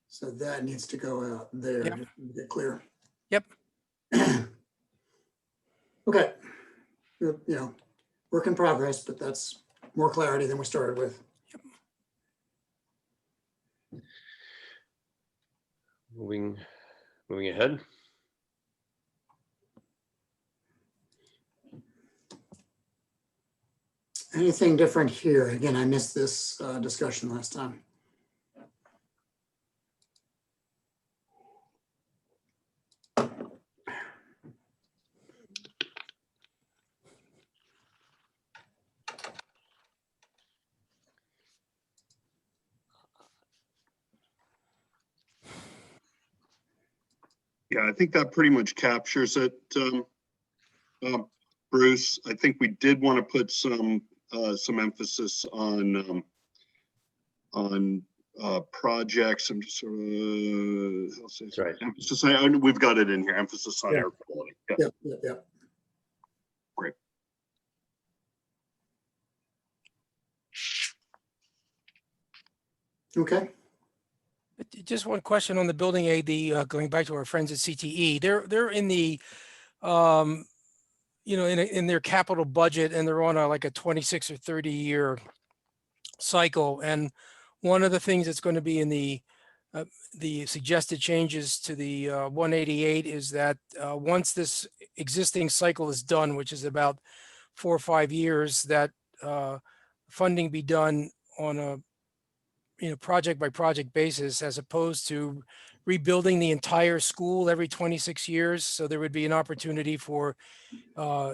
so that needs to go out there, Yep. just to get clear. Yep. Okay. Work in progress, but that's more clarity than we started with. moving ahead. Anything different here? Again, I missed this discussion last time. Yeah, I think that pretty much captures it, Bruce. I think we did want to put some emphasis on projects. I'm just sort of, I'll say Right. emphasis. We've got it in here. Emphasis on air quality. Yeah. Yep. Great. Okay. Just one question on the building aid, going back to our friends at CTE, they're in the, in their capital budget, and they're on like a 26 or 30 year cycle. And one of the things that's going to be in the suggested changes to the 188 is that once this existing cycle is done, which is about 4 or 5 years, that funding be done on a project by project basis, as opposed to rebuilding the entire school every 26 years. So there would be an opportunity for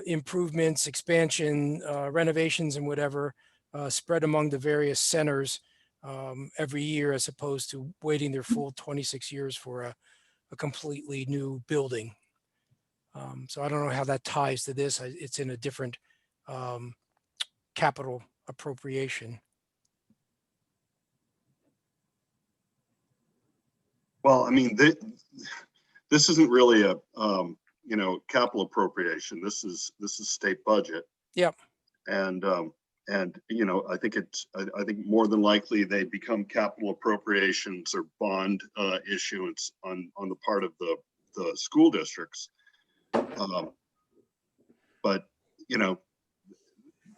improvements, expansion, renovations, and whatever spread among the various centers every year, as opposed to waiting their full 26 years for a completely new building. So I don't know how that ties to this. It's in a different capital appropriation. Well, I mean, this isn't really a capital appropriation. This is state budget. Yep. And I think more than likely they become capital appropriations or bond issuance on the part of the school districts. But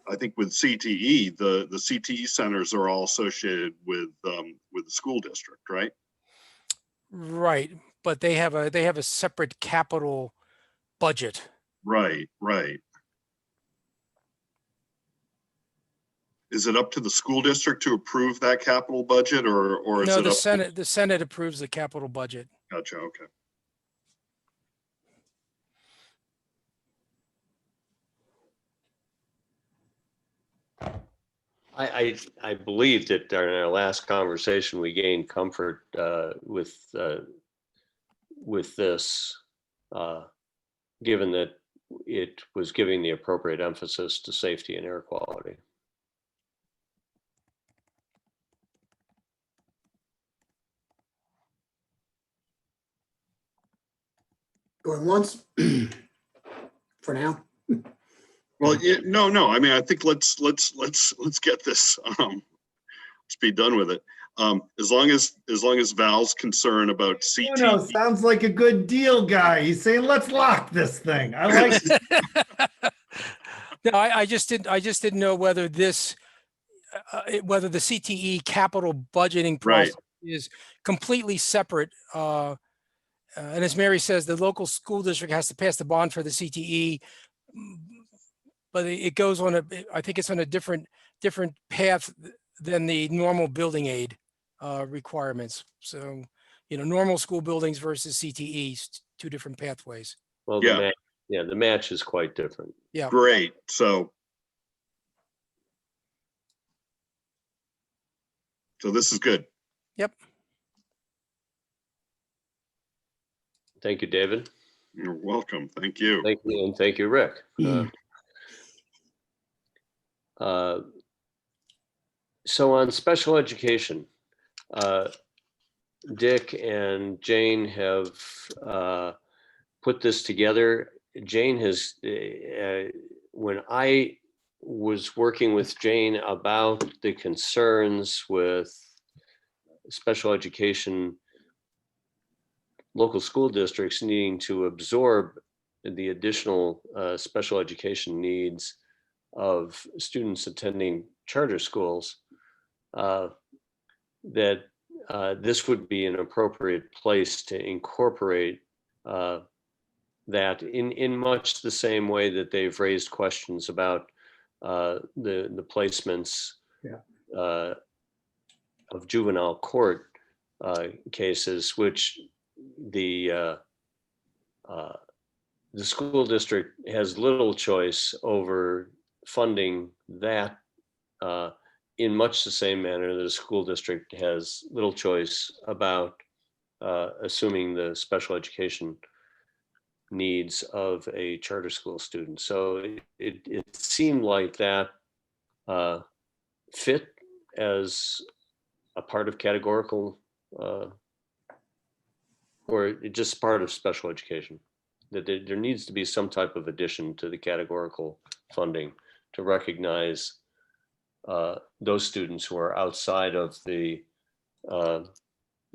I think with CTE, the CTE centers are all associated with the school district, right? Right, but they have a separate capital budget. Right. Is it up to the school district to approve that capital budget, or is No, it the up Senate, the Senate approves the capital budget. Gotcha. Okay. I believe that in our last conversation, we gained comfort with this, given that it was giving the appropriate emphasis to safety and air quality. Going once for now. Well, no. I mean, I think let's get this. Let's be done with it. As long as Val's concerned about CT. No, sounds like a good deal, guy. He's saying, let's lock this thing. I like it. No, I just didn't know whether this, whether the CTE capital budgeting process is completely separate. And as Mary says, the local school district has to pass the bond for the CTE, but it goes on I think it's on a different path than the normal building aid requirements. So, normal school buildings versus CTE, two different pathways. Well, the match is quite different. Yeah. Great. So this is good. Yep. Thank you, David. You're welcome. Thank you. Thank you, and thank you, Rick. So on special education, Dick and Jane have put this together. Jane has, when I was working with Jane about the concerns with special education, local school districts needing to absorb the additional special education needs of students attending charter schools, that this would be an appropriate place to incorporate that in much the same way that they've raised questions about the placements of juvenile court cases, which the school district has little choice over funding that in much the same manner that a school district has little choice about assuming the special education needs of a charter school student. So it seemed like that fit as a part of categorical or just part of special education, that there needs to be some type of addition to the categorical funding to recognize those students who are outside of the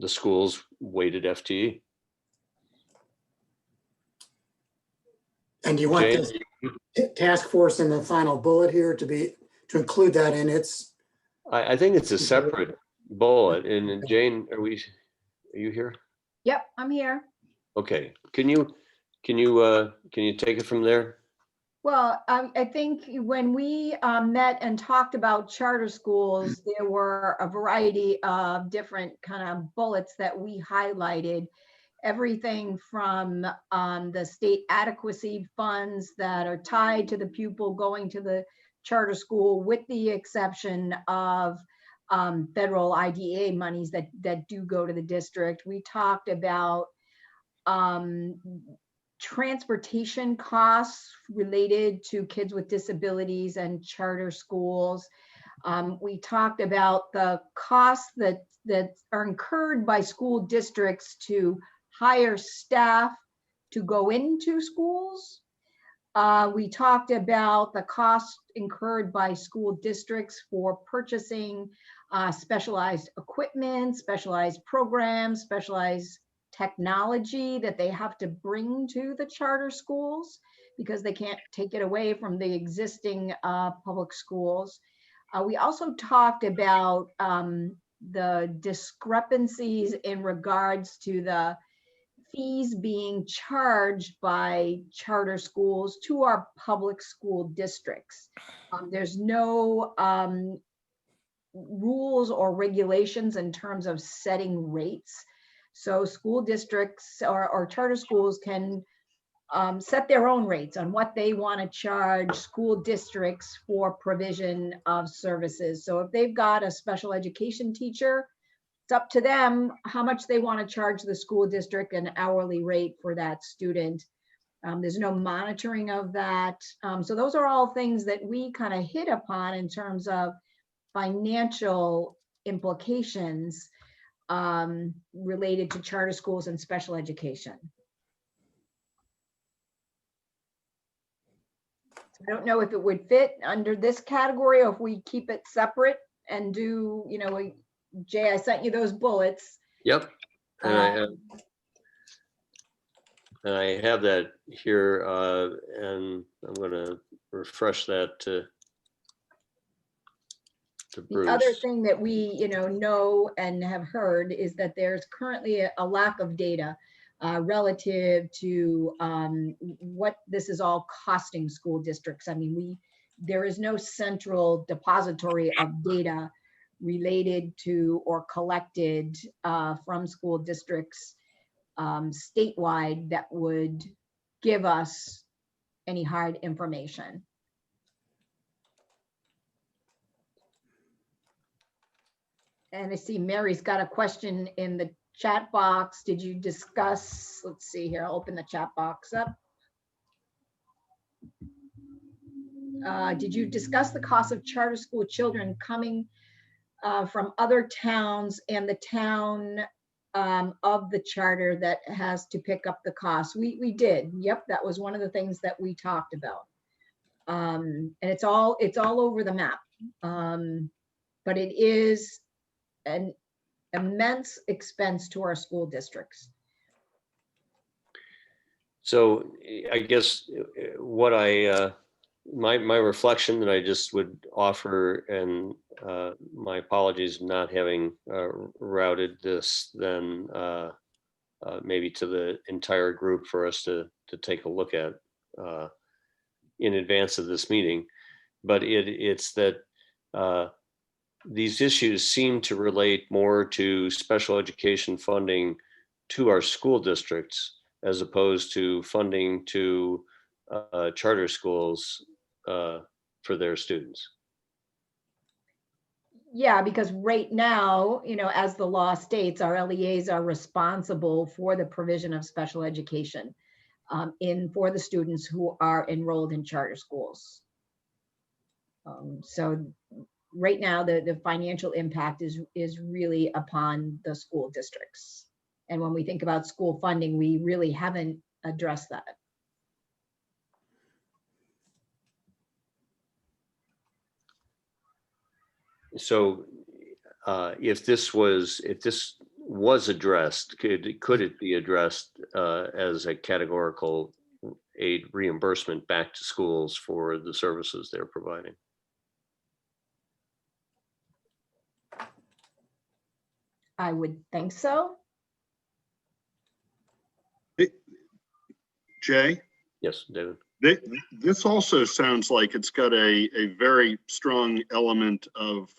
school's weighted FTE. And do you want Jane? this task force in the final bullet here to include that in its? I think it's a separate bullet. And Jane, are you here? Yep, I'm here. Okay, can you take it from there? Well, I think when we met and talked about charter schools, there were a variety of different kind of bullets that we highlighted. Everything from the state adequacy funds that are tied to the pupil going to the charter school, with the exception of federal IDEA monies that do go to the district. We talked about transportation costs related to kids with disabilities and charter schools. We talked about the costs that are incurred by school districts to hire staff to go into schools. We talked about the costs incurred by school districts for purchasing specialized equipment, specialized programs, specialized technology that they have to bring to the charter schools because they can't take it away from the existing public schools. We also talked about the discrepancies in regards to the fees being charged by charter schools to our public school districts. There's no rules or regulations in terms of setting rates. So school districts or charter schools can set their own rates on what they want to charge school districts for provision of services. So if they've got a special education teacher, it's up to them how much they want to charge the school district an hourly rate for that student. There's no monitoring of that. So those are all things that we kind of hit upon in terms of financial implications related to charter schools and special education. I don't know if it would fit under this category or if we keep it separate and do, you know, Jay, I sent you those bullets. Yep. And I have that here, and I'm going to refresh that to Bruce. The other thing that we, know and have heard is that there's currently a lack of data relative to what this is all costing school districts. I mean, there is no central depository of data related to or collected from school districts statewide that would give us any hard information. And I see Mary's got a question in the chat box. Did you discuss, let's see here, I'll open the chat box up. Did you discuss the cost of charter school children coming from other towns and the town of the charter that has to pick up the cost? We did. Yep, that was one of the things that we talked about. And it's all over the map. But it is an immense expense to our school districts. So I guess what my reflection that I just would offer, and my apologies not having routed this then maybe to the entire group for us to take a look at in advance of this meeting. But it's that these issues seem to relate more to special education funding to our school districts as opposed to funding to charter schools for their students. Yeah, because right now, as the law states, our LEAs are responsible for the provision of special education for the students who are enrolled in charter schools. So right now, the financial impact is really upon the school districts. And when we think about school funding, we really haven't addressed that. So if this was addressed, could it be addressed as a categorical aid reimbursement back to schools for the services they're providing? I would think so. Jay? Yes, David. This also sounds like it's got a very strong element of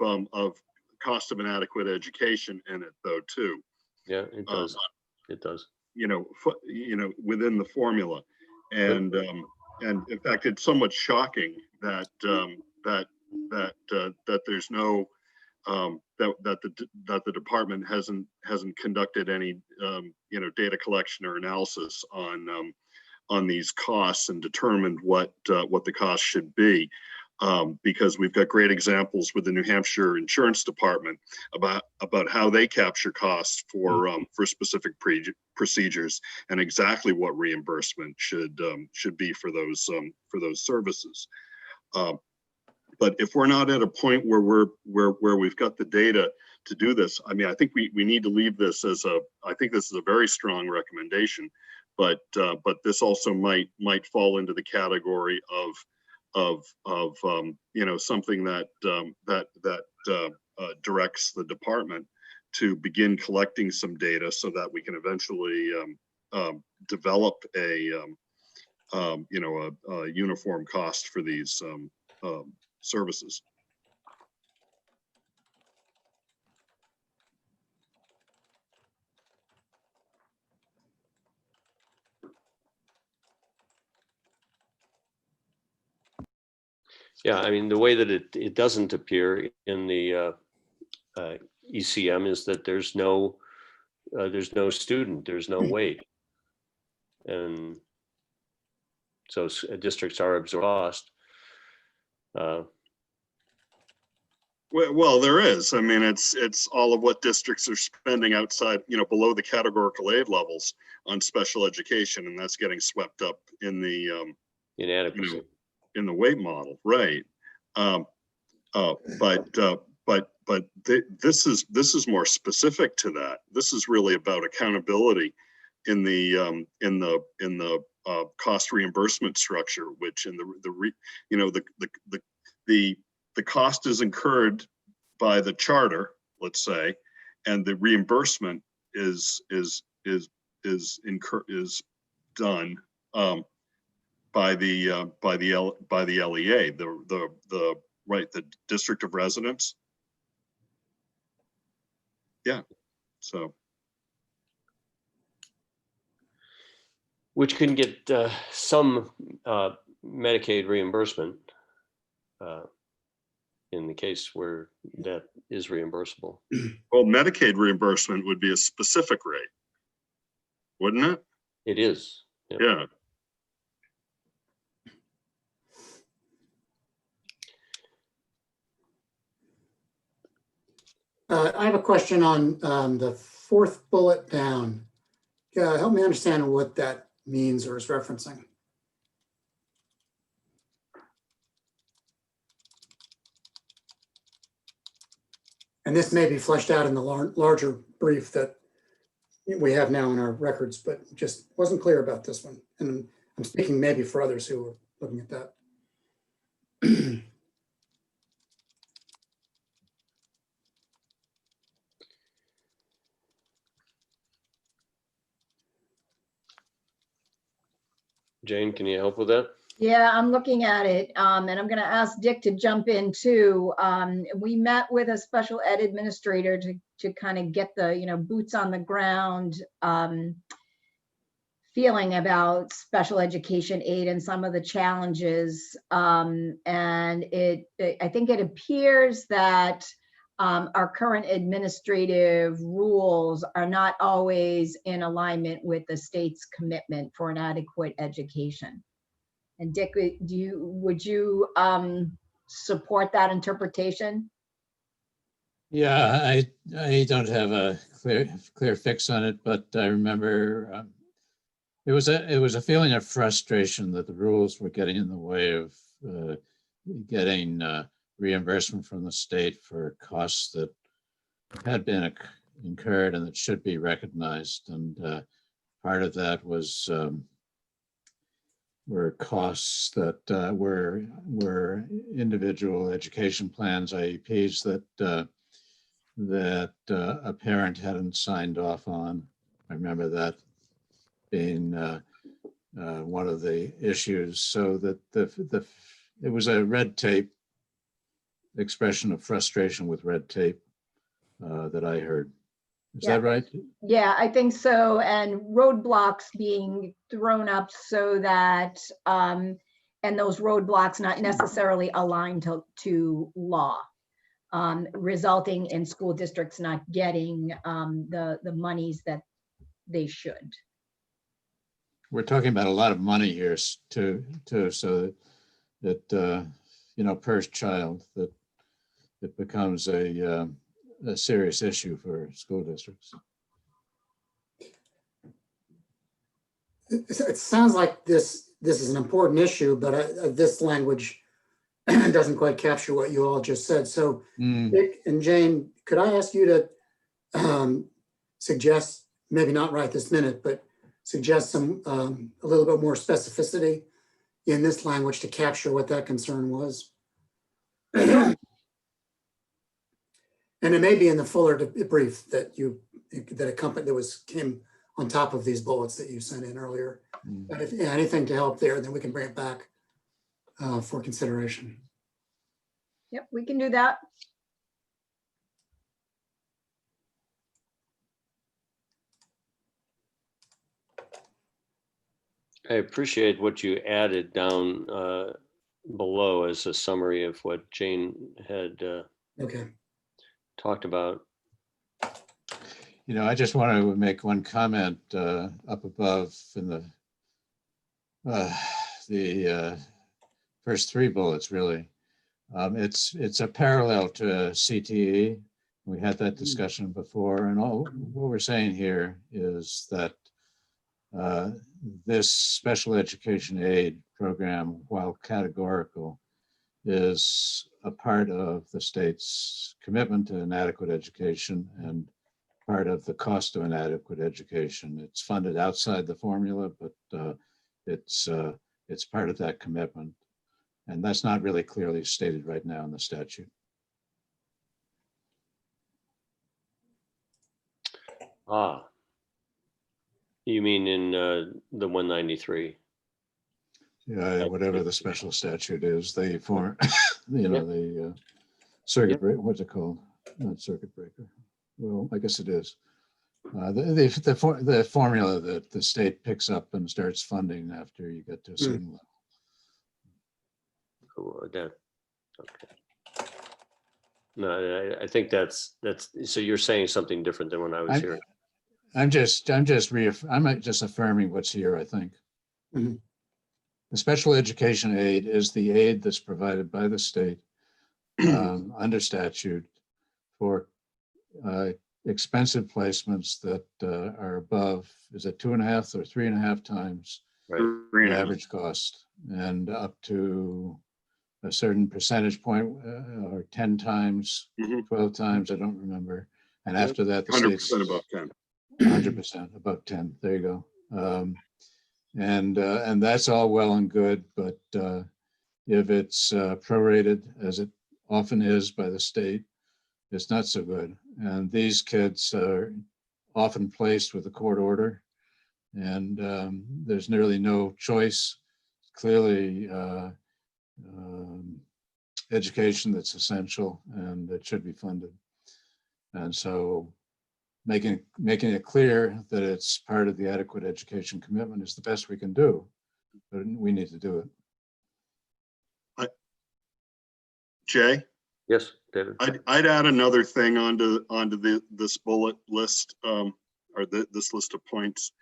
cost of inadequate education in it, though, too. Yeah, it does. It does. Within the formula, and in fact, it's somewhat shocking that that there's no that the department hasn't conducted any data collection or analysis on these costs and determined what the cost should be, because we've got great examples with the New Hampshire Insurance Department about how they capture costs for specific procedures and exactly what reimbursement should be for those services. But if we're not at a point where we've got the data to do this, I mean, I think we need to leave this as I think this is a very strong recommendation. But this also might fall into the category of something that directs the department to begin collecting some data so that we can eventually develop a uniform cost for these services. Yeah, I mean, the way that it doesn't appear in the ECM is that there's no student, there's no weight. And so districts are exhaust. Well, there is. I mean, it's all of what districts are spending outside, below the categorical aid levels on special education, and that's getting swept up in the inadequacy. In the weight model, right? But this is more specific to that. This is really about accountability in the cost reimbursement structure, which in the cost is incurred by the charter, let's say, and the reimbursement is done by the LEA, the district of residence. Yeah, so. Which can get some Medicaid reimbursement in the case where that is reimbursable. Well, Medicaid reimbursement would be a specific rate, wouldn't it? It is. Yeah. I have a question on the fourth bullet down. Help me understand what that means or is referencing. And this may be fleshed out in the larger brief that we have now in our records, but just wasn't clear about this one. And I'm speaking maybe for others who are looking at that. Jane, can you help with that? Yeah, I'm looking at it, and I'm going to ask Dick to jump in too. We met with a special ed administrator to kind of get the, boots on the ground feeling about special education aid and some of the challenges. And I think it appears that our current administrative rules are not always in alignment with the state's commitment for an adequate education. And Dick, would you support that interpretation? Yeah, I don't have a clear fix on it, but I remember it was a feeling of frustration that the rules were getting in the way of getting reimbursement from the state for costs that had been incurred and that should be recognized. And part of that was were costs that were individual education plans, IEPs that a parent hadn't signed off on. I remember that being one of the issues. So that it was a red tape expression of frustration with red tape that I heard. Is that right? Yeah, I think so. And roadblocks being thrown up so that, and those roadblocks not necessarily aligned to law, resulting in school districts not getting the monies that they should. We're talking about a lot of money here too, so that per child, that it becomes a serious issue for school districts. It sounds like this is an important issue, but this language doesn't quite capture what you all just said. So Dick and Jane, could I ask you to suggest, maybe not right this minute, but suggest some a little bit more specificity in this language to capture what that concern was? And it may be in the fuller brief that came on top of these bullets that you sent in earlier. But if anything to help there, then we can bring it back for consideration. Yep, we can do that. I appreciate what you added down below as a summary of what Jane had talked about. I just want to make one comment up above in the first three bullets, really. It's a parallel to CTE. We had that discussion before, and all what we're saying here is that this special education aid program, while categorical, is a part of the state's commitment to an adequate education and part of the cost of an adequate education. It's funded outside the formula, but it's part of that commitment. And that's not really clearly stated right now in the statute. You mean in the 193? Yeah, whatever the special statute is, they form, the circuit breaker, what's it called? Not circuit breaker. Well, I guess it is. The formula that the state picks up and starts funding after you get to a certain level. Okay. No, I think that's so you're saying something different than when I was hearing. I'm just affirming what's here, I think. Mm-hmm. The special education aid is the aid that's provided by the state under statute for expensive placements that are above, is it 2.5 or 3.5 times the average cost, and up to a certain percentage point, or 10 times, 12 times, I don't remember. And after that, the 100% above 10. 100% above 10. There you go. And that's all well and good, but if it's prorated, as it often is by the state, it's not so good. And these kids are often placed with a court order, and there's nearly no choice clearly education that's essential and that should be funded. And so making it clear that it's part of the adequate education commitment is the best we can do, but we need to do it. Jay? Yes, David. I'd add another thing onto this bullet list, or this list of points,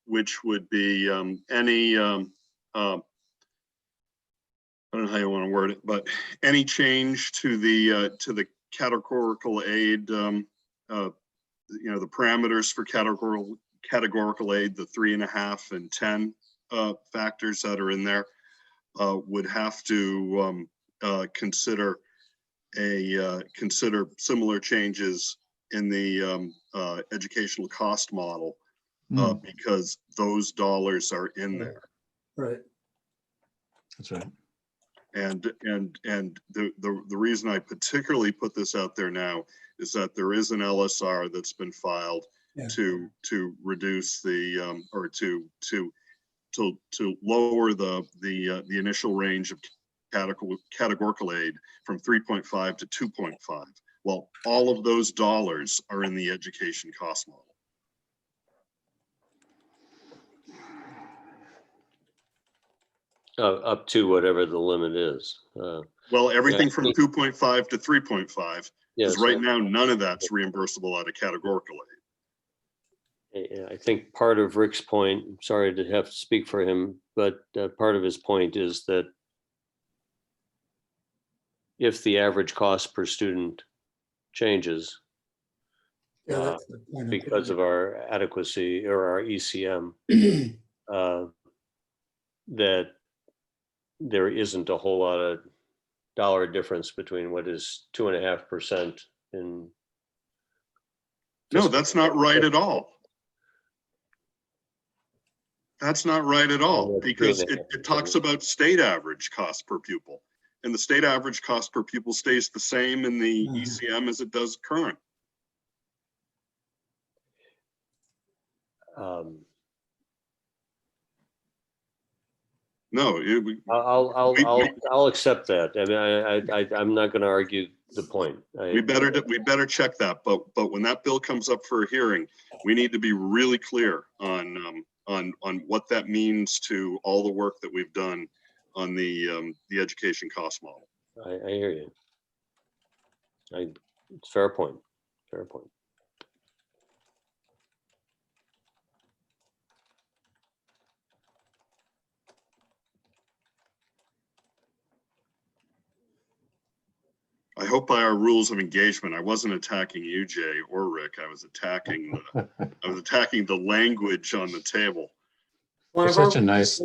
which would be any, I don't know how you want to word it, but any change to the categorical aid, the parameters for categorical aid, the 3.5 and 10 factors that are in there, would have to consider similar changes in the educational cost model, because those dollars are in there. Right. That's right. And the reason I particularly put this out there now is that there is an LSR that's been filed to reduce the or to lower the initial range of categorical aid from 3.5 to 2.5. Well, all of those dollars are in the education cost model. Up to whatever the limit is. Well, everything from 2.5 to 3.5, because right so now, none of that's reimbursable out of categorical aid. I think part of Rick's point, I'm sorry to have to speak for him, but part of his point is that if the average cost per student changes because of our adequacy or our ECM, that there isn't a whole lot of dollar difference between what is 2.5% in. No, that's not right at all. That's not right at all, because it talks about state average cost per pupil. And the state average cost per pupil stays the same in the ECM as it does current. No, I'll accept that. I mean, I'm not going to argue the point. We better check that. But when that bill comes up for a hearing, we need to be really clear on what that means to all the work that we've done on the education cost model. I hear you. It's fair point. Fair point. I hope by our rules of engagement, I wasn't attacking you, Jay, or Rick. I was attacking the language on the table. We're such a nice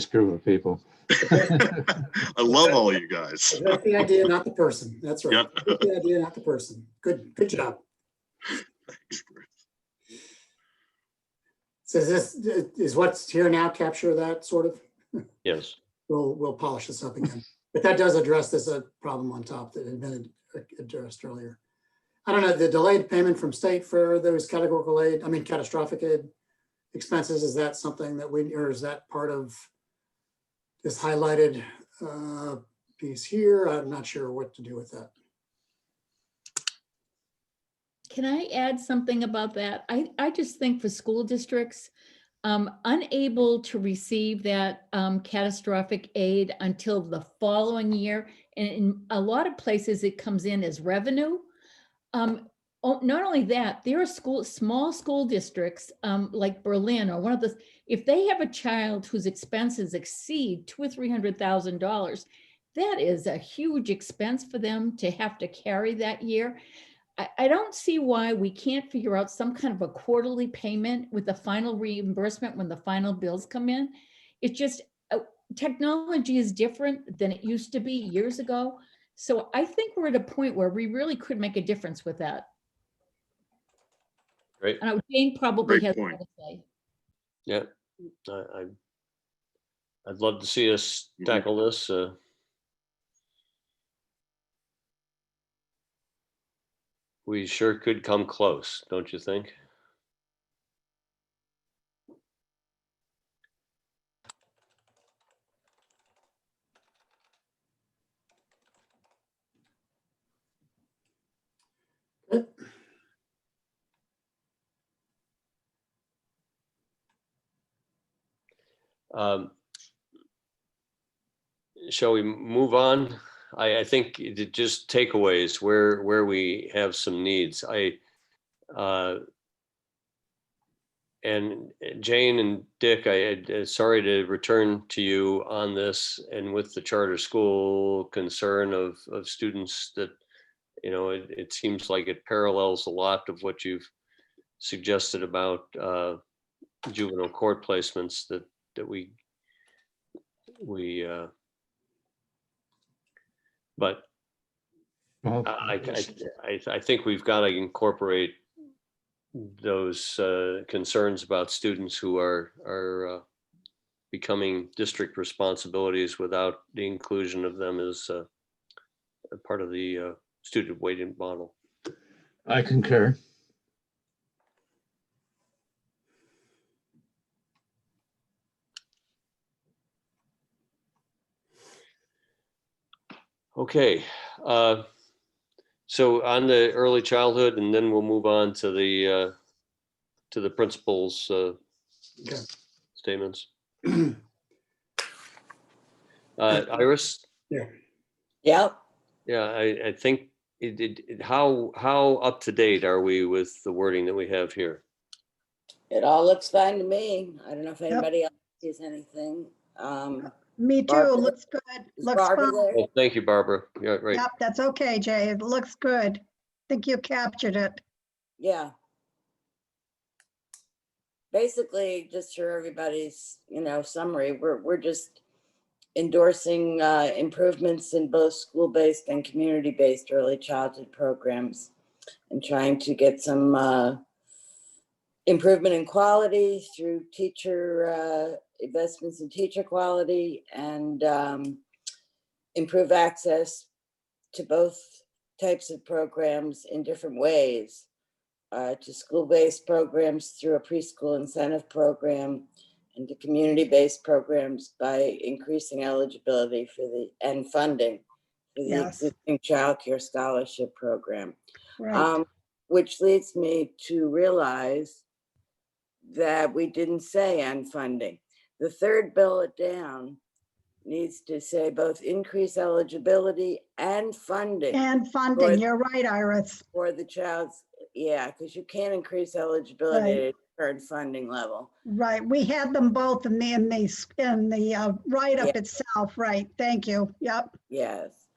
group of people. I love all you guys. That's the idea, not the person. That's right. Yep. That's the idea, not the person. Good job. Thanks, Bruce. So is what's here now capture that sort of? Yes. We'll polish this up again. But that does address this problem on top that had been addressed earlier. I don't know, the delayed payment from state for those catastrophic aid expenses, is that something that or is that part of this highlighted piece here? I'm not sure what to do with that. Can I add something about that? I just think for school districts, unable to receive that catastrophic aid until the following year. And in a lot of places, it comes in as revenue. Not only that, there are small school districts like Berlin or one of the, if they have a child whose expenses exceed $200,000 or $300,000, that is a huge expense for them to have to carry that year. I don't see why we can't figure out some kind of a quarterly payment with the final reimbursement when the final bills come in. It's just technology is different than it used to be years ago. So I think we're at a point where we really could make a difference with that. Great. And Jane probably Great has point. more to say. Yeah. I'd love to see us tackle this. We sure could come close, don't you think? Shall we move on? I think just takeaways where we have some needs. And Jane and Dick, sorry to return to you on this, and with the charter school concern of students that, it seems like it parallels a lot of what you've suggested about juvenile court placements that we but Well, I think we've got to incorporate those concerns about students who are becoming district responsibilities without the inclusion of them as a part of the student weighting model. I concur. Okay. So on the early childhood, and then we'll move on to the principal's statements. Iris? Yeah. Yep. Yeah, I think how up to date are we with the wording that we have here? It all looks fine to me. I don't know if anybody else sees anything. Me too. Barbara, Looks good. is Looks Barbara fine. there? Well, thank you, Barbara. Yeah, right. Yep, that's okay, Jay. It looks good. Think you captured it. Yeah. Basically, just for everybody's, summary, we're just endorsing improvements in both school-based and community-based early childhood programs and trying to get some improvement in quality through teacher investments in teacher quality and improve access to both types of programs in different ways, to school-based programs through a preschool incentive program and to community-based programs by increasing eligibility and funding for the Yes. existing child care scholarship program. Right. Which leads me to realize that we didn't say and funding. The third bullet down needs to say both increase eligibility and funding. And funding, you're right, Iris. For the child's, because you can't increase eligibility Right. at current funding level. Right. We had them both in the write-up Yeah. itself. Right. Thank you. Yep. Yes.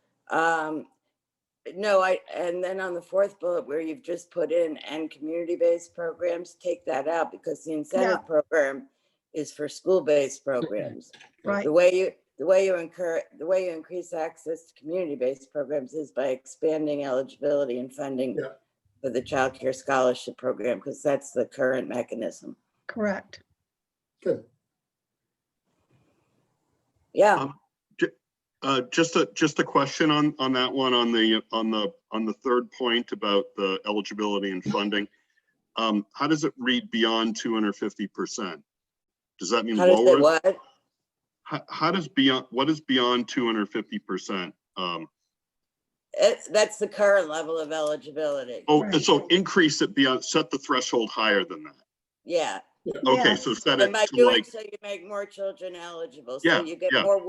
No, and then on the fourth bullet where you've just put in and community-based programs, take that out because the incentive program is for school-based programs. Right. The way you increase access to community-based programs is by expanding eligibility and funding for the child care scholarship program, because that's the current mechanism. Correct. Good. Yeah. Just a question on that one, on the third point about the eligibility and funding. How does it read beyond 250%? Does that mean How does lower? it what? How does what is beyond 250%? That's the current level of eligibility. Oh, Right. so increase it beyond, set the threshold higher than that. Yeah. Okay, Yes. so set And it by to doing like, so, you make more children eligible. Yeah, So you get yeah. more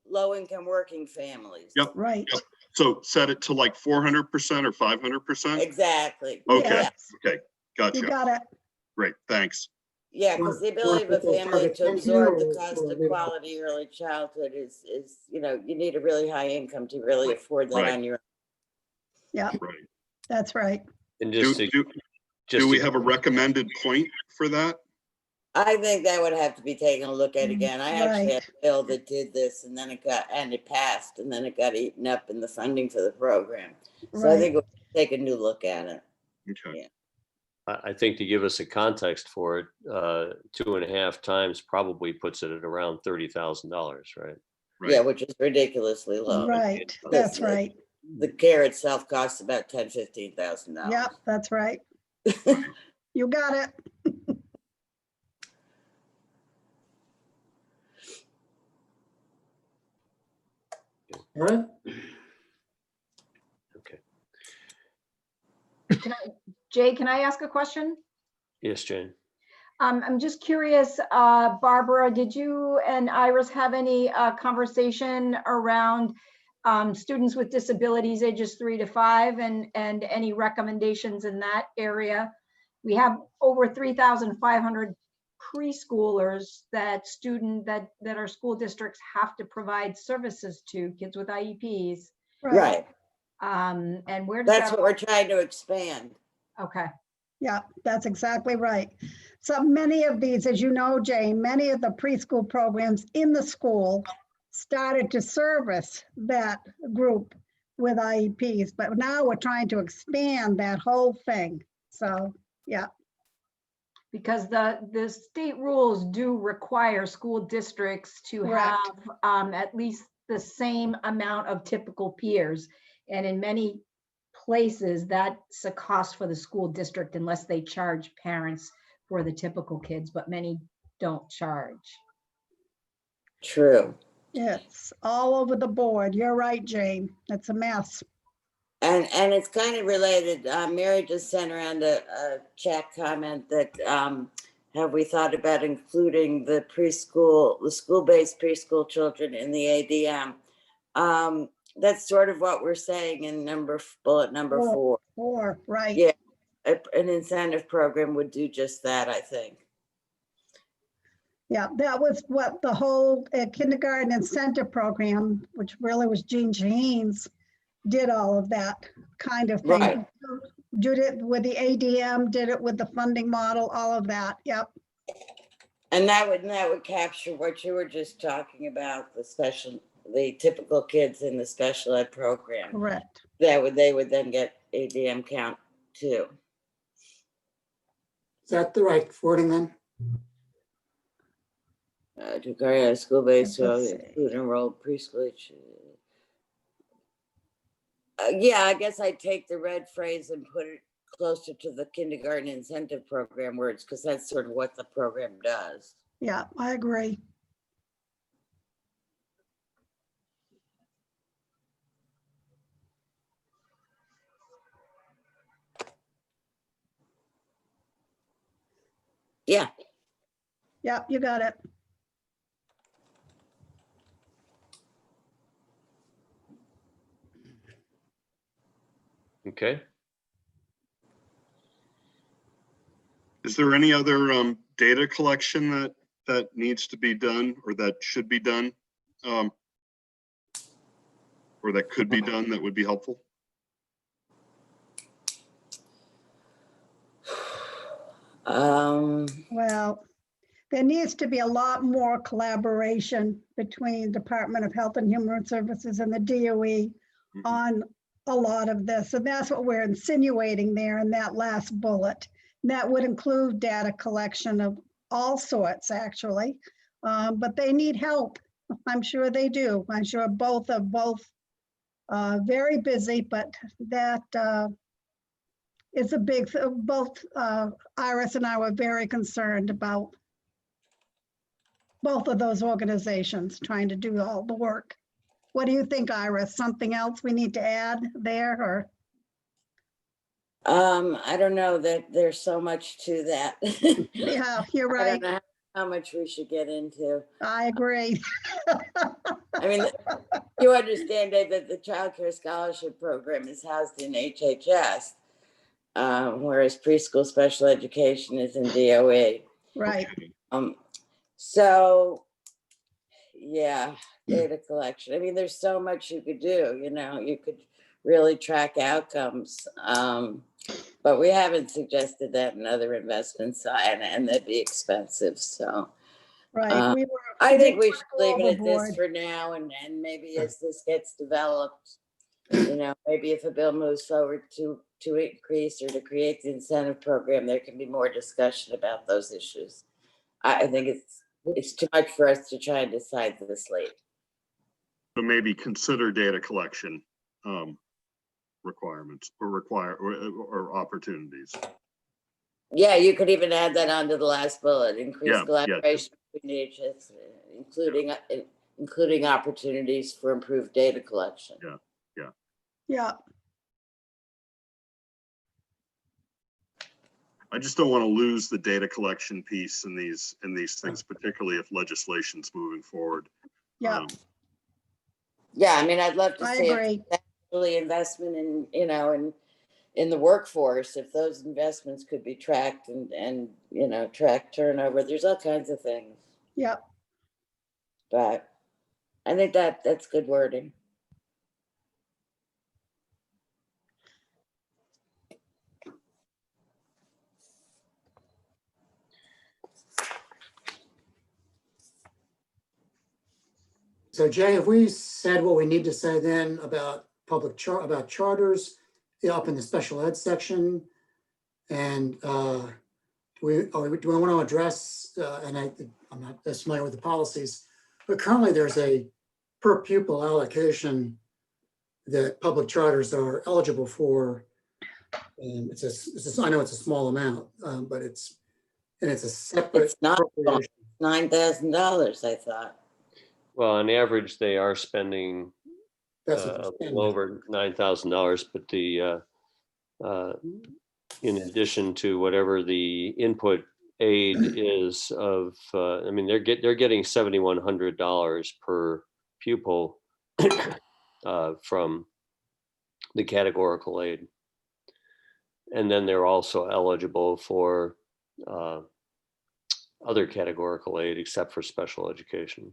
low-income working families. Yep. Right. Yep. So set it to like 400% or 500%? Exactly. Okay, Yes. okay, You gotcha. got it. Great, thanks. Yeah, because the ability of a family to absorb the cost of or- quality early childhood is, you need a really high income to really afford that Right. on your own. Yeah, Right. that's right. And Do we have a recommended point for that? I think that would have to be taken a look at again. I actually had Right. a bill that did this and then it passed and then it got eaten up in the funding for the program. So I think we'll take a new look at it. Okay. Yeah. I think to give us a context for it, 2.5 times probably puts it at around $30,000, right? Right. Yeah, which is ridiculously low. Right. That's The- right. The care itself costs about $10,000-15,000. Yep, that's right. You got it. All right. Okay. Jay, can I ask a question? Yes, Jane. I'm just curious, Barbara, did you and Iris have any conversation around students with disabilities ages 3 to 5 and any recommendations in that area? We have over 3,500 preschoolers that our school districts have to provide services to, kids with IEPs. Right. And where does That's that? what we're trying to expand. Okay. Yeah, that's exactly right. So many of these, as you know, Jane, many of the preschool programs in the school started to service that group with IEPs, but now we're trying to expand that whole thing. So, yeah. Because the state rules do require school districts to Correct. have at least the same amount of typical peers. And in many places, that's a cost for the school district unless they charge parents for the typical kids, but many don't charge. True. It's all over the board. You're right, Jane. It's a mess. And it's kind of related. Mary just sent around a chat comment that have we thought about including the school-based preschool children in the ADM? That's sort of what we're saying in bullet number 4. 4, right. Yeah, an incentive program would do just that, I think. Yeah, that was what the whole kindergarten incentive program, which really was Jean Shaheen's, did all of that kind of thing. Right. Did it with the ADM, did it with the funding model, all of that. Yep. And that would capture what you were just talking about, the typical kids in the special ed program. Correct. They would then get ADM count too. Is that the right wording then? To carry out a school-based, Let's see. include enrolled preschool. Yeah, I guess I'd take the red phrase and put it closer to the kindergarten incentive program words, because that's sort of what the program does. Yeah, I agree. Yeah. Yeah, you got it. Okay. Is there any other data collection that needs to be done or that should be done? Or that could be done that would be helpful? Well, there needs to be a lot more collaboration between Department of Health and Human Services and the DOE on a lot of this. And that's what we're insinuating there in that last bullet. And that would include data collection of all sorts, actually. But they need help. I'm sure they do. I'm sure both are very busy, but that is a big, both Iris and I were very concerned about both of those organizations trying to do all the work. What do you think, Iris? Something else we need to add there, or? I don't know, that there's so much to that. Yeah, you're I right. don't know how much we should get into. I agree. I mean, you understand, Dave, that the Child Care Scholarship Program is housed in HHS, whereas preschool special education is in DOE. Right. So, yeah, data collection. I mean, there's so much you could do, you could really track outcomes. But we haven't suggested that in other investments, and that'd be expensive. So, Right. I think we should leave it at overboard. this for now, and maybe as this gets developed, maybe if a bill moves forward to increase or to create the incentive program, there can be more discussion about those issues. I think it's too much for us to try and decide this late. So maybe consider data collection requirements or opportunities. Yeah, you could even add that onto the last bullet, increase collaboration between agencies, including opportunities for improved data collection. Yeah. I just don't want to lose the data collection piece in these things, particularly if legislation's moving forward. Yeah, Yeah, I mean, I'd love to I see agree. actually investment in, in the workforce, if those investments could be tracked and track turnover. There's all kinds of things, Yep. but I think that's good wording. So Jay, have we said what we need to say then about about charters up in the special ed section? And do we want to address, and I'm not as familiar with the policies, but currently there's a per pupil allocation that public charters are eligible for. And I know it's a small amount, but it's a separate. It's not $9,000, I thought. Well, on average, they are spending That's a little over $9,000, but in addition to whatever the input aid is of, I mean, they're getting $7,100 per pupil from the categorical aid. And then they're also eligible for other categorical aid except for special education.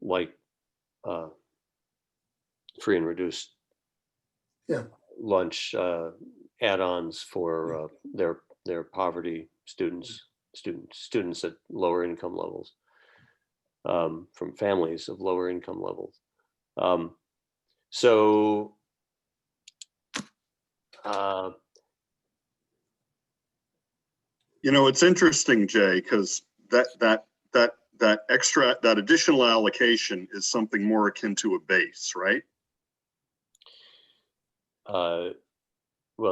Like free and reduced lunch add-ons for their poverty students at lower income levels, from families of lower income levels. It's interesting, Jay, because that additional allocation is something more akin to a base, right? Well,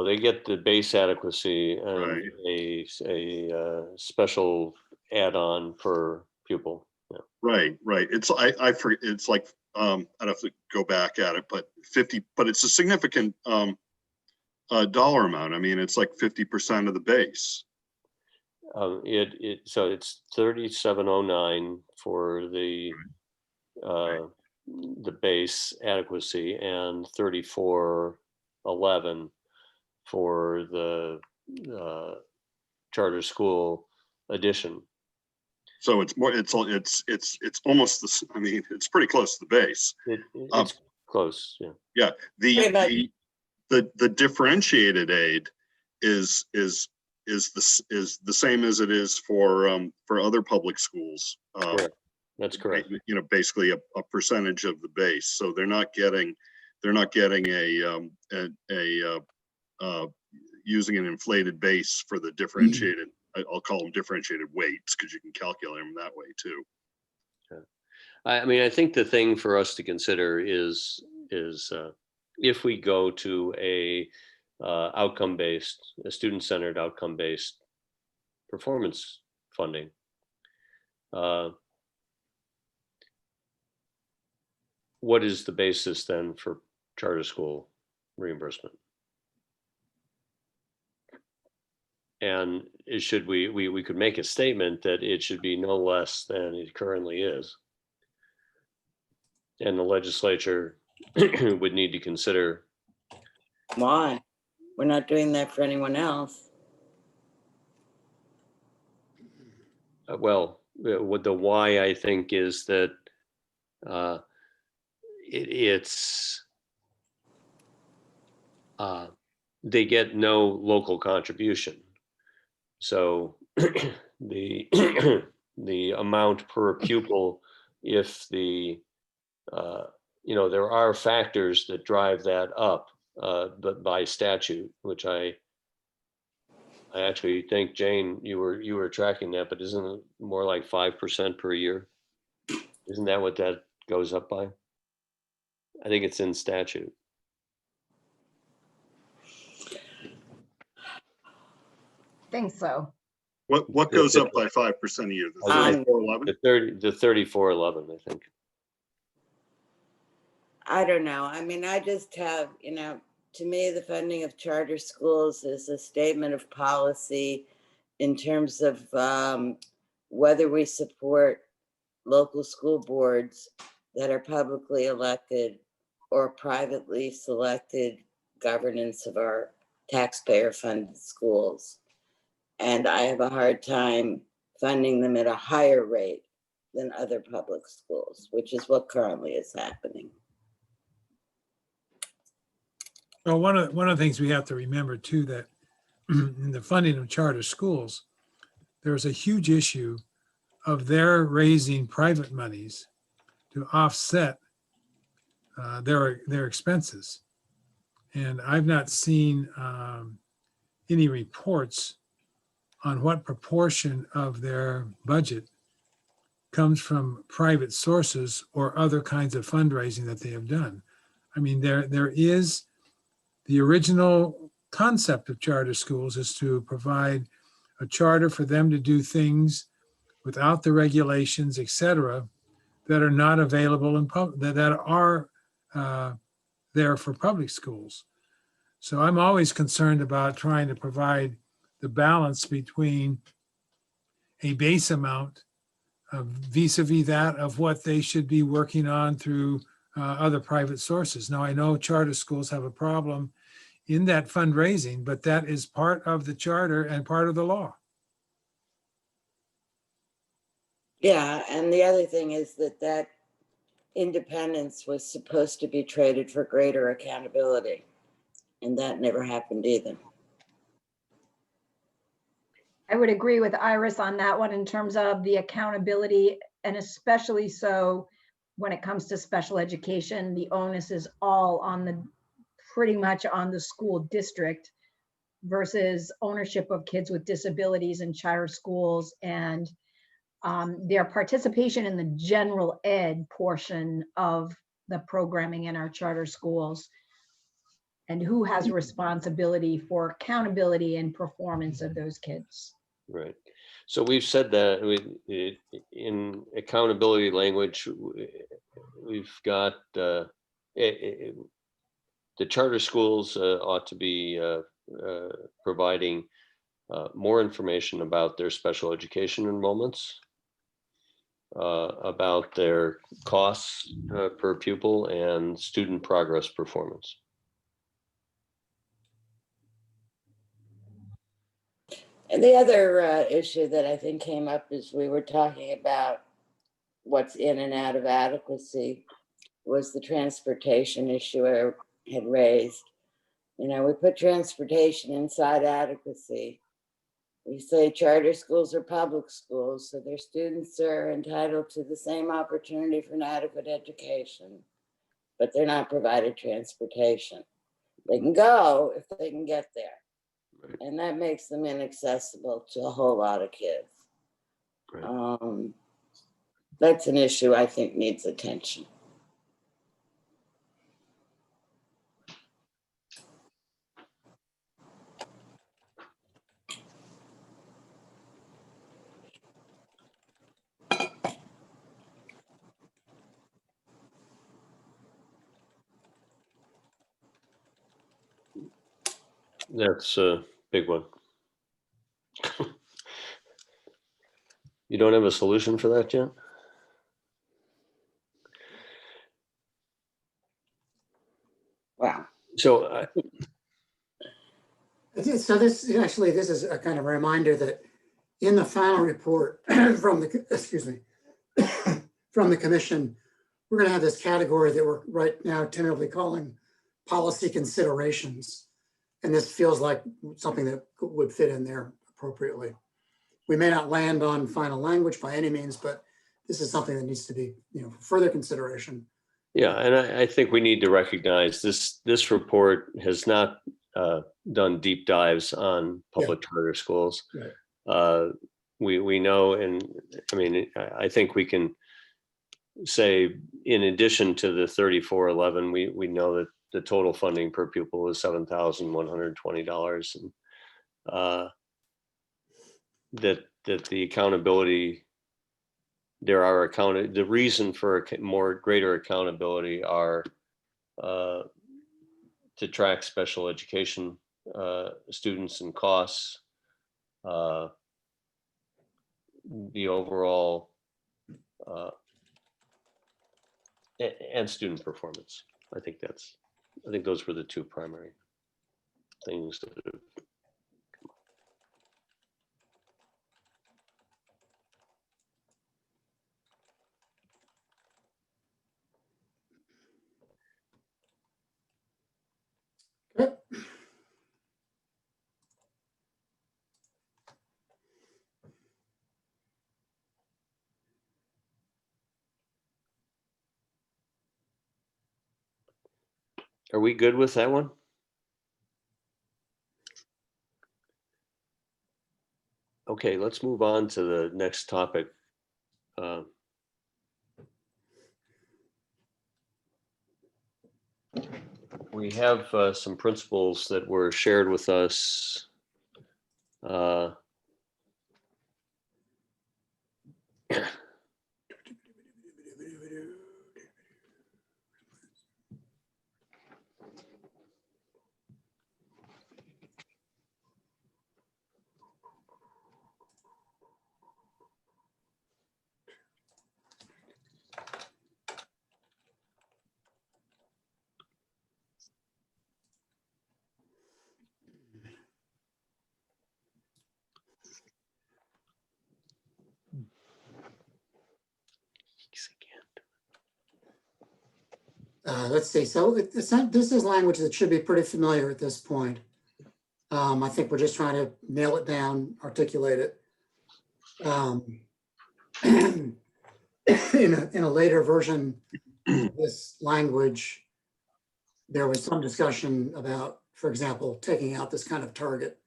they get the base adequacy and Right. a special add-on per pupil. Yeah. Right. It's I forget. It's like I'd have to go back at it, but 50. But it's a significant dollar amount. I mean, it's like 50% of the base. So it's 3709 for the base adequacy and 3411 for the charter school addition. So it's more. It's almost the. I mean, it's pretty close to the base. It's close. Yeah. Yeah. The differentiated aid is the same as it is for other public schools. Correct. That's correct. Basically a percentage of the base. So they're not getting using an inflated base for the differentiated. I'll call them differentiated weights because you can calculate them that way too. I mean, I think the thing for us to consider is if we go to a student-centered outcome-based performance funding, what is the basis then for charter school reimbursement? And we could make a statement that it should be no less than it currently is. And the legislature would need to consider. Why? We're not doing that for anyone else. What the why I think is that they get no local contribution. So the amount per pupil, if there are factors that drive that up, but by statute, which I actually think, Jane, you were tracking that, but isn't it more like 5% per year? Isn't that what that goes up by? I think it's in statute. Think so. What goes up by 5% a year? The 3411? The 3411, I think. I don't know. I mean, I just have, to me, the funding of charter schools is a statement of policy in terms of whether we support local school boards that are publicly elected or privately selected governance of our taxpayer funded schools. And I have a hard time funding them at a higher rate than other public schools, which is what currently is happening. Well, one of the things we have to remember too, that in the funding of charter schools, there's a huge issue of their raising private monies to offset their expenses. And I've not seen any reports on what proportion of their budget comes from private sources or other kinds of fundraising that they have done. I mean, there is the original concept of charter schools is to provide a charter for them to do things without the regulations, et cetera, that are not available in that are there for public schools. So I'm always concerned about trying to provide the balance between a base amount of vis-a-vis that of what they should be working on through other private sources. Now, I know charter schools have a problem in that fundraising, but that is part of the charter and part of the law. Yeah, and the other thing is that independence was supposed to be traded for greater accountability, and that never happened either. I would agree with Iris on that one in terms of the accountability, and especially so when it comes to special education, the onus is all on pretty much on the school district versus ownership of kids with disabilities in charter schools and their participation in the general ed portion of the programming in our charter schools, and who has responsibility for accountability and performance of those kids. Right. So we've said that in accountability language, we've got the charter schools ought to be providing more information about their special education enrollments, about their costs per pupil and student progress performance. And the other issue that I think came up is we were talking about what's in and out of adequacy was the transportation issue I had raised. You know, we put transportation inside adequacy. We say charter schools are public schools, so their students are entitled to the same opportunity for an adequate education, but they're not provided transportation. They can go if they can get there. Right. And that makes them inaccessible to a whole lot of kids. Right. That's an issue I think needs attention. That's a big one. You don't have a solution for that yet? Wow. So So this is a kind of a reminder that in the final report from the, from the commission, we're going to have this category that we're right now tentatively calling policy considerations. And this feels like something that would fit in there appropriately. We may not land on final language by any means, but this is something that needs to be, further consideration. yeah, and I think we need to recognize this report has not done deep dives on public charter schools. Right. We know, and I mean, I think we can say in addition to the 3411, we know that the total funding per pupil is $7,120, and that the accountability, the reason for greater accountability are to track special education students and costs, the overall and student performance. I think those were the two primary things that have. Okay. Are we good with that one? Okay, let's move on to the next topic. We have some principles that were shared with us. Let's see. So this is language that should be pretty familiar at this point. I think we're just trying to nail it down, articulate it. In a later version of this language, there was some discussion about, for example, taking out this kind of target,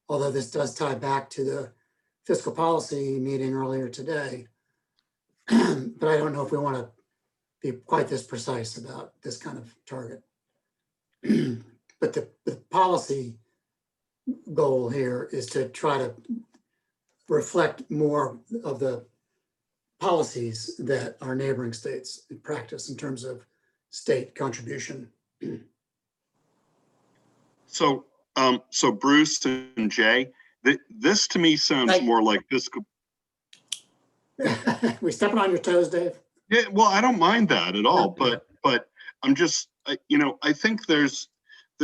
although this does tie back to the fiscal policy meeting earlier today. But I don't know if we want to be quite this precise about this kind of target. But the policy goal here is to try to reflect more of the policies that our neighboring states practice in terms of state contribution. So, so Bruce and Jay, this to me sounds more like fiscal. We stepping on your toes, Dave? Yeah, well, I don't mind that at all, but I'm just, I think there's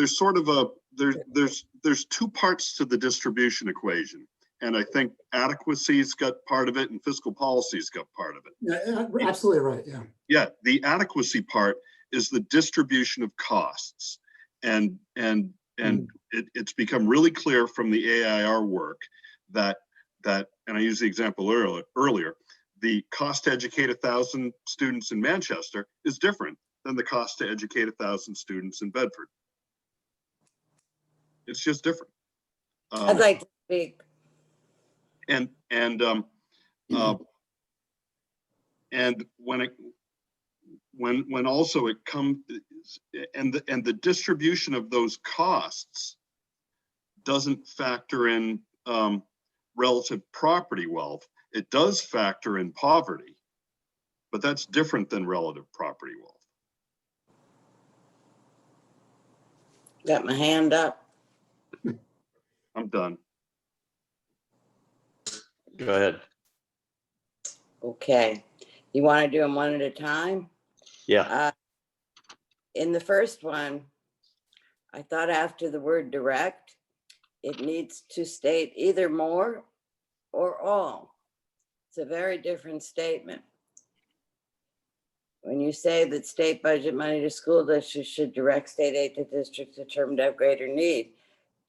sort of there's two parts to the distribution equation. And I think adequacy's got part of it and fiscal policy's got part of it. Yeah, absolutely right, yeah. Yeah, the adequacy part is the distribution of costs. And it's become really clear from the AIR work that, and I used the example earlier, the cost to educate 1,000 students in Manchester is different than the cost to educate 1,000 students in Bedford. It's just different. I'd like to speak. And when also it comes, and the distribution of those costs doesn't factor in relative property wealth. It does factor in poverty, but that's different than relative property wealth. Got my hand up. I'm done. Go ahead. Okay. You want to do them one at a time? Yeah. In the first one, I thought after the word direct, it needs to state either more or all. It's a very different statement. When you say that state budget money to school districts should direct state aid to districts determined to have greater need,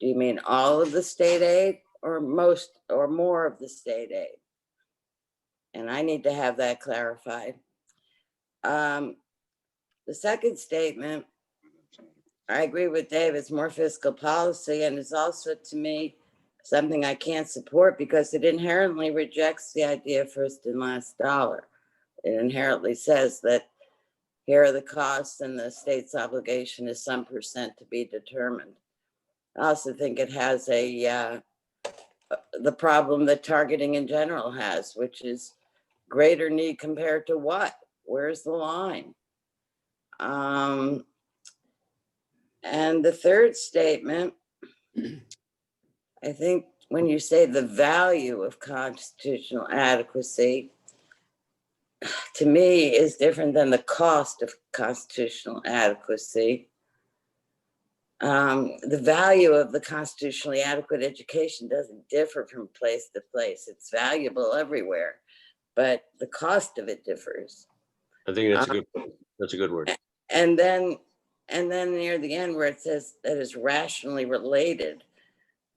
do you mean all of the state aid or most or more of the state aid? And I need to have that clarified. The second statement, I agree with Dave, it's more fiscal policy, and it's also, to me, something I can't support because it inherently rejects the idea of first and last dollar. It inherently says that here are the costs and the state's obligation is some percent to be determined. I also think it has the problem that targeting in general has, which is greater need compared to what? Where's the line? And And the third statement, I think when you say the value of constitutional adequacy, to me is different than the cost of constitutional adequacy. The value of the constitutionally adequate education doesn't differ from place to place. It's valuable everywhere, but the cost of it differs. I think that's a good word. And then near the end where it says that is rationally related,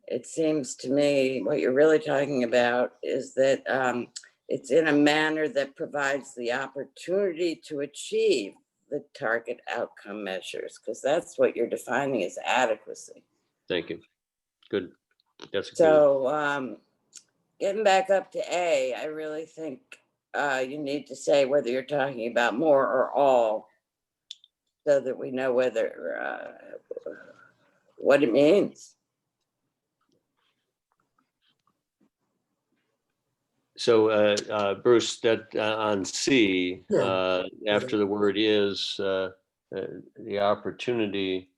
it seems to me what you're really talking about is that it's in a manner that provides the opportunity to achieve the target outcome measures, because that's what you're defining as adequacy. Thank you. Good. That's a good. So getting back up to A, I really think you need to say whether you're talking about more or all, so that we know whether what it means. So, Bruce, that on C, Yeah. after the word is, the opportunity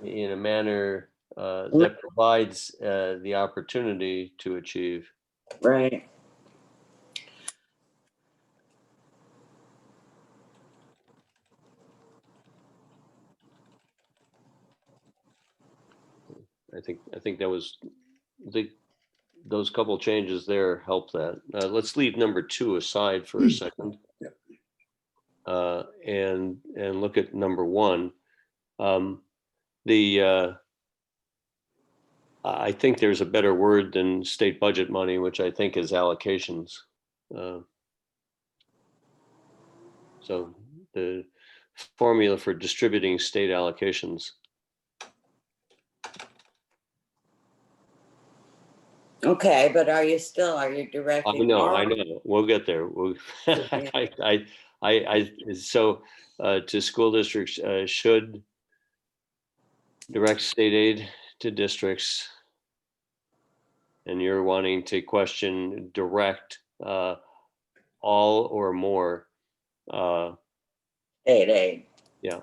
in a manner that provides the opportunity to achieve. Right. I think that was those couple changes there help that. Let's leave number 2 aside for a second. And look at number 1. I think there's a better word than state budget money, which I think is allocations. So the formula for distributing state allocations. Okay, but are you directing? I know. We'll get there. So to school districts should direct state aid to districts, and you're wanting to question direct all or more state aid. Yeah,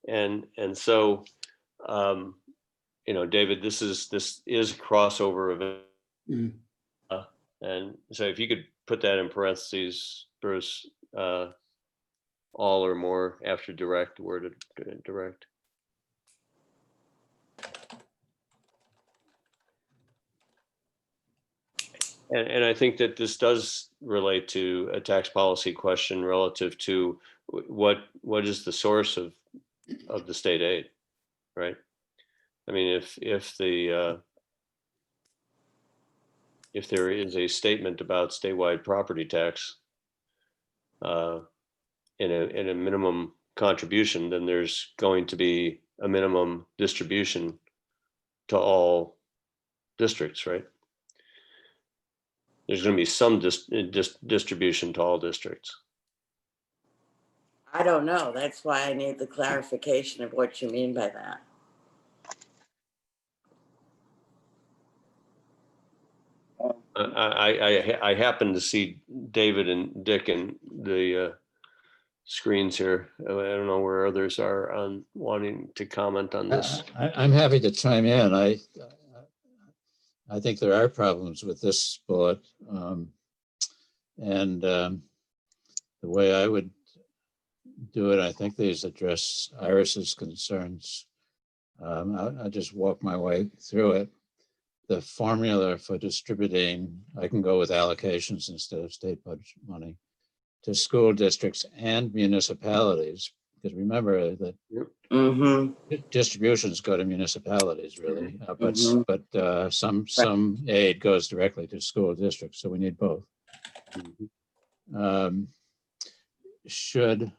and so David, this is a crossover event. And so if you could put that in parentheses, Bruce, all or more after direct, word direct. And I think that this does relate to a tax policy question relative to what is the source of the state aid, right? I mean, if there is a statement about statewide property tax in a minimum contribution, then there's going to be a minimum distribution to all districts, right? There's going to be some distribution to all districts. I don't know. That's why I need the clarification of what you mean by that. I happen to see David and Dick in the screens here. I don't know where others are on wanting to comment on this. I'm happy to chime in. I think there are problems with this bullet. The way I would do it, I think these address Iris's concerns. I'll just walk my way through it. The formula for distributing, I can go with allocations instead of state budget money, to school districts and municipalities, because remember that distributions go to municipalities really, but some aid goes directly to school districts, so we need both. Should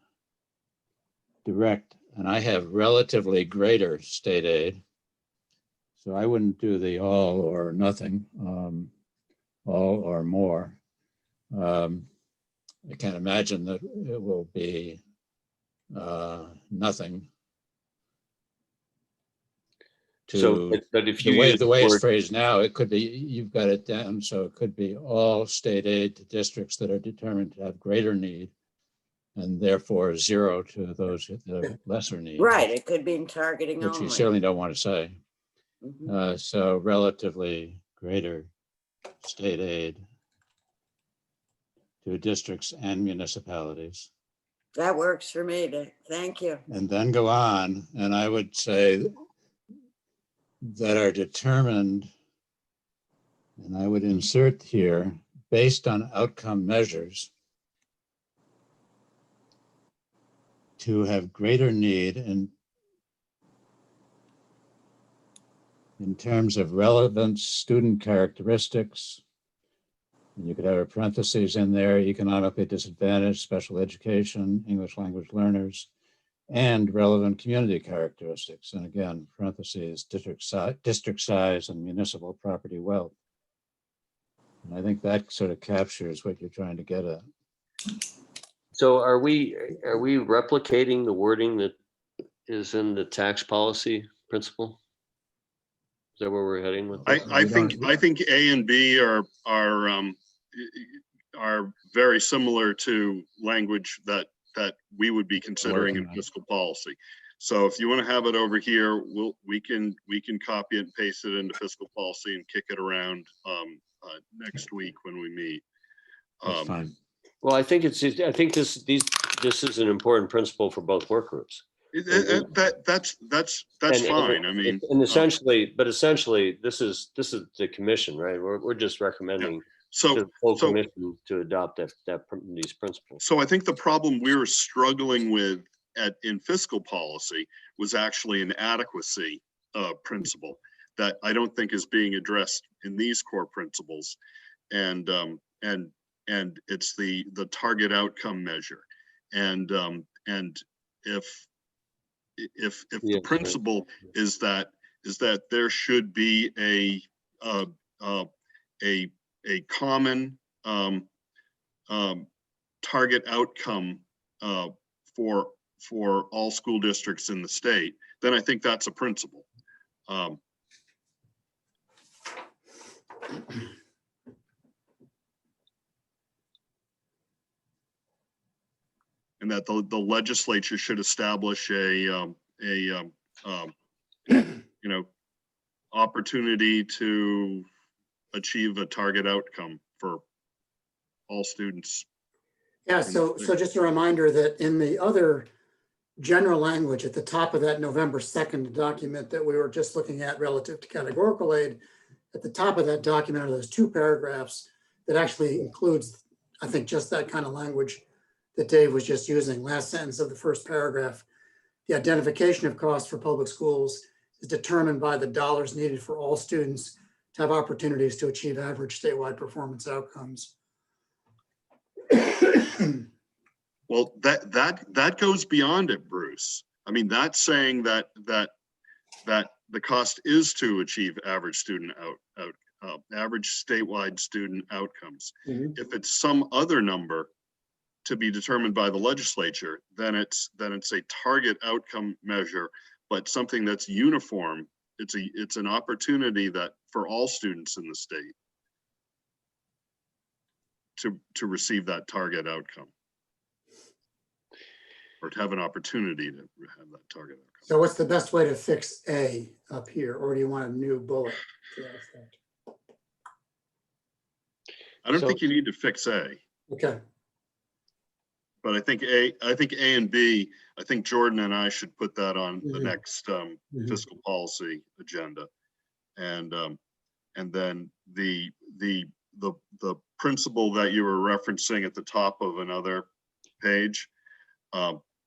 direct, and I have relatively greater state aid, so I wouldn't do the all or nothing, all or more. I can't imagine that it will be nothing. But if you the way it's phrased now, it could be, you've got it down, so it could be all state aid to districts that are determined to have greater need, and therefore 0 to those with the lesser needs. Right, it could be in targeting Which you only. certainly don't want to say. Mhm. So relatively greater state aid to districts and municipalities. That works for me. Thank you. And then go on, and I would say that are determined, and I would insert here, based on outcome measures, to have greater need in terms of relevant student characteristics. And you could have a parentheses in there, economically disadvantaged, special education, English language learners, and relevant community characteristics. And again, parentheses, district size and municipal property wealth. And I think that sort of captures what you're trying to get at. So are we replicating the wording that is in the tax policy principle? Is that where we're heading with this? I think A and B are very similar to language that we would be considering in fiscal policy. So if you want to have it over here, we can copy it and paste it into fiscal policy and kick it around next week when we meet. That's fine. Well, I think this is an important principle for both work groups. That's fine. I mean, and essentially, this is the commission, right? We're just recommending to the full commission to adopt these principles. So I think the problem we were struggling with in fiscal policy was actually an adequacy principle that I don't think is being addressed in these core principles, and it's the target outcome measure, and if the principle is that there should be a common target outcome for all school districts in the state, then I think that's a principle. And that the legislature should establish a opportunity to achieve a target outcome for all students. Yeah, so just a reminder that in the other general language at the top of that November 2nd document that we were just looking at relative to categorical aid, at the top of that document are those 2 paragraphs that actually includes, I think, just that kind of language that Dave was just using. Last sentence of the first paragraph, the identification of costs for public schools is determined by the dollars needed for all students to have opportunities to achieve average statewide performance outcomes. Well, that goes beyond it, Bruce. I mean, that's saying that the cost is to achieve average average statewide student outcomes. If it's some other number to be determined by the legislature, then it's a target outcome measure, but something that's uniform. It's an opportunity that for all students in the state to receive that target outcome, or to have an opportunity to have that target outcome. So what's the best way to fix A up here, or do you want a new bullet to that effect? I don't think you need to fix A. Okay. But I think A and B, I think Jordan and I should put that on the next fiscal policy agenda. And then the principle that you were referencing at the top of another page,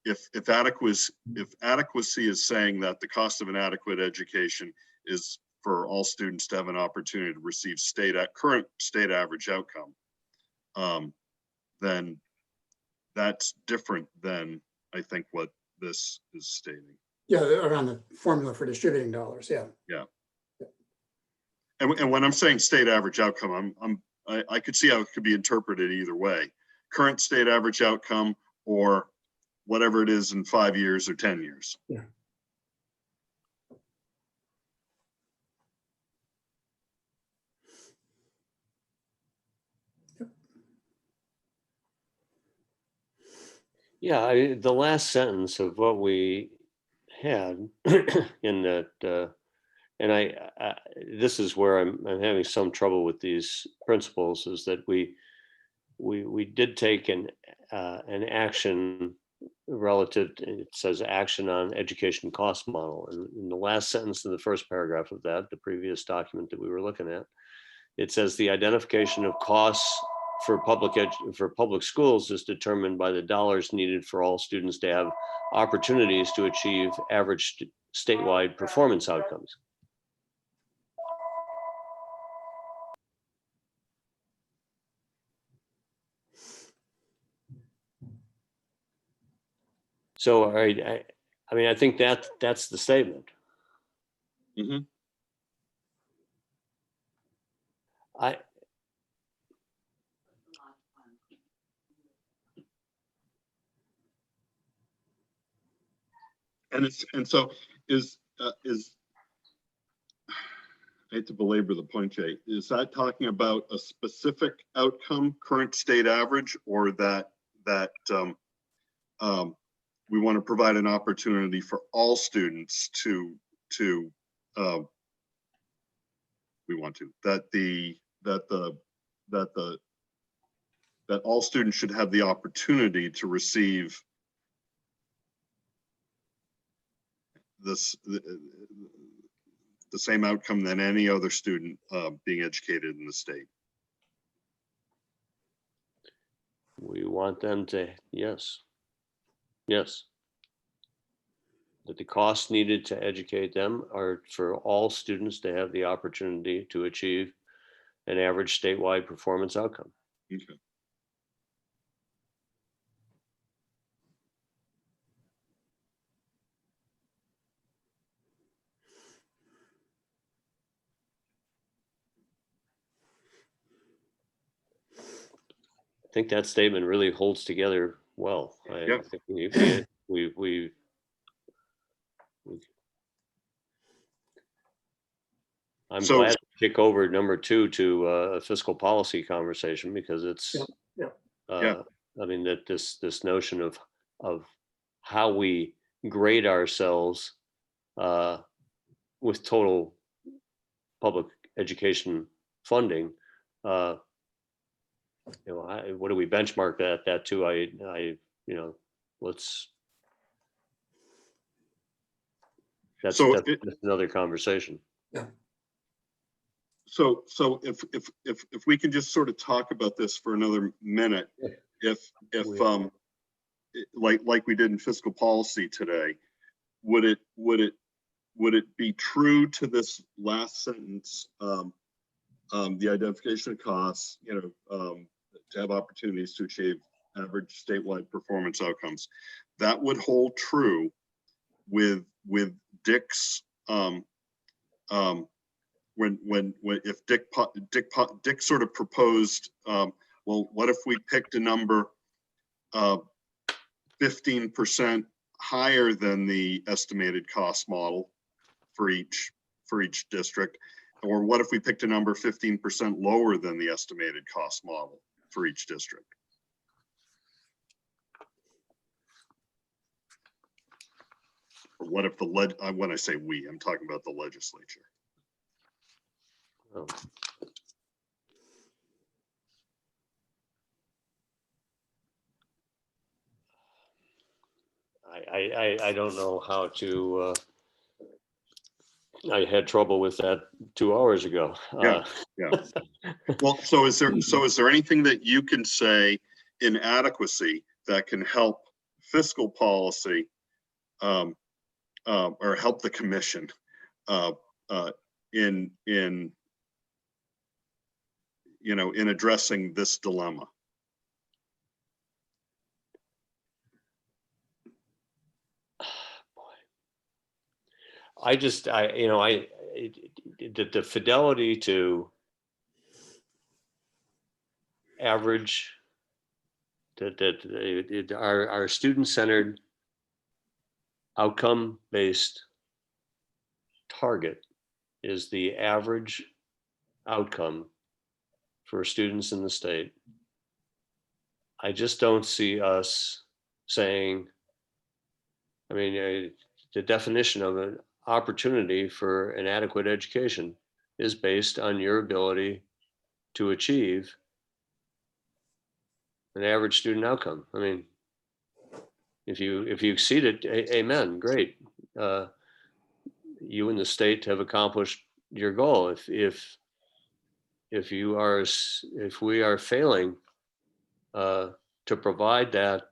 if adequacy is saying that the cost of an adequate education is for all students to have an opportunity to receive current state average outcome, then that's different than I think what this is stating. Yeah, around the formula for distributing dollars. Yeah. Yeah. And when I'm saying state average outcome, I could see how it could be interpreted either way. Current state average outcome, or whatever it is in 5 years or 10 years. Yeah. Yeah, the last sentence of what we had in that, and this is where I'm having some trouble with these principles, is that we did take an action relative to, it says action on education cost model. And in the last sentence in the first paragraph of that, the previous document that we were looking at, it says the identification of costs for public schools is determined by the dollars needed for all students to have opportunities to achieve average statewide performance outcomes. So I mean, I think that's the statement. Mhm. And so is I hate to belabor the point, Jay, is that talking about a specific outcome, current state average, or that we want to provide an opportunity for all students to that all students should have the opportunity to receive the same outcome than any other student being educated in the state. We want them to, yes. That the costs needed to educate them are for all students to have the opportunity to achieve an average statewide performance outcome. Okay. I think that statement really holds together well. Yeah. I think we I'm So- glad to kick over number 2 to a fiscal policy conversation, because it's, Yeah. I mean, that this notion of how we grade ourselves with total public education funding. What do we benchmark that to? That's another conversation. So if we can just sort of talk about this for another minute, if like we did in fiscal policy today, would it be true to this last sentence, the identification of costs, to have opportunities to achieve average statewide performance outcomes? That would hold true with Dick's if Dick sort of proposed, well, what if we picked a number 15% higher than the estimated cost model for each district, or what if we picked a number 15% lower than the estimated cost model for each district? Or what if when I say we, I'm talking about the legislature. Oh. I don't know how to. I had trouble with that 2 hours ago. Yeah. Well, so is there anything that you can say in adequacy that can help fiscal policy or help the commission in addressing this dilemma? The fidelity to average, our student-centered, outcome-based target is the average outcome for students in the state. I just don't see us saying, I mean, the definition of an opportunity for an adequate education is based on your ability to achieve an average student outcome. I mean, if you exceed it, amen, great. You and the state have accomplished your goal. If we are failing to provide that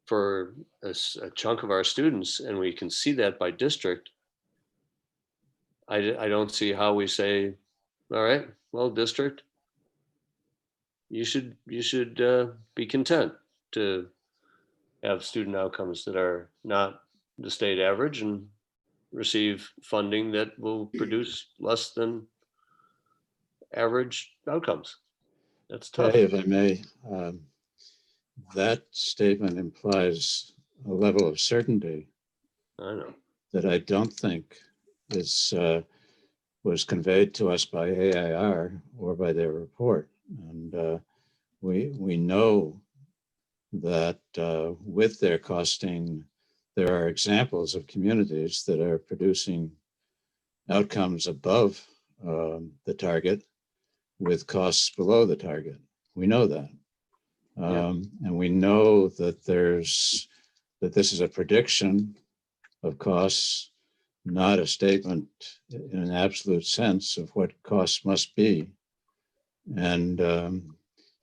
for a chunk of our students, and we can see that by district, I don't see how we say, all right, well, district, you should be content to have student outcomes that are not the state average and receive funding that will produce less than average outcomes. That's tough. Okay, if I may, that statement implies a level of certainty I know. that I don't think was conveyed to us by AIR or by their report. And we know that with their costing, there are examples of communities that are producing outcomes above the target with costs below the target. We know that. And we know that this is a prediction of costs, not a statement in an absolute sense of what costs must be. And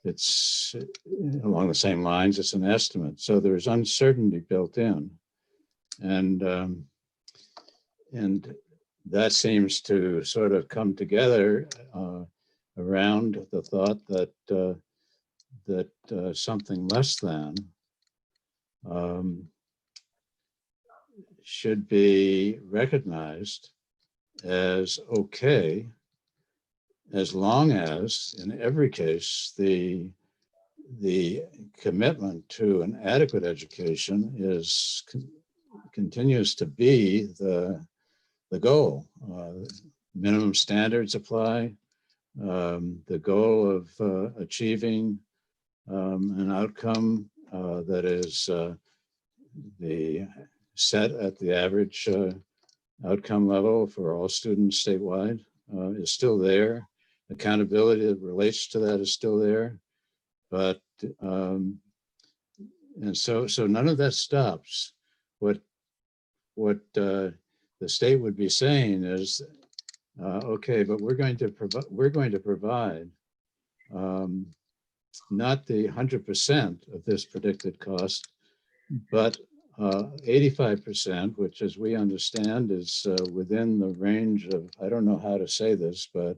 it's along the same lines, it's an estimate. So there's uncertainty built in. And that seems to sort of come together around the thought that something less than should be recognized as okay, as long as, in every case, the commitment to an adequate education continues to be the goal. Minimum standards apply. The goal of achieving an outcome that is the set at the average outcome level for all students statewide is still there. Accountability that relates to that is still there, but and so none of that stops. What the state would be saying is, okay, but we're going to provide not the 100% of this predicted cost, but 85%, which, as we understand, is within the range of, I don't know how to say this, but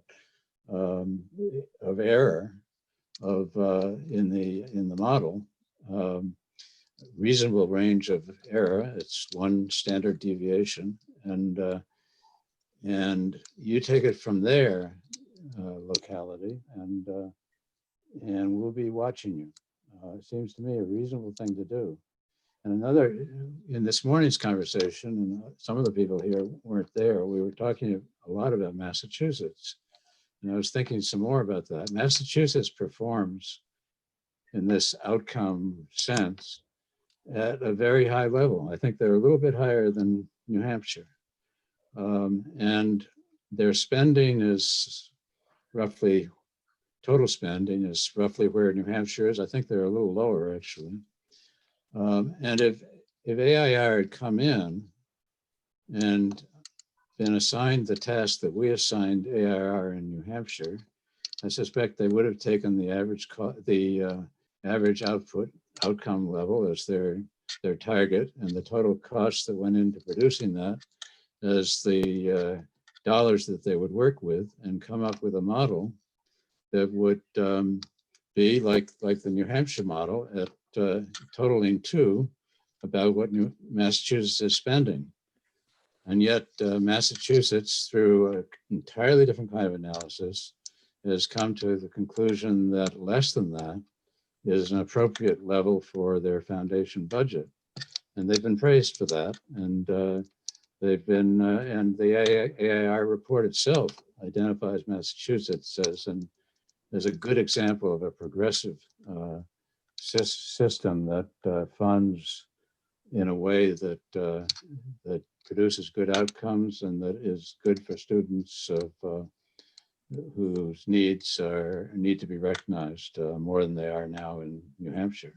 of error in the model, reasonable range of error. It's one standard deviation, and you take it from there, locality, and we'll be watching you. It seems to me a reasonable thing to do. And another, in this morning's conversation, and some of the people here weren't there, we were talking a lot about Massachusetts. And I was thinking some more about that. Massachusetts performs in this outcome sense at a very high level. I think they're a little bit higher than New Hampshire. And their spending is roughly, total spending is roughly where New Hampshire is. I think they're a little lower, actually. And if AIR had come in and been assigned the task that we assigned AIR in New Hampshire, I suspect they would have taken the average outcome level as their target, and the total cost that went into producing that as the dollars that they would work with, and come up with a model that would be like the New Hampshire model at totaling 2 about what Massachusetts is spending. And yet Massachusetts, through an entirely different kind of analysis, has come to the conclusion that less than that is an appropriate level for their foundation budget. And they've been praised for that. And they've been, and the AIR report itself identifies Massachusetts as a good example of a progressive system that funds in a way that that produces good outcomes and that is good for students of whose needs need to be recognized more than they are now in New Hampshire.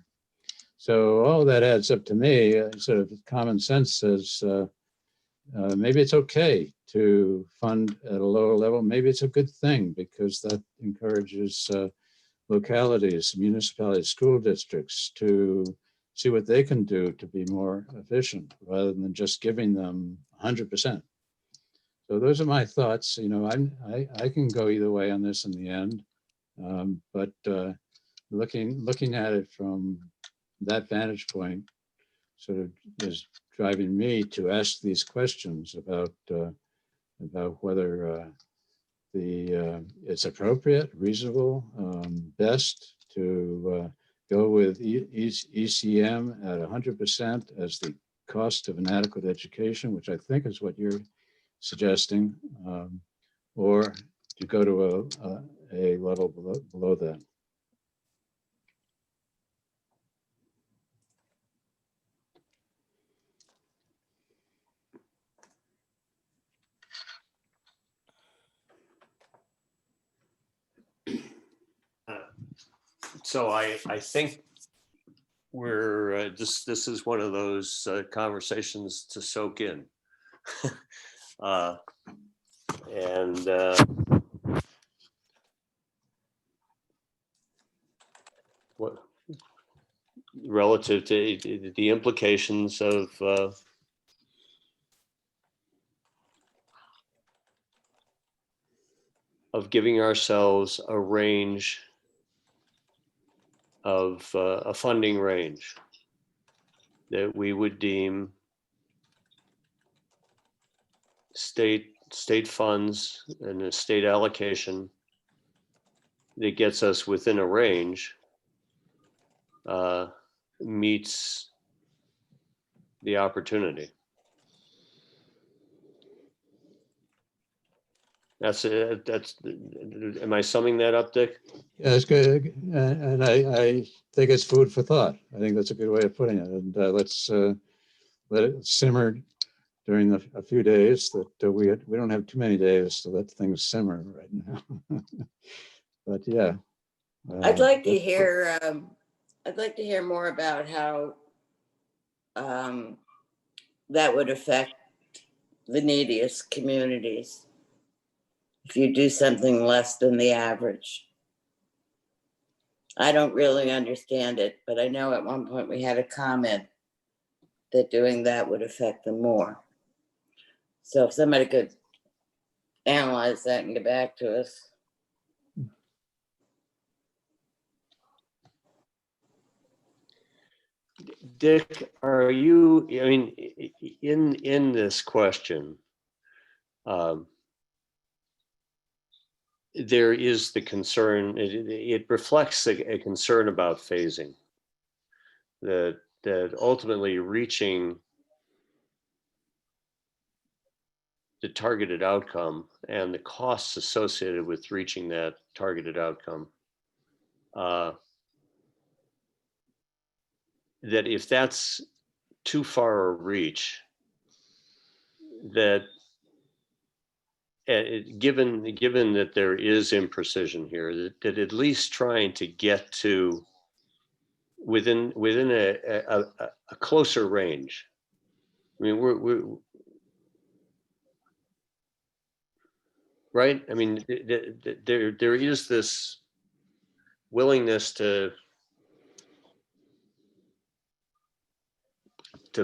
So all that adds up to me. Sort of common sense says maybe it's okay to fund at a lower level. Maybe it's a good thing because that encourages localities, municipalities, school districts to see what they can do to be more efficient rather than just giving them 100%. So those are my thoughts. You know, I can go either way on this in the end, but looking at it from that vantage point sort of is driving me to ask these questions about whether it's appropriate, reasonable, best to go with ECM at 100% as the cost of an adequate education, which I think is what you're suggesting, or to go to a level below that. So I think we're this is one of those conversations to soak in. And what relative to the implications of giving ourselves a range of a funding range that we would deem state funds and a state allocation that gets us within a range meets the opportunity. Am I summing that up, Dick? Yeah, it's good. And I think it's food for thought. I think that's a good way of putting it. And let's let it simmer during a few days that we don't have too many days to let things simmer right now. But yeah. I'd like to hear more about how that would affect the neediest communities if you do something less than the average. I don't really understand it, but I know at one point we had a comment that doing that would affect them more. So if somebody could analyze that and get back to us. Dick, are you, I mean, in this question, there is the concern, it reflects a concern about phasing, that ultimately reaching the targeted outcome and the costs associated with reaching that targeted outcome, that if that's too far a reach, that given that there is imprecision here, that at least trying to get to within a closer range. I mean, we're right. I mean, there is this willingness to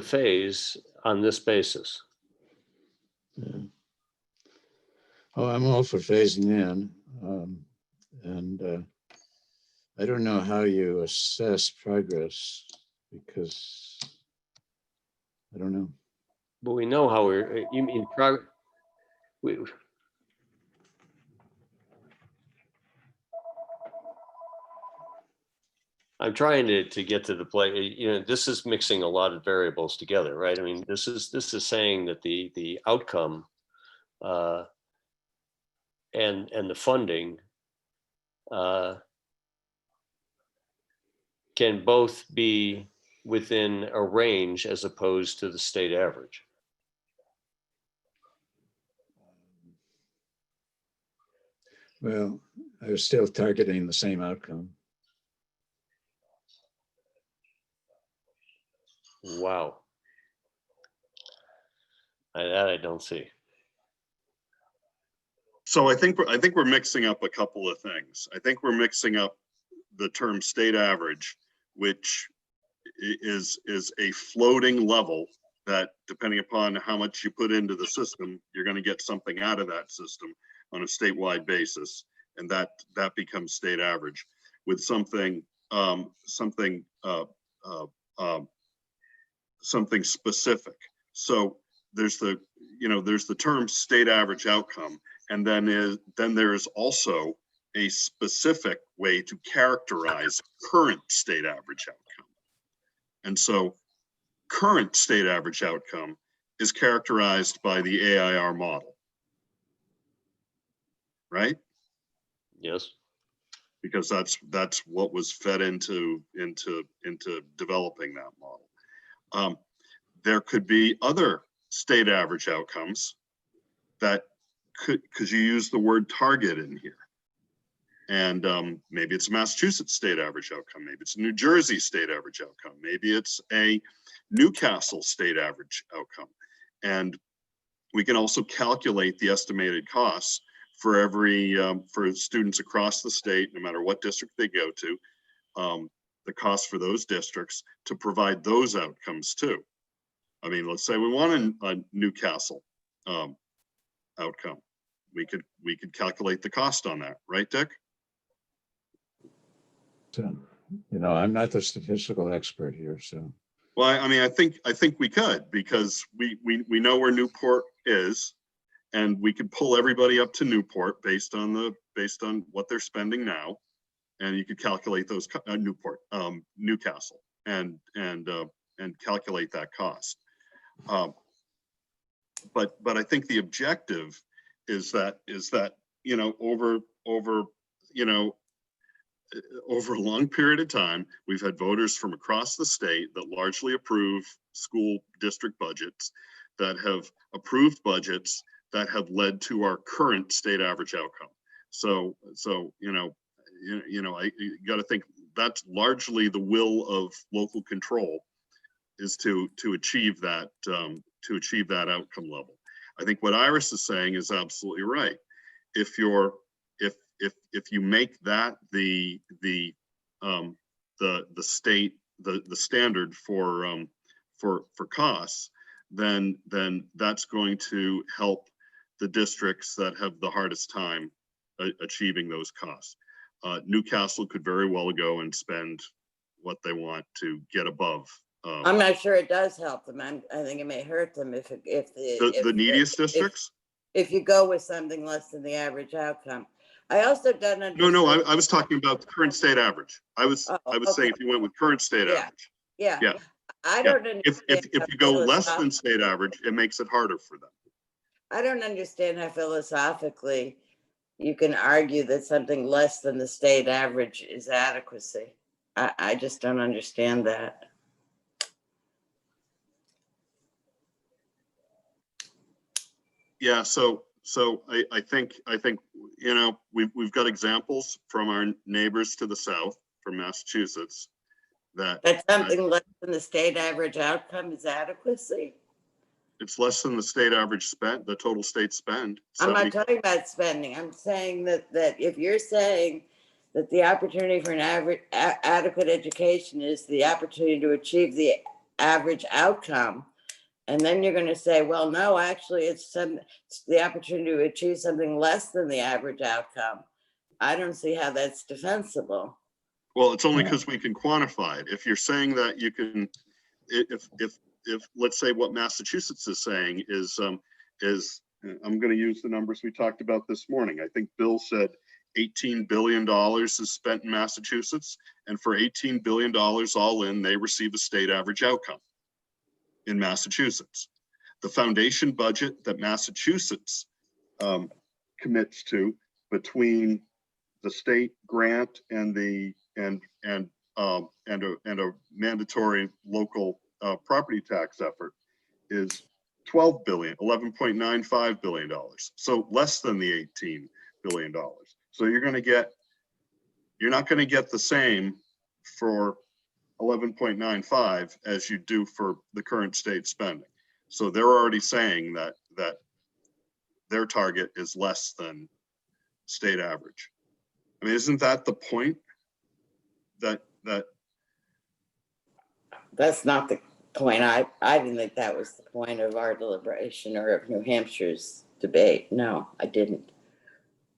phase on this basis. Yeah. Oh, I'm all for phasing in. And I don't know how you assess progress because I don't know. But we know how you mean progress. I'm trying to get to the play. You know, this is mixing a lot of variables together, right? I mean, this is saying that the outcome and the funding can both be within a range as opposed to the state average. Well, I was still targeting the same outcome. Wow. That I don't see. So I think we're mixing up a couple of things. I think we're mixing up the term state average, which is a floating level that, depending upon how much you put into the system, you're going to get something out of that system on a statewide basis, and that becomes state average, with something something specific. So there's the term state average outcome, and then there is also a specific way to characterize current state average outcome. And so current state average outcome is characterized by the AIR model, right? Yes. Because that's what was fed into developing that model. There could be other state average outcomes that could, because you use the word target in here. And maybe it's a Massachusetts state average outcome. Maybe it's a New Jersey state average outcome. Maybe it's a Newcastle state average outcome. And we can also calculate the estimated costs for every, for students across the state, no matter what district they go to, the cost for those districts to provide those outcomes too. I mean, let's say we want a Newcastle outcome. We could calculate the cost on that, right, Dick? So, I'm not the statistical expert here, so. Well, I mean, I think we could, because we know where Newport is, and we could pull everybody up to Newport based on what they're spending now, and you could calculate those Newcastle, and calculate that cost. But I think the objective is that over a long period of time, we've had voters from across the state that largely approve school district budgets, that have approved budgets that have led to our current state average outcome. So I got to think that's largely the will of local control, is to achieve that outcome level. I think what Iris is saying is absolutely right. If you make that the standard for costs, then that's going to help the districts that have the hardest time achieving those costs. Newcastle could very well go and spend what they want to get above. I'm not sure it does help them. I think it may hurt them if the neediest districts. If you go with something less than the average outcome. I also don't understand. No, I was talking about the current state average. I was saying if you went with current state average. Yeah. Yeah. I don't understand. If you go less than state average, it makes it harder for them. I don't understand how philosophically you can argue that something less than the state average is adequacy. I just don't understand that. Yeah, so I think we've got examples from our neighbors to the south, from Massachusetts, that something less than the state average outcome is adequacy. It's less than the state average spend, the total state spend. I'm not talking about spending. I'm saying that if you're saying that the opportunity for an adequate education is the opportunity to achieve the average outcome, and then you're going to say, well, no, actually, it's the opportunity to achieve something less than the average outcome. I don't see how that's defensible. Well, it's only because we can quantify it. If you're saying that you can, if let's say what Massachusetts is saying is I'm going to use the numbers we talked about this morning. I think Bill said $18 billion is spent in Massachusetts, and for $18 billion all in, they receive a state average outcome in Massachusetts. The foundation budget that Massachusetts commits to between the state grant and and a mandatory local property tax effort is $11.95 billion. So less than the $18 billion. So you're not going to get the same for 11.95 as you do for the current state spending. So they're already saying that their target is less than state average. I mean, isn't that the point? That's not the point. I didn't think that was the point of our deliberation or of New Hampshire's debate. No, I didn't.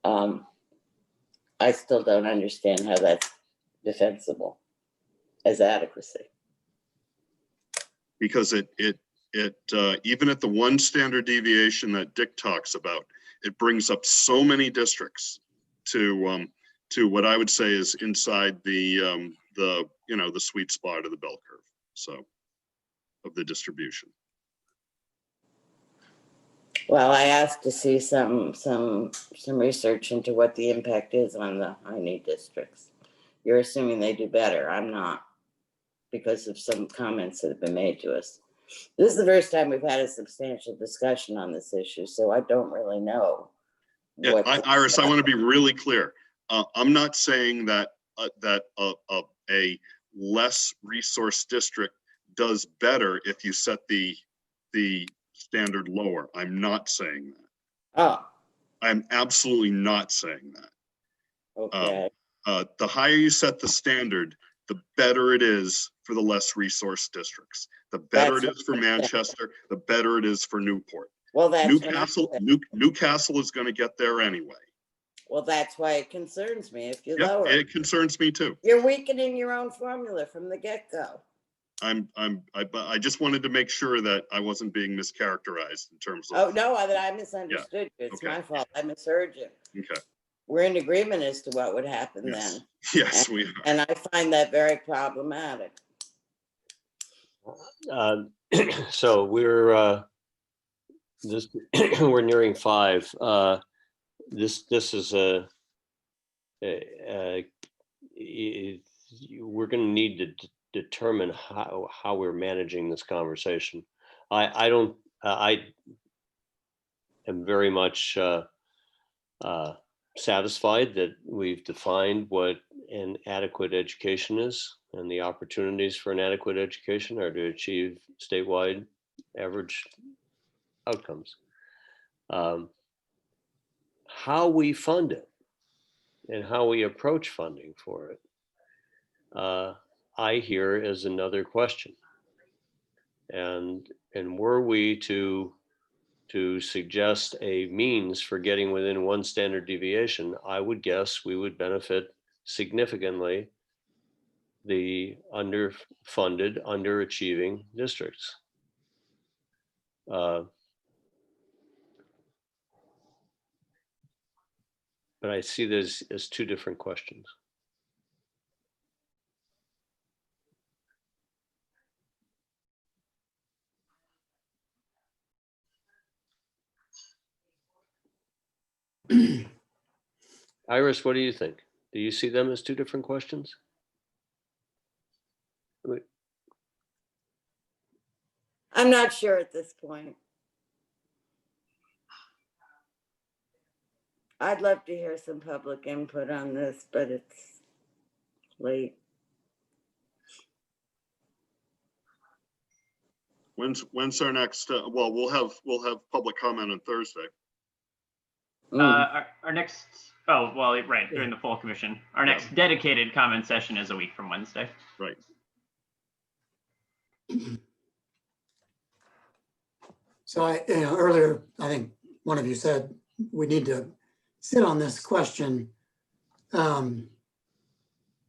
I still don't understand how that's defensible as adequacy. Because it even at the one standard deviation that Dick talks about, it brings up so many districts to what I would say is inside the sweet spot of the bell curve. So of the distribution. Well, I asked to see some research into what the impact is on the high need districts. You're assuming they do better. I'm not, because of some comments that have been made to us. This is the first time we've had a substantial discussion on this issue, so I don't really know. Yeah, Iris, I want to be really clear. I'm not saying that a less resource district does better if you set the standard lower. I'm not saying that. Oh. I'm absolutely not saying that. Okay. The higher you set the standard, the better it is for the less resource districts. The better it is for Manchester, the better it is for Newport. Well, that's Newcastle is going to get there anyway. Well, that's why it concerns me if you Yeah, lower. it concerns me too. You're weakening your own formula from the get-go. I just wanted to make sure that I wasn't being mischaracterized in terms of. Oh, no, I misunderstood you. It's my fault. I misheard you. Okay. We're in agreement as to what would happen then. Yes, we are. And I find that very problematic. So we're we're nearing 5. This is we're going to need to determine how we're managing this conversation. I am very much satisfied that we've defined what an adequate education is, and the opportunities for an adequate education are to achieve statewide average outcomes. How we fund it and how we approach funding for it, I hear is another question. And were we to suggest a means for getting within one standard deviation, I would guess we would benefit significantly the underfunded, underachieving districts. But I see this as 2 different questions. Iris, what do you think? Do you see them as 2 different questions? I'm not sure at this point. I'd love to hear some public input on this, but it's late. When's our next? Well, we'll have public comment on Thursday. Our next, oh, well, right, during the full commission. Our next dedicated comment session is a week from Wednesday. Right. So earlier, I think one of you said we need to sit on this question. And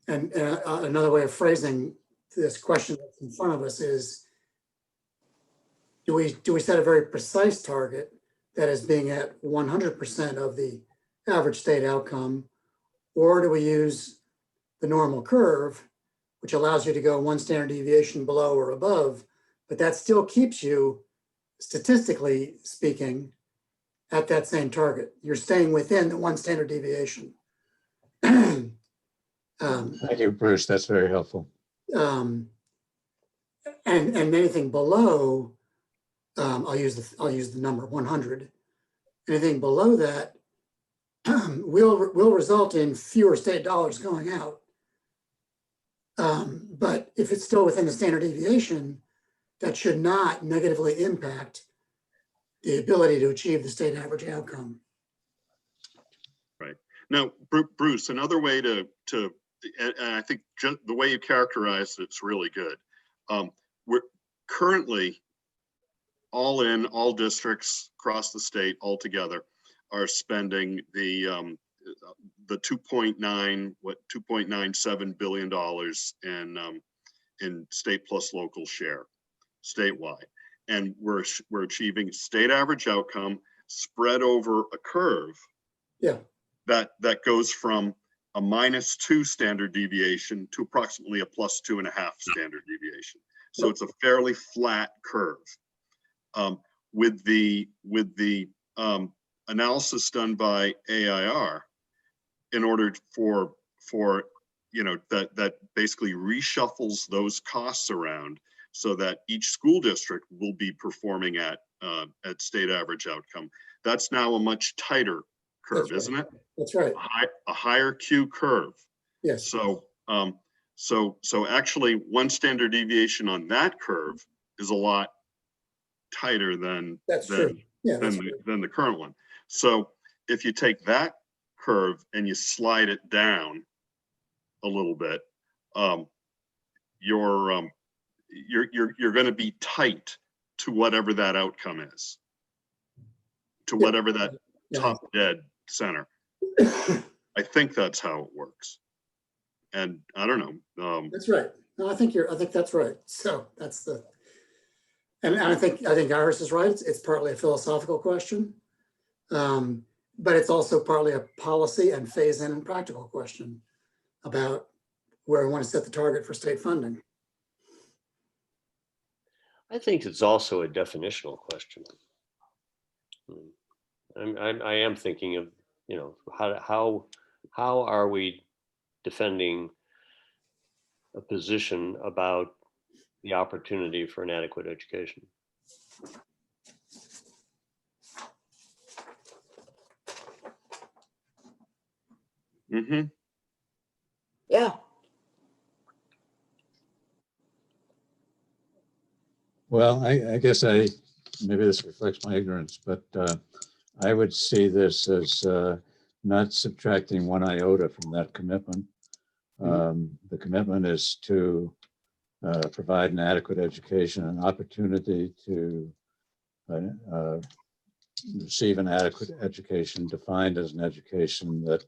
another way of phrasing this question that's in front of us is, do we set a very precise target that is being at 100% of the average state outcome, or do we use the normal curve, which allows you to go 1 standard deviation below or above, but that still keeps you, statistically speaking, at that same target? You're staying within the 1 standard deviation. Thank you, Bruce. That's very helpful. And anything below, I'll use the number 100. Anything below that will result in fewer state dollars going out. But if it's still within the standard deviation, that should not negatively impact the ability to achieve the state average outcome. Right. Now, Bruce, another way to and I think just the way you characterized it's really good. We're currently all districts across the state altogether are spending the $2.97 billion in state plus local share statewide, and we're achieving state average outcome spread over a curve. Yeah. That goes from a -2 standard deviation to approximately a +2.5 standard deviation. So it's a fairly flat curve. With the analysis done by AIR, in order for that basically reshuffles those costs around so that each school district will be performing at state average outcome. That's now a much tighter curve, isn't it? That's right. A higher Q curve. Yes. So actually, one standard deviation on that curve is a lot tighter than the current one. So if you take that curve and you slide it down a little bit, you're going to be tight to whatever that outcome is, to whatever that top dead center. I think that's how it works. And I don't know. That's right. No, I think that's right. So that's the, and I think Iris is right. It's partly a philosophical question, but it's also partly a policy and phase in and practical question about where we want to set the target for state funding. I think it's also a definitional question. I am thinking of, how are we defending a position about the opportunity for an adequate education? Mm-hmm. Yeah. Well, I guess maybe this reflects my ignorance, but I would see this as not subtracting one iota from that commitment. The commitment is to provide an adequate education, an opportunity to receive an adequate education, defined as an education that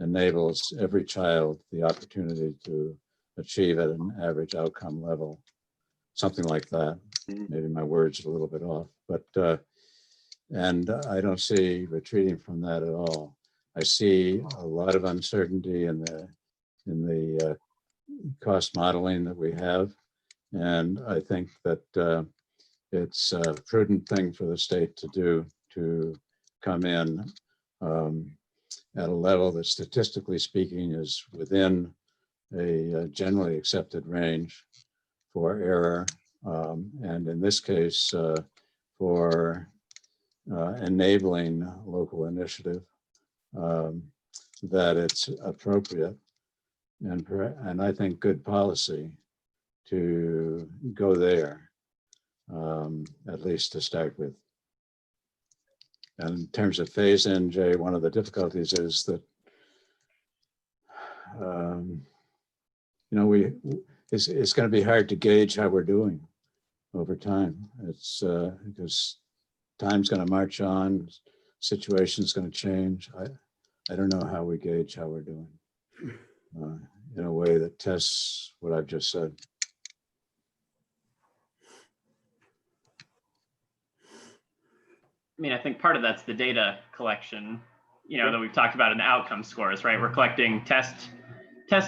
enables every child the opportunity to achieve at an average outcome level, something like that. Maybe my words are a little bit off, but and I don't see retreating from that at all. I see a lot of uncertainty in the cost modeling that we have, and I think that it's a prudent thing for the state to do, to come in at a level that, statistically speaking, is within a generally accepted range for error, and in this case, for enabling local initiative, that it's appropriate and I think good policy to go there, at least to start with. And in terms of phase in, Jay, one of the difficulties is that it's going to be hard to gauge how we're doing over time. It's because time's going to march on, situation's going to change. I don't know how we gauge how we're doing in a way that tests what I've just said. I mean, I think part of that's the data collection, that we've talked about in the outcome scores, right? We're collecting test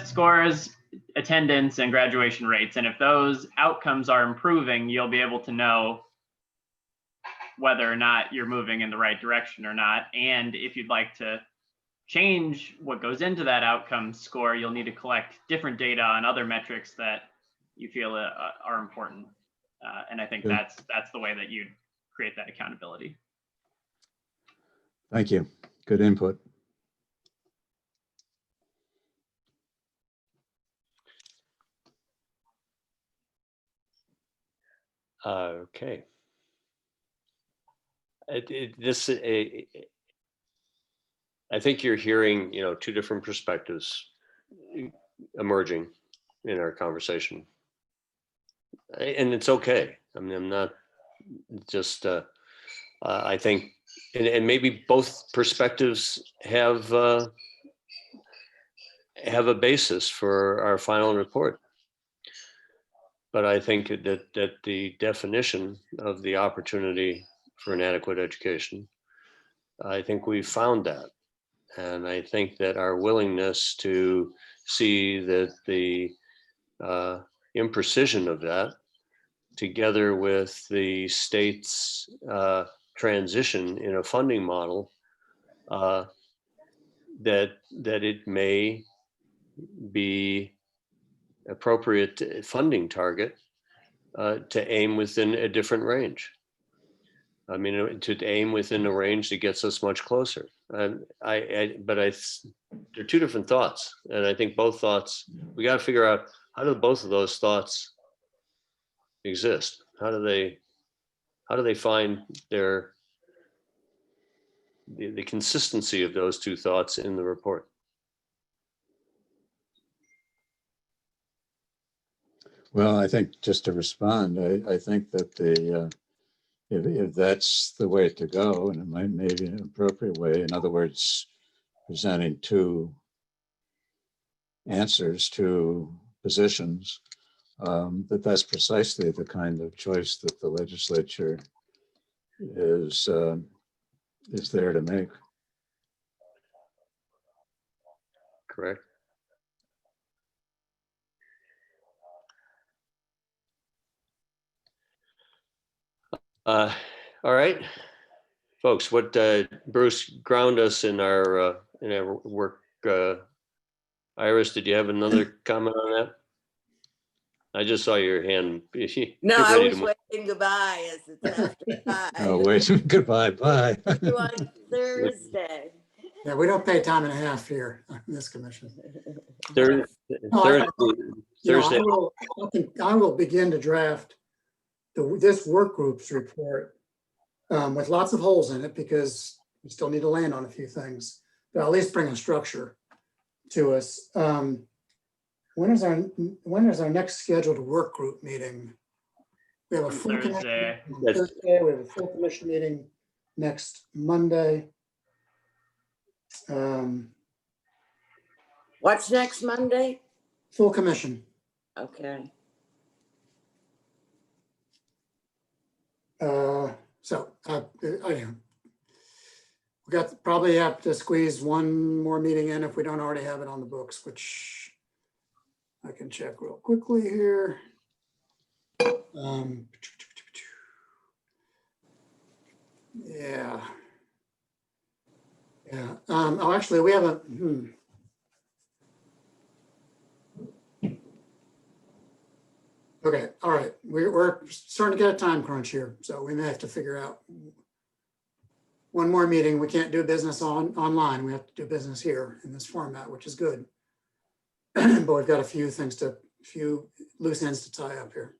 scores, attendance, and graduation rates. And if those outcomes are improving, you'll be able to know whether or not you're moving in the right direction or not. And if you'd like to change what goes into that outcome score, you'll need to collect different data on other metrics that you feel are important. And I think Good. that's the way that you'd create that accountability. Thank you. Good input. Okay. I think you're hearing, two different perspectives emerging in our conversation, and it's okay. I mean, I'm not just. I think, and maybe both perspectives have a basis for our final report. But I think that the definition of the opportunity for an adequate education, I think we found that. And I think that our willingness to see that the imprecision of that, together with the state's transition in a funding model, that it may be appropriate funding target to aim within a different range. I mean, to aim within a range that gets us much closer. And there are two different thoughts, and I think both thoughts, we got to figure out, how do both of those thoughts exist? How do they find the consistency of those two thoughts in the report? Well, I think just to respond, I think that if that's the way to go, and it may be an appropriate way, in other words, presenting two answers to positions, that's precisely the kind of choice that the legislature is there to make. Correct. All right, folks, what Bruce ground us in our work. Iris, did you have another comment on that? I just saw your hand. No, I was waving goodbye as it's after 5. Oh, wait, goodbye, bye. See you on Thursday. Yeah, we don't pay time and a half here on this commission. Thursday. I will begin to draft this work group's report with lots of holes in it, because we still need to land on a few things, but I'll at least bring a structure to us. When is our next scheduled work group meeting? We have a full Thursday. Thursday. We have a full commission meeting next Monday. What's next Monday? Full commission. Okay. We probably have to squeeze one more meeting in if we don't already have it on the books, which I can check real quickly here. Yeah. Oh, actually, we have a. Okay. All right. We're starting to get a time crunch here, so we may have to figure out one more meeting. We can't do business online. We have to do business here in this format, which is good. But we've got a few loose ends to tie up here.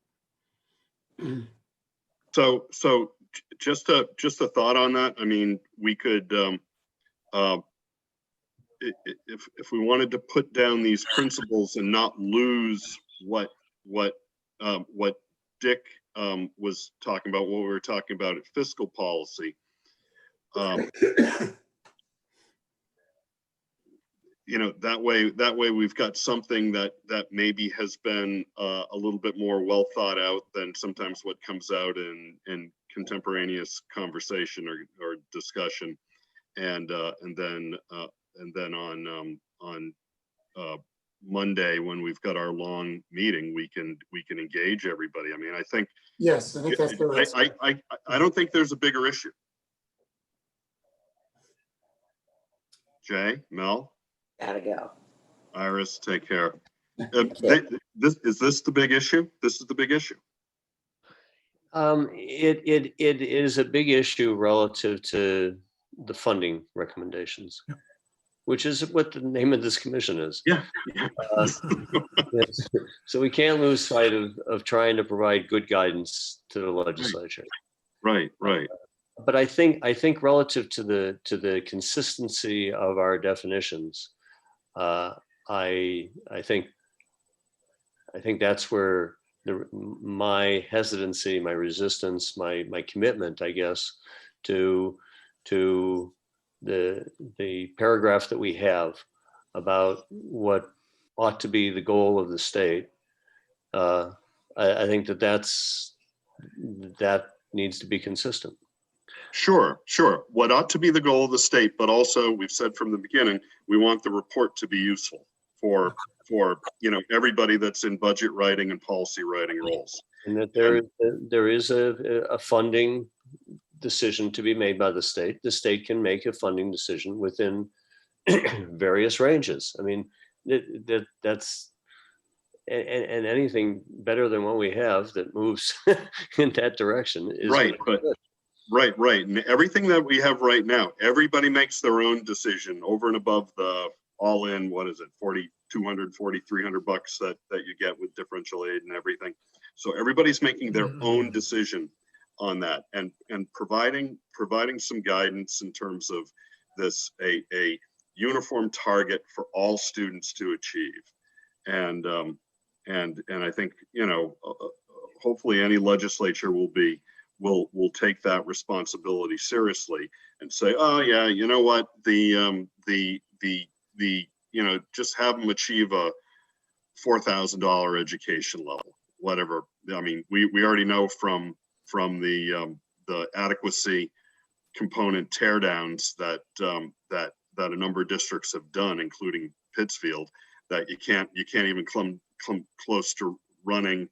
So just a thought on that. I mean, we could, if we wanted to put down these principles and not lose what Dick was talking about, what we were talking about at fiscal policy. That way we've got something that maybe has been a little bit more well thought out than sometimes what comes out in contemporaneous conversation or discussion, and then on Monday, when we've got our long meeting, we can engage everybody. I mean, I think. Yes, I think that's the right. I don't think there's a bigger issue. Jay, Mel, Gotta go. Iris, take care. Thank you. Is this the big issue? This is the big issue. It is a big issue relative to the funding recommendations, which is what the name of this commission is. Yeah. Yes. So we can't lose sight of trying to provide good guidance to the legislature. Right. But I think relative to the consistency of our definitions, I think that's where my hesitancy, my resistance, my commitment, I guess, to the paragraph that we have about what ought to be the goal of the state. I think that needs to be consistent. Sure. What ought to be the goal of the state, but also we've said from the beginning, we want the report to be useful for everybody that's in budget writing and policy writing roles. And that there is a funding decision to be made by the state. The state can make a funding decision within various ranges. I mean, that's and anything better than what we have that moves in that direction is right. But right. And everything that we have right now, everybody makes their own decision over and above the all in, what is it, $4,200, $4,300 that you get with differential aid and everything. So everybody's making their own decision on that and providing some guidance in terms of this, a uniform target for all students to achieve. And I think, hopefully any legislature will take that responsibility seriously and say, oh yeah, you know what, just have them achieve a $4,000 education level, whatever. I mean, we already know from the adequacy component teardowns that a number of districts have done, including Pittsfield, that you can't even come close to running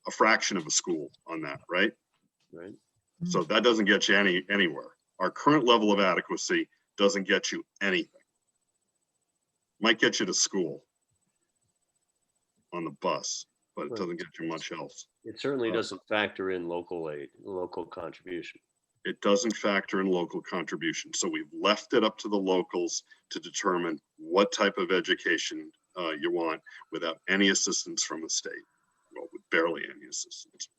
a fraction of a school on that, right? Right. So that doesn't get you anywhere. Our current level of adequacy doesn't get you anything. Might get you to school on the bus, but it doesn't get you much else. It certainly doesn't factor in local aid, local contribution. It doesn't factor in local contribution. So we've left it up to the locals to determine what type of education you want without any assistance from the state. Well, with barely any assistance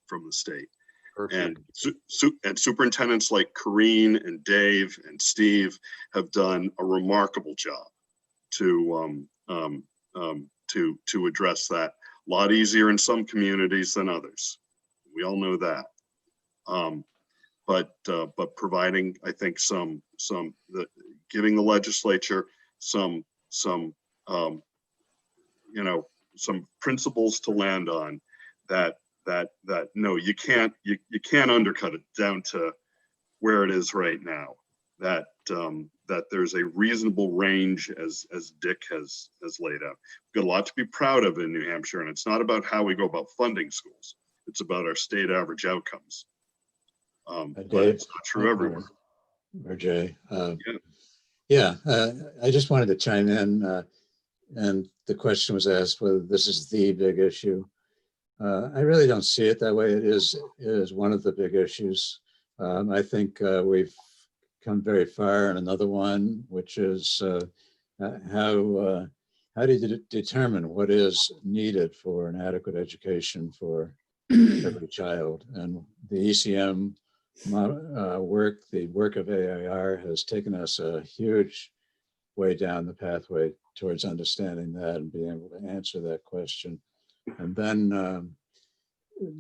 from the state. And superintendents like Corrine and Dave and Steve have done a remarkable job to address that. A lot easier in some communities than others. We all know that. But providing, I think, giving the legislature some principles to land on that no, you can't undercut it down to where it is right now. That there's a reasonable range as Dick has laid out. We've got a lot to be proud of in New Hampshire, and it's not about how we go about funding schools. It's about our state average outcomes. But it's not true everywhere. Or Jay. I just wanted to chime in, and the question was asked whether this is the big issue. I really don't see it that way. It is one of the big issues. I think we've come very far in another one, which is how do you determine what is needed for an adequate education for every child? And the ECM work, the work of AIR has taken us a huge way down the pathway towards understanding that and being able to answer that question. And then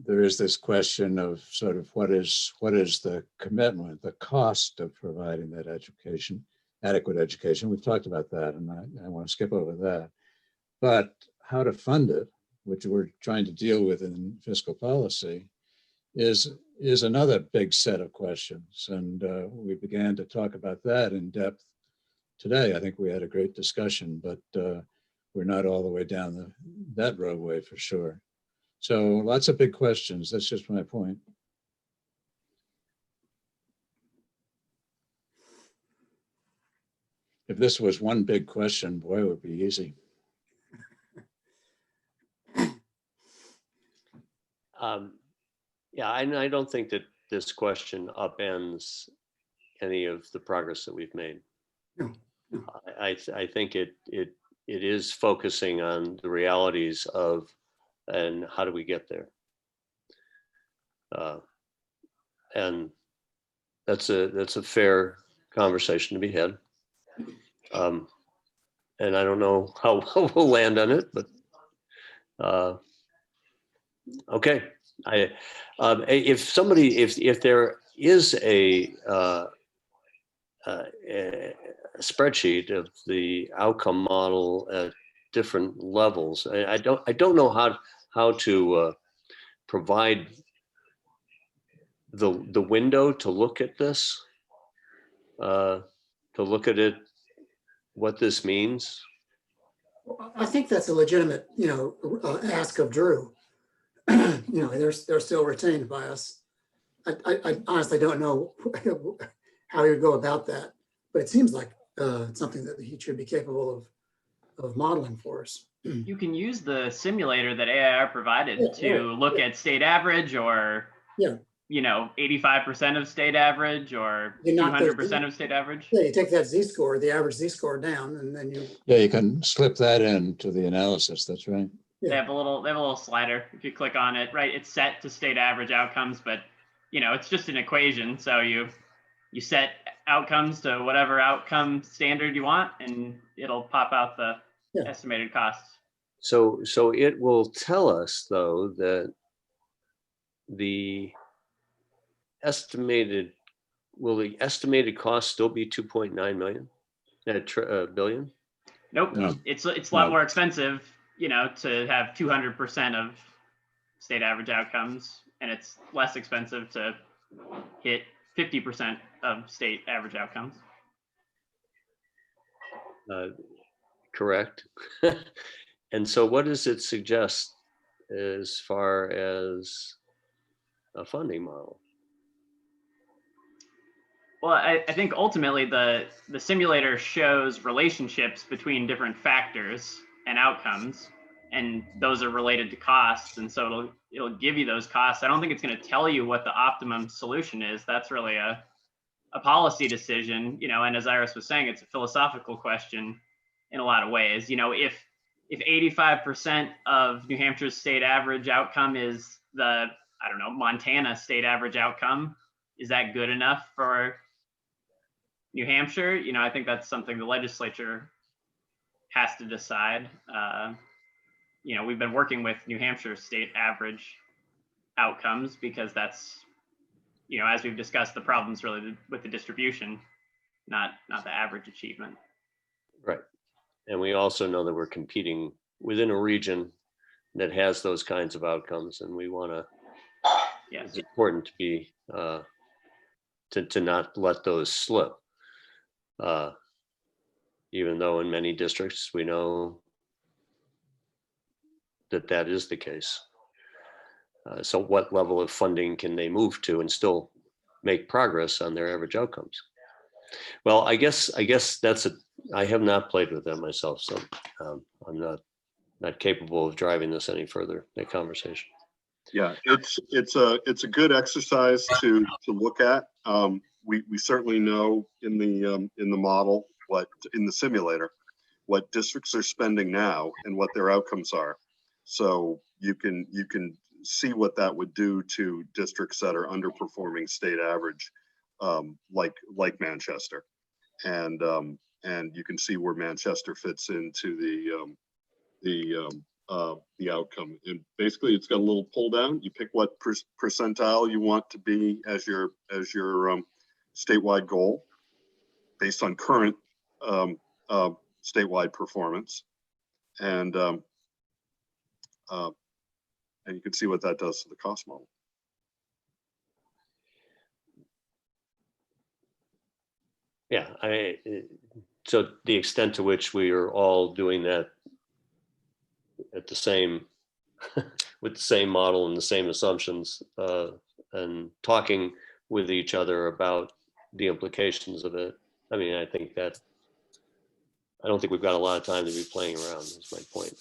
there is this question of sort of what is the commitment, the cost of providing that education, adequate education. We've talked about that, and I want to skip over that. But how to fund it, which we're trying to deal with in fiscal policy, is another big set of questions. And we began to talk about that in depth today. I think we had a great discussion, but we're not all the way down that roadway for sure. So lots of big questions. That's just my point. If this was one big question, boy, it would be easy. Yeah, I don't think that this question upends any of the progress that we've made. No, no. I think it is focusing on the realities of, and how do we get there? And that's a fair conversation to be had. And I don't know how we'll land on it, but okay. If there is a spreadsheet of the outcome model at different levels, I don't know how to provide the window to look at this, to look at it, what this means. I think that's a legitimate, ask of Drew. They're still retained by us. I honestly don't know how you go about that, but it seems like it's something that he should be capable of modeling for us. You can use the simulator that AIR provided to look at state average, or 85% of state average, or 200% of state average. Yeah, you take that z-score, the average z-score down, and then you. Yeah, you can slip that into the analysis. That's right. They have a little slider. If you click on it, right, it's set to state average outcomes, but it's just an equation. So you set outcomes to whatever outcome standard you want, and it'll pop out the estimated costs. So it will tell us, though, that the estimated cost still be 2.9 million, billion? Nope. No. It's a lot more expensive, to have 200% of state average outcomes, and it's less expensive to hit 50% of state average outcomes. Correct. And so what does it suggest as far as a funding model? Well, I think ultimately the simulator shows relationships between different factors and outcomes, and those are related to costs. And so it'll give you those costs. I don't think it's going to tell you what the optimum solution is. That's really a policy decision, and as Iris was saying, it's a philosophical question in a lot of ways. If 85% of New Hampshire's state average outcome is the, Montana state average outcome, is that good enough for New Hampshire? I think that's something the legislature has to decide. We've been working with New Hampshire state average outcomes because that's, as we've discussed, the problem's really with the distribution, not the average achievement. Right. And we also know that we're competing within a region that has those kinds of outcomes, and we want to. Yes. It's important to be to not let those slip. Even though in many districts we know that is the case. So what level of funding can they move to and still make progress on their average outcomes? Well, I guess I have not played with them myself, so I'm not capable of driving this any further, that conversation. Yeah, it's a good exercise to look at. We certainly know in the model, in the simulator, what districts are spending now and what their outcomes are. So you can see what that would do to districts that are underperforming state average, like Manchester, and you can see where Manchester fits into the outcome. And basically, it's got a little pull down. You pick what percentile you want to be as your statewide goal, based on current statewide performance, and you can see what that does to the cost model. Yeah, so the extent to which we are all doing that at the same, with the same model and the same assumptions, and talking with each other about the implications of it. I mean, I think that I don't think we've got a lot of time to be playing around, is my point,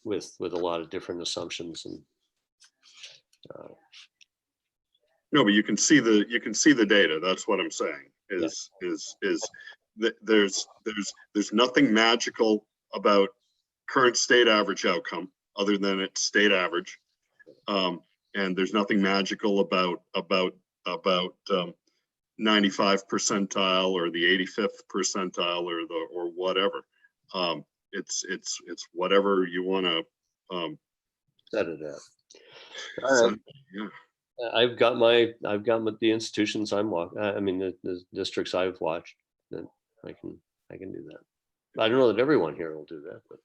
with a lot of different assumptions and No, but you can see the data. That's what I'm saying is that there's nothing magical about current state average outcome other than it's state average. And there's nothing magical about 95th percentile or the 85th percentile or whatever. It's whatever you want to set it at. All right. Yeah. I've got the institutions the districts I've watched, that I can do that. I don't know that everyone here will do that, but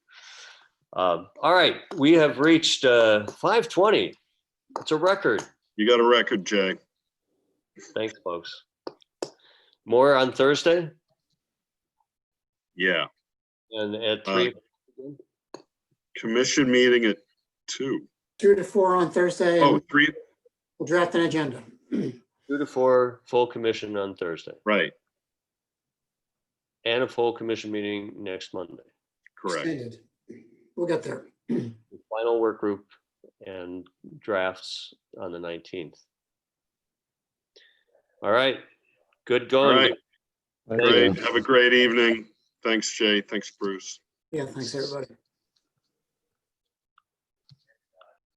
all right, we have reached 5:20. It's a record. You got a record, Jay. Thanks, folks. More on Thursday? Yeah. And at 3. Commission meeting at 2. 2 to 4 on Thursday. Oh, and 3. We'll draft an agenda. 2 to 4, full commission on Thursday. Right. And a full commission meeting next Monday. Correct. Extended. We'll get there. Final work group and drafts on the 19th. All right. Good going. All right. Thank Great. you. Have a great evening. Thanks, Jay. Thanks, Bruce. Yeah, thanks, everybody.